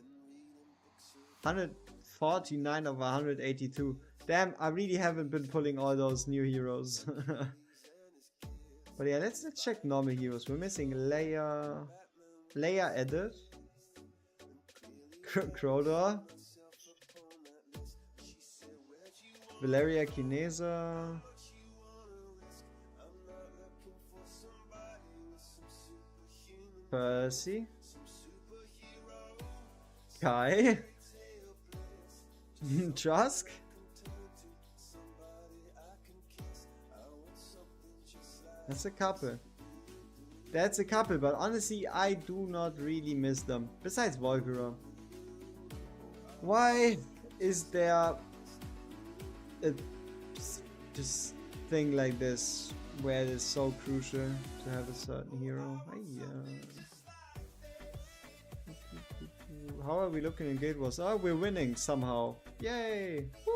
S1: 149 of 182. Damn, I really haven't been pulling all those new heroes. But yeah, let's check normal heroes. We're missing Leia. Leia added. Crowder. Valeria Kinesa. Percy. Kai. Trask. That's a couple. That's a couple, but honestly, I do not really miss them. Besides Volgara. Why is there a just thing like this where it is so crucial to have a certain hero? How are we looking in Guild Wars? Oh, we're winning somehow. Yay! Woo!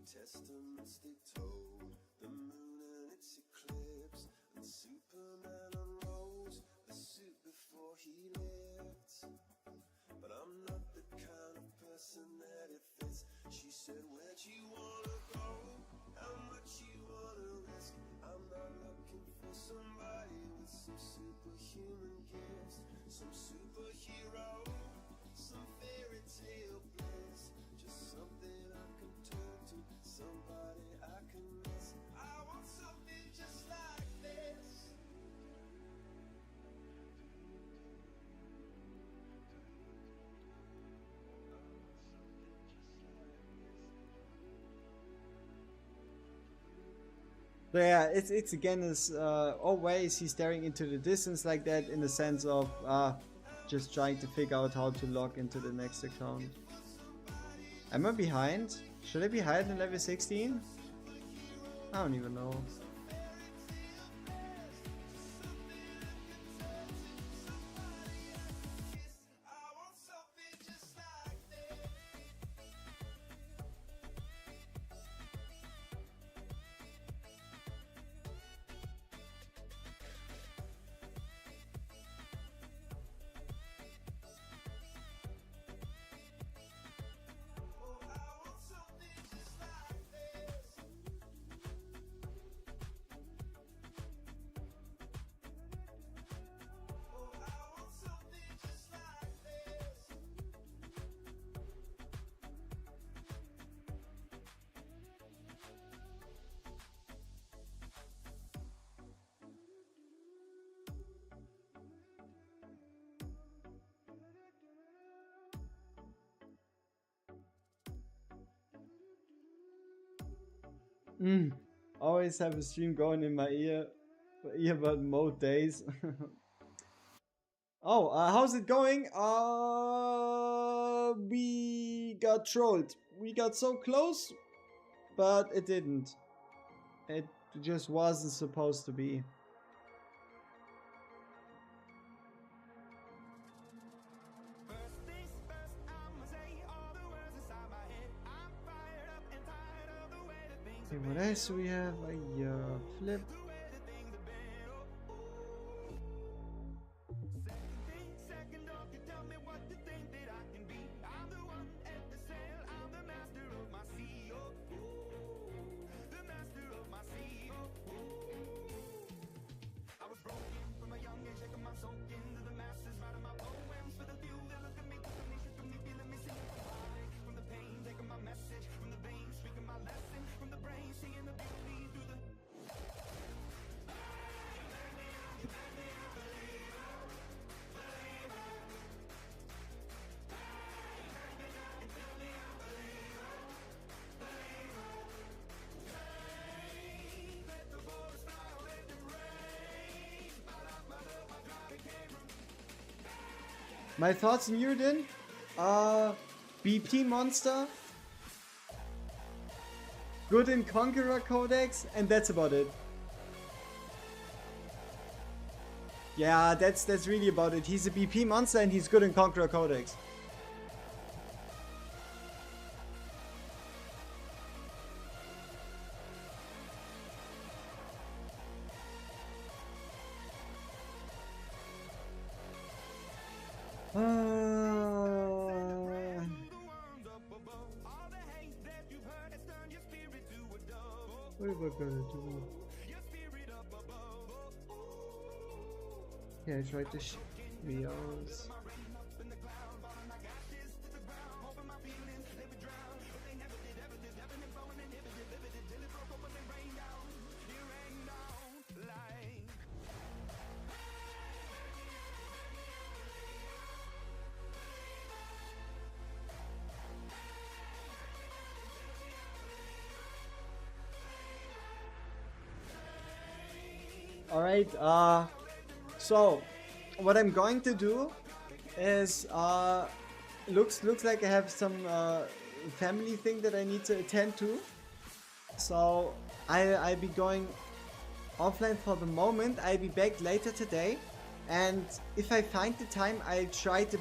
S4: Testaments they told, the moon and its eclipse, and Superman unrolls the suit before he lived. But I'm not the kind of person that it fits. She said, where'd you wanna go? How much you wanna risk? I'm not looking for somebody with some superhuman gifts, some superhero, some fairy tale bliss, just something I can turn to, somebody I can miss. I want something just like this.
S1: So yeah, it's again is always he's staring into the distance like that in the sense of just trying to figure out how to log into the next account. Am I behind? Should I be higher than level 16? I don't even know. Always have a stream going in my earbud mode days. Oh, how's it going? We got trolled. We got so close, but it didn't. It just wasn't supposed to be. Okay, what else do we have? A flip. My thoughts on Uridan? BP monster, good in Conqueror Codex, and that's about it. Yeah, that's really about it. He's a BP monster and he's good in Conqueror Codex. What am I gonna do? Yeah, I tried to videos. Alright, so what I'm going to do is looks like I have some family thing that I need to attend to. So I'll be going offline for the moment. I'll be back later today, and if I find the time, I'll try to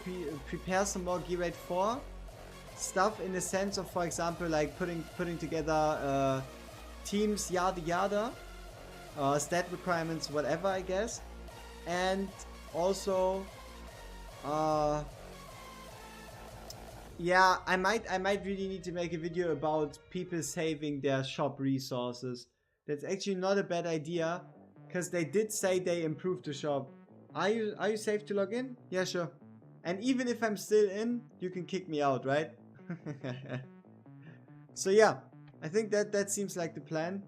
S1: prepare some more GR4 stuff, in the sense of, for example, like putting together teams, yada yada. Stat requirements, whatever, I guess. And also yeah, I might really need to make a video about people saving their shop resources. That's actually not a bad idea, because they did say they improved the shop. Are you safe to log in? Yeah, sure. And even if I'm still in, you can kick me out, right? So yeah, I think that seems like the plan.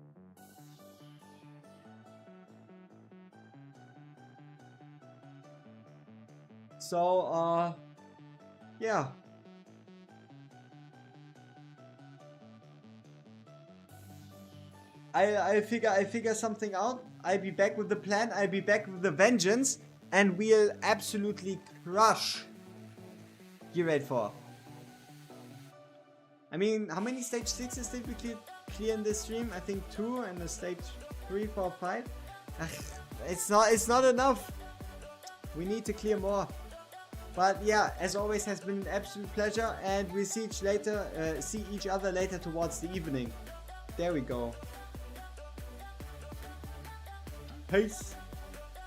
S1: So, yeah. I figure something out. I'll be back with the plan. I'll be back with the vengeance, and we'll absolutely crush GR4. I mean, how many stage 6s did we clear in this stream? I think 2, and the stage 3, 4, 5. It's not enough. We need to clear more. But yeah, as always, has been an absolute pleasure, and we'll see each other later towards the evening. There we go. Peace.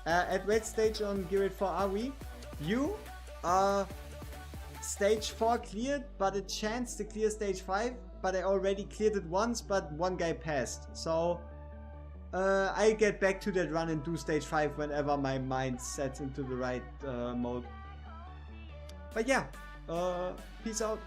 S1: At what stage on GR4 are we? You are stage 4 cleared, but a chance to clear stage 5. But I already cleared it once, but one guy passed. So I'll get back to that run and do stage 5 whenever my mind sets into the right mode. But yeah, peace out.